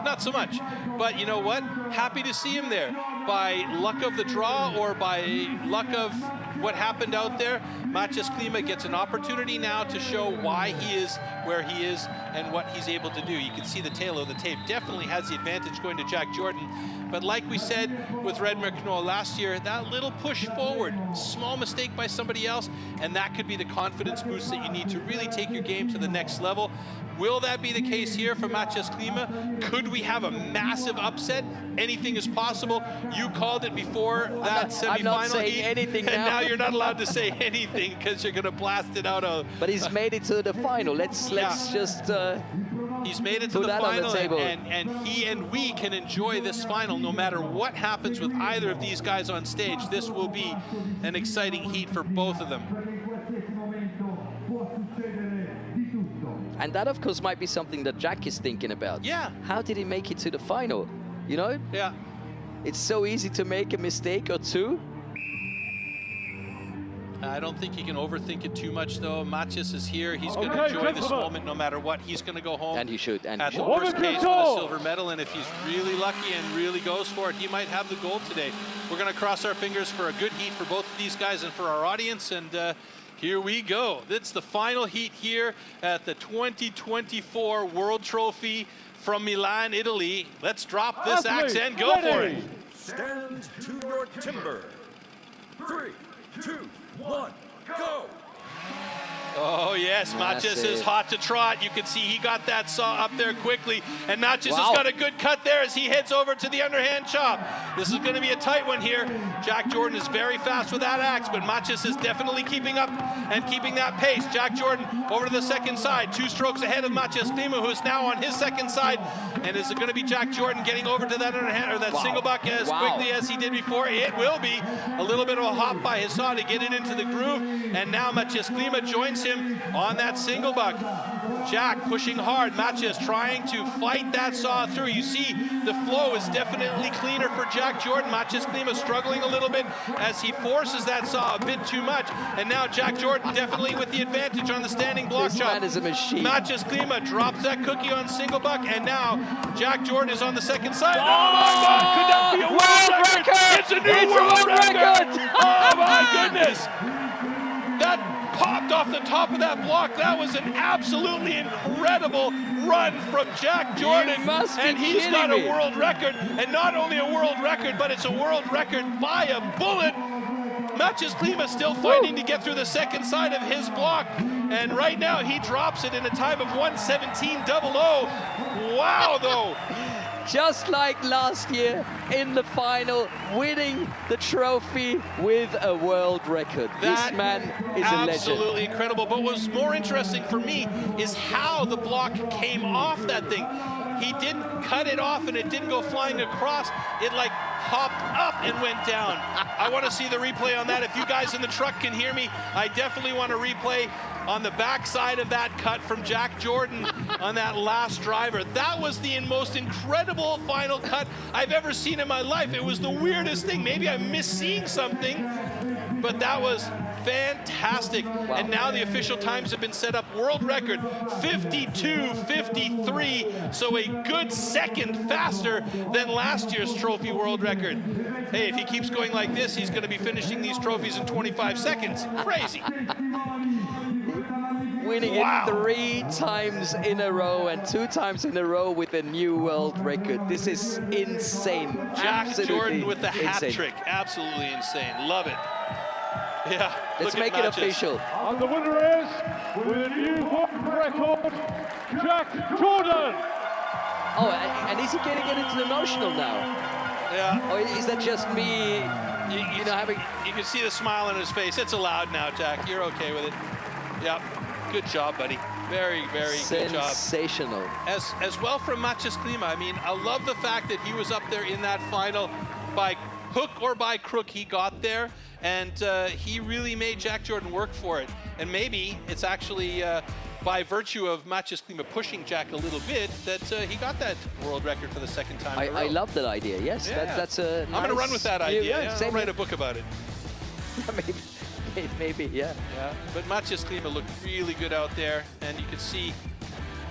K: not so much. But you know what? Happy to see him there. By luck of the draw or by luck of what happened out there, Matthias Klima gets an opportunity now to show why he is where he is and what he's able to do. You can see the tail of the tape definitely has the advantage going to Jack Jordan. But like we said with Red Merknoll last year, that little push forward, small mistake by somebody else, and that could be the confidence boost that you need to really take your game to the next level. Will that be the case here for Matthias Klima? Could we have a massive upset? Anything is possible. You called it before that semifinal.
J: I'm not saying anything now.
K: And now you're not allowed to say anything because you're going to blast it out of.
J: But he's made it to the final. Let's just.
K: He's made it to the final, and he and we can enjoy this final no matter what happens with either of these guys on stage. This will be an exciting heat for both of them.
J: And that, of course, might be something that Jack is thinking about.
K: Yeah.
J: How did he make it to the final? You know?
K: Yeah.
J: It's so easy to make a mistake or two.
K: I don't think you can overthink it too much, though. Matthias is here. He's going to enjoy this moment no matter what. He's going to go home.
J: And he should. And
K: at the worst case with a silver medal. And if he's really lucky and really goes for it, he might have the gold today. We're going to cross our fingers for a good heat for both of these guys and for our audience. And here we go. It's the final heat here at the 2024 World Trophy from Milan, Italy. Let's drop this axe and go for it.
C: Stand to your timber. 3, 2, 1, go!
K: Oh yes, Matthias is hot to trot. You can see he got that saw up there quickly, and Matthias has got a good cut there as he heads over to the underhand chop. This is going to be a tight one here. Jack Jordan is very fast with that axe, but Matthias is definitely keeping up and keeping that pace. Jack Jordan over to the second side, 2 strokes ahead of Matthias Klima, who is now on his second side. And is it going to be Jack Jordan getting over to that underhand or that single buck as quickly as he did before? It will be. A little bit of a hop by his saw to get it into the groove, and now Matthias Klima joins him on that single buck. Jack pushing hard, Matthias trying to fight that saw through. You see the flow is definitely cleaner for Jack Jordan. Matthias Klima struggling a little bit as he forces that saw a bit too much, and now Jack Jordan definitely with the advantage on the standing block chop.
J: Man is a machine.
K: Matthias Klima drops that cookie on single buck, and now Jack Jordan is on the second side. Oh my God, could that be a world record? It's a new world record! Oh my goodness! That popped off the top of that block. That was an absolutely incredible run from Jack Jordan. And he's got a world record. And not only a world record, but it's a world record by a bullet. Matthias Klima still fighting to get through the second side of his block. And right now he drops it in a time of 1:17.00. Wow, though.
J: Just like last year in the final, winning the trophy with a world record. This man is a legend.
K: Absolutely incredible. But what's more interesting for me is how the block came off that thing. He didn't cut it off and it didn't go flying across. It like hopped up and went down. I want to see the replay on that. If you guys in the truck can hear me, I definitely want to replay on the backside of that cut from Jack Jordan on that last driver. That was the most incredible final cut I've ever seen in my life. It was the weirdest thing. Maybe I missed seeing something, but that was Fantastic.
J: Wow.
K: And now the official times have been set up. World record 52:53. So a good second faster than last year's trophy world record. Hey, if he keeps going like this, he's going to be finishing these trophies in 25 seconds. Crazy.
J: Winning it 3 times in a row and 2 times in a row with a new world record. This is insane.
K: Jack Jordan with the hat
J: insane.
K: trick. Absolutely insane. Love it. Yeah.
J: Let's make it official.
P: And the winner is, with a new world record, Jack Jordan.
J: Oh, and is he getting emotional now?
K: Yeah.
J: Or is that just me, you know, having...
K: You can see the smile on his face. It's allowed now, Jack. You're okay with it. Yep. Good job, buddy. Very, very good job.
J: Sensational.
K: As well from Matthias Klima. I mean, I love the fact that he was up there in that final. By hook or by crook, he got there. And he really made Jack Jordan work for it. And maybe it's actually by virtue of Matthias Klima pushing Jack a little bit that he got that world record for the second time in a row.
J: I love that idea, yes.
K: Yeah.
J: That's a
K: I'm going to run with that idea.
J: Yeah,
K: I'll write a book about it.
J: Maybe, yeah.
K: But Matthias Klima looked really good out there, and you could see,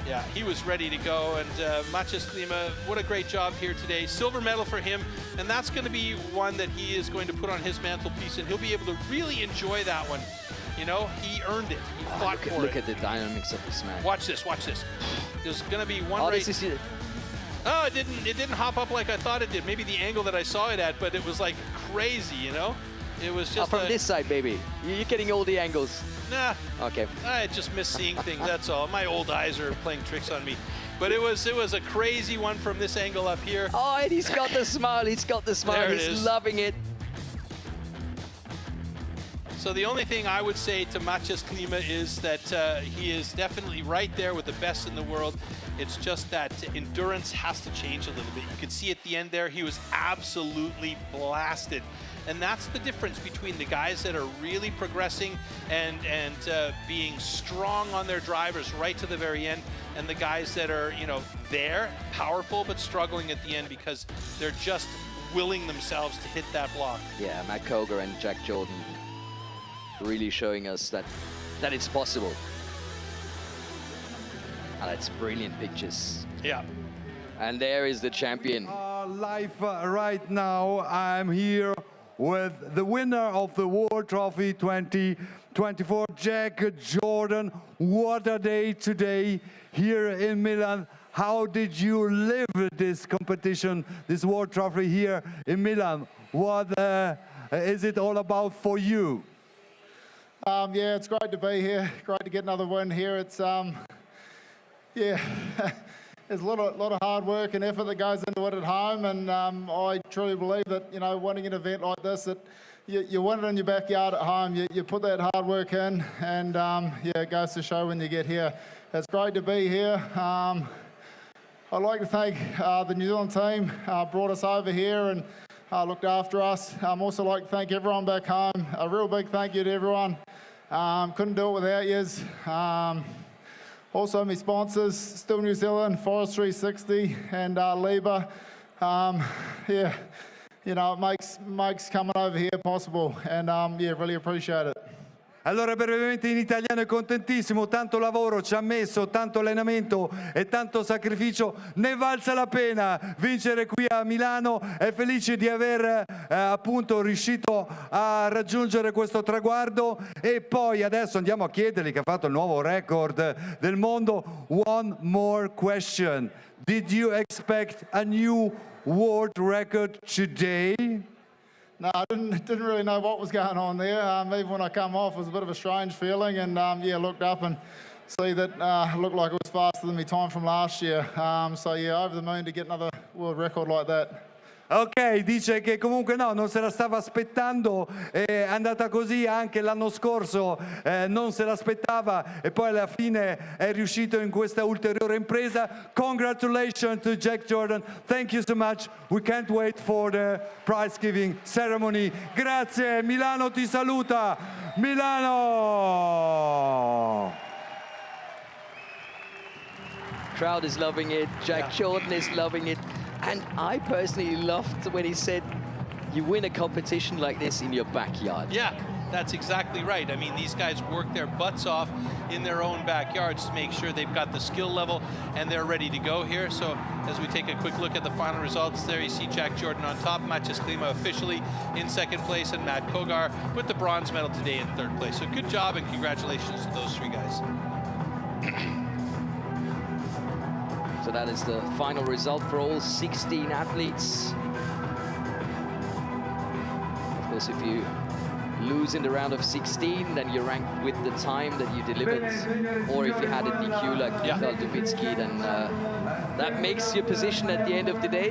K: yeah, he was ready to go. And Matthias Klima, what a great job here today. Silver medal for him, and that's going to be one that he is going to put on his mantelpiece, and he'll be able to really enjoy that one. You know, he earned it. He fought for it.
J: Look at the dynamics of this man.
K: Watch this, watch this. There's going to be one race.
J: This is it.
K: Oh, it didn't hop up like I thought it did. Maybe the angle that I saw it at, but it was like crazy, you know? It was just
J: from this side, baby. You're getting all the angles.
K: Nah.
J: Okay.
K: I just miss seeing things, that's all. My old eyes are playing tricks on me. But it was a crazy one from this angle up here.
J: Oh, and he's got the smile. He's got the smile. He's loving it.
K: So the only thing I would say to Matthias Klima is that he is definitely right there with the best in the world. It's just that endurance has to change a little bit. You could see at the end there, he was absolutely blasted. And that's the difference between the guys that are really progressing and being strong on their drivers right to the very end, and the guys that are, you know, there, powerful, but struggling at the end because they're just willing themselves to hit that block.
J: Yeah, Matt Koger and Jack Jordan really showing us that it's possible. And that's brilliant pictures.
K: Yeah.
L: And there is the champion. Live right now, I'm here with the winner of the World Trophy 2024, Jack Jordan. What a day today here in Milan. How did you live this competition, this World Trophy here in Milan? What is it all about for you?
R: Yeah, it's great to be here. Great to get another win here. It's yeah, there's a lot of hard work and effort that goes into it at home, and I truly believe that, you know, winning an event like this, that you win it in your backyard at home. You put that hard work in, and yeah, it goes to show when you get here. It's great to be here. I'd like to thank the New Zealand team brought us over here and looked after us. I'd also like to thank everyone back home. A real big thank you to everyone. Couldn't do it without yous. Also my sponsors, Still New Zealand, Forest 360 and Liba. Yeah, you know, it makes coming over here possible, and yeah, really appreciate it.
L: Allora, brevemente in italiano, è contentissimo, tanto lavoro ci ha messo, tanto allenamento e tanto sacrificio, ne valsa la pena vincere qui a Milano. È felice di aver appunto riuscito a raggiungere questo traguardo, e poi adesso andiamo a chiedergli, che ha fatto il nuovo record del mondo. One more question. Did you expect a new world record today?
R: No, I didn't really know what was going on there. Even when I come off, it was a bit of a strange feeling, and yeah, looked up and see that it looked like it was faster than my time from last year. So yeah, over the moon to get another world record like that.
L: Ok, dice che comunque no, non se la stava aspettando, è andata così anche l'anno scorso, non se l'aspettava, e poi alla fine è riuscito in questa ulteriore impresa. Congratulations to Jack Jordan, thank you so much, we can't wait for the prize giving ceremony. Grazie, Milano ti saluta, Milano!
J: Crowd is loving it, Jack Jordan is loving it. And I personally loved when he said, you win a competition like this in your backyard.
K: Yeah, That's exactly right. I mean, these guys work their butts off in their own backyards to make sure they've got the skill level and they're ready to go here. So as we take a quick look at the final results, there you see Jack Jordan on top, Maciej Klima officially in second place, and Matt Kogar with the bronze medal today in third place. So good job and congratulations to those three guys.
J: So that is the final result for all 16 athletes. Of course, if you lose in the round of 16, then you're ranked with the time that you delivered. Or if you had a DQ like Michal Dubitsky, then that makes your position at the end of the day.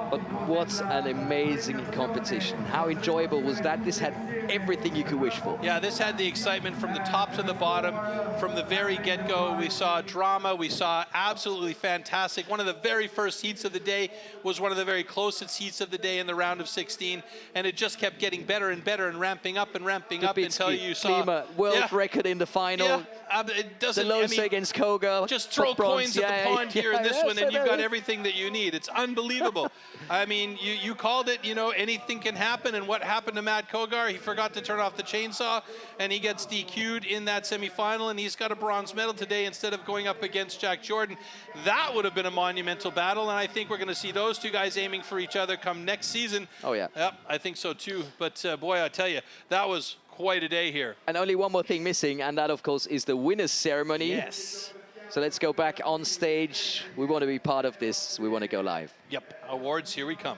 J: But what an amazing competition. How enjoyable was that? This had everything you could wish for.
K: Yeah, this had the excitement from the top to the bottom. From the very get-go, we saw drama, we saw absolutely fantastic. One of the very first heats of the day was one of the very closest heats of the day in the round of 16, and it just kept getting better and better and ramping up until you saw
J: Klima, world record in the final.
K: Yeah, it doesn't,
J: Delose against Kogar.
K: Just throw coins at the pond here in this one, and you've got everything that you need. It's unbelievable. I mean, you called it, you know, anything can happen, and what happened to Matt Kogar? He forgot to turn off the chainsaw, and he gets DQ'd in that semifinal, and he's got a bronze medal today instead of going up against Jack Jordan. That would have been a monumental battle, and I think we're going to see those two guys aiming for each other come next season.
J: Oh, yeah.
K: Yep, I think so too. But boy, I tell you, that was quite a day here.
J: And only one more thing missing, and that, of course, is the winners' ceremony.
K: Yes.
J: So let's go back on stage. We want to be part of this. We want to go live.
K: Yep, awards, here we come.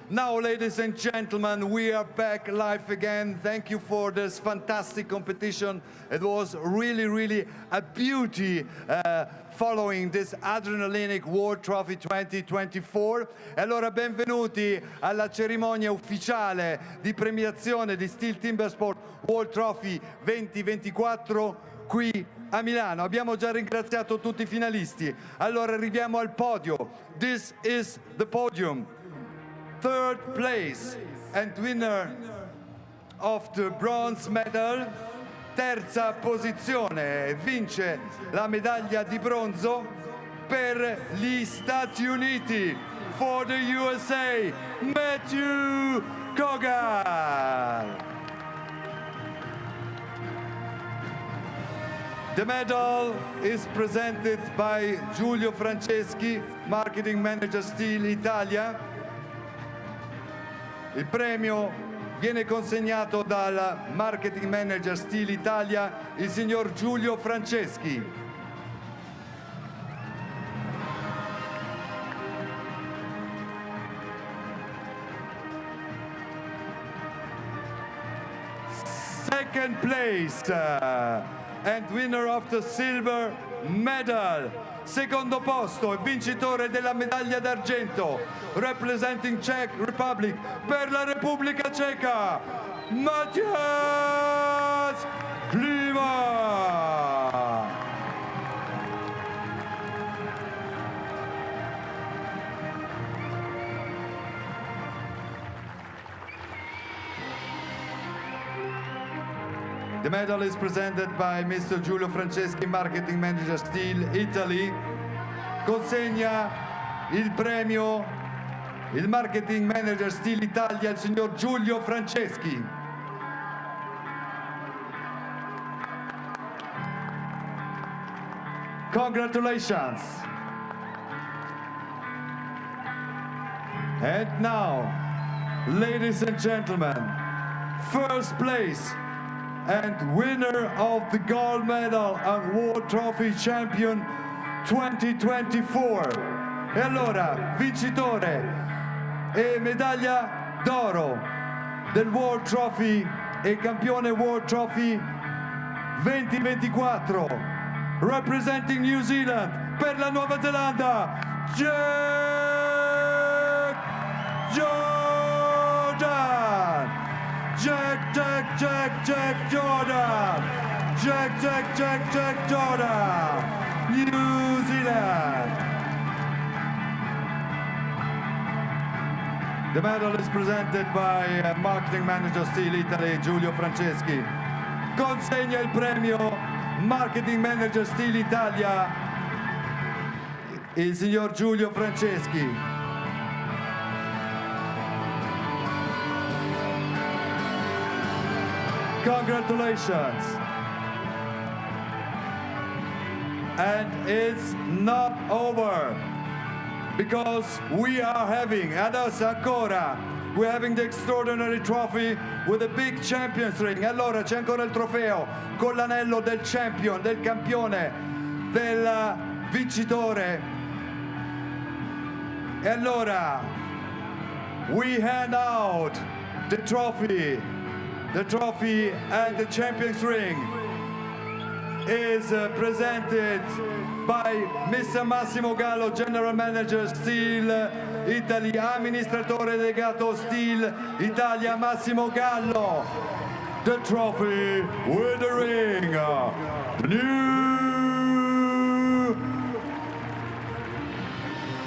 L: Now, ladies and gentlemen, we are back live again. Thank you for this fantastic competition. It was really, really a beauty following this adrenalinic World Trophy 2024. E allora benvenuti alla cerimonia ufficiale di premiazione di STIHL TIMBERSPORTS World Trophy 2024 qui a Milano. Abbiamo già ringraziato tutti i finalisti. Allora arriviamo al podio. This is the podium. Third place and winner of the bronze medal, terza posizione, vince la medaglia di bronzo per gli Stati Uniti, for the USA, Matthew Kogar. The medal is presented by Giulio Franceschi, Marketing Manager STIHL Italia. Il premio viene consegnato dal Marketing Manager STIHL Italia, il signor Giulio Franceschi. Second place and winner of the silver medal. Secondo posto e vincitore della medaglia d'argento, representing Czech Republic, per la Repubblica Ceca, Maciej Klima. The medal is presented by Mr. Giulio Franceschi, Marketing Manager STIHL Italy. Consegna il premio il Marketing Manager STIHL Italia, il signor Giulio Franceschi. Congratulations. And now, ladies and gentlemen, first place and winner of the gold medal and World Trophy Champion 2024. E allora, vincitore e medaglia d'oro del World Trophy e campione World Trophy 2024, representing New Zealand per la Nuova Zelanda, Jack Jordan. Jack Jordan. Jack Jordan. New Zealand. The medal is presented by Marketing Manager STIHL Italy, Giulio Franceschi. Consegna il premio Marketing Manager STIHL Italia, il signor Giulio Franceschi. Congratulations. And it's not over, because we are having, adesso ancora, we're having the extraordinary trophy with a big Champions ring. Allora c'è ancora il trofeo con l'anello del champion, del campione, del vincitore. E allora, we hand out the trophy and the Champions ring is presented by Mr. Massimo Gallo, General Manager STIHL Italy, amministratore delegato STIHL Italia, Massimo Gallo. The trophy with the ring. New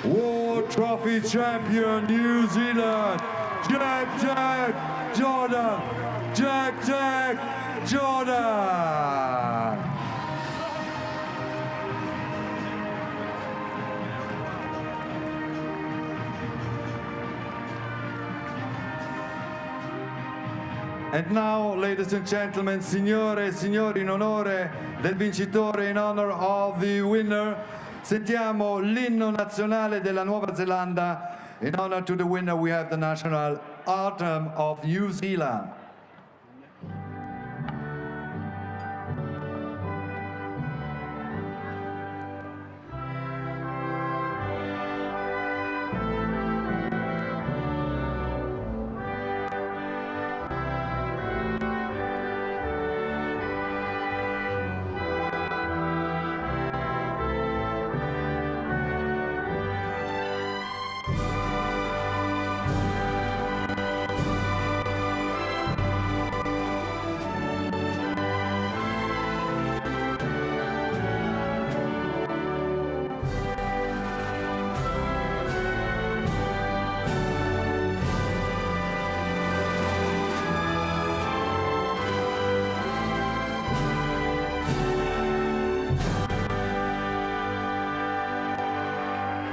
L: World Trophy Champion, New Zealand, Jack Jordan. Jack Jordan. And now, ladies and gentlemen, signore e signori, in onore del vincitore, in honor of the winner, sentiamo l'inno nazionale della Nuova Zelanda. In honor to the winner, we have the national anthem of New Zealand.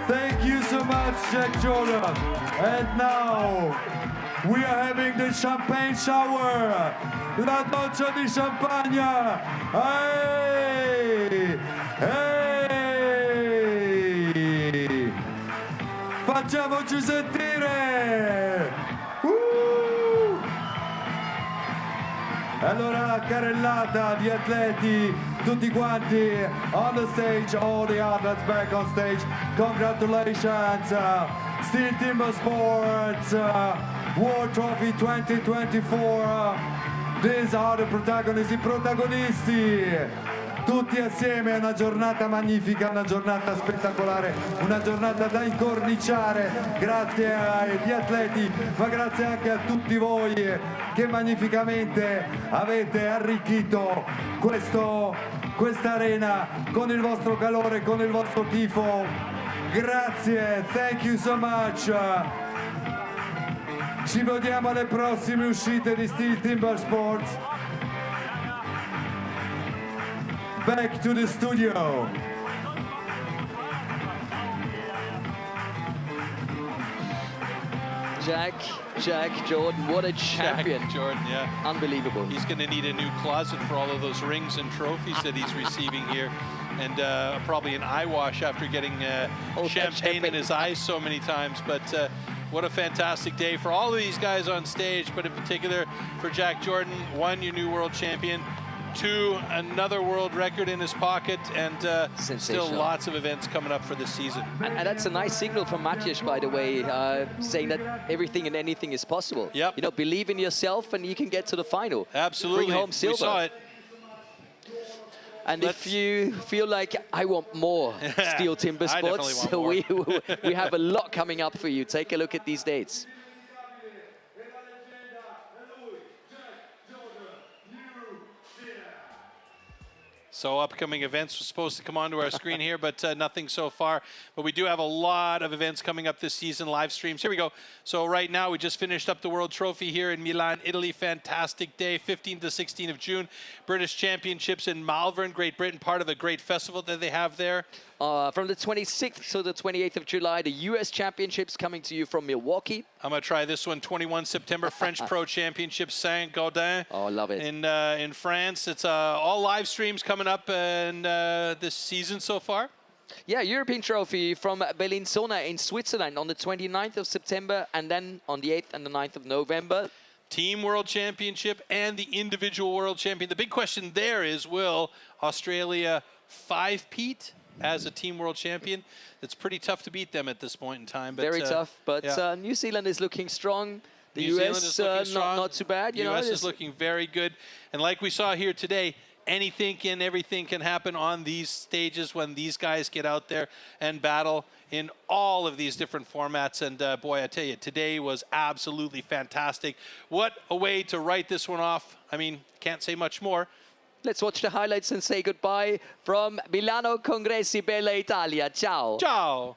L: Thank you so much, Jack Jordan. And now we are having the champagne shower. La doccia di champagne. Hey! Hey! Facciamoci sentire! Allora la carrellata di atleti, tutti quanti on the stage, all the athletes back on stage. Congratulations, STIHL Timbersports World Trophy 2024. These are the protagonists, i protagonisti. Tutti assieme, è una giornata magnifica, una giornata spettacolare, una giornata da incorniciare, grazie agli atleti, ma grazie anche a tutti voi che magnificamente avete arricchito questa arena con il vostro calore, con il vostro tifo. Grazie, thank you so much. Ci vediamo alle prossime uscite di STIHL Timbersports. Back to the studio.
J: Jack Jordan, what a champion.
K: Jack Jordan, yeah.
J: Unbelievable.
K: He's going to need a new closet for all of those rings and trophies that he's receiving here. And probably an eye wash after getting champagne in his eyes so many times. But what a fantastic day for all of these guys on stage, but in particular for Jack Jordan. One, your new world champion. Two, another world record in his pocket, and still lots of events coming up for this season.
J: And that's a nice signal from Matthias, by the way, saying that everything and anything is possible.
K: Yep.
J: You know, believe in yourself and you can get to the final.
K: Absolutely.
J: Bring home silver.
K: We saw it.
J: And if you feel like, I want more STIHL Timbersports, we have a lot coming up for you. Take a look at these dates.
K: So upcoming events were supposed to come onto our screen here, but nothing so far. But we do have a lot of events coming up this season, live streams. Here we go. So right now we just finished up the World Trophy here in Milan, Italy. Fantastic day, 15 to 16 of June. British Championships in Malvern, Great Britain, part of a great festival that they have there.
J: From the 26th to the 28th of July, the US Championships coming to you from Milwaukee.
K: I'm going to try this one, 21 September, French Pro Championships, Saint-Gaudin.
J: Oh, I love it.
K: In France. It's all live streams coming up in this season so far.
J: Yeah, European Trophy from Bellinzona in Switzerland on the 29th of September, and then on the 8th and the 9th of November.
K: Team World Championship and the individual World Champion. The big question there is, will Australia 5-peat as a Team World Champion? It's pretty tough to beat them at this point in time. But,
J: very tough, but
K: yeah.
J: New Zealand is looking strong. The
K: New Zealand
J: US
K: is looking strong.
J: not too bad.
K: The US is looking very good. And like we saw here today, anything and everything can happen on these stages when these guys get out there and battle in all of these different formats. And boy, I tell you, today was absolutely fantastic. What a way to write this one off. I mean, can't say much more.
J: Let's watch the highlights and say goodbye from Milano Congressi Bella Italia. Ciao.
K: Ciao.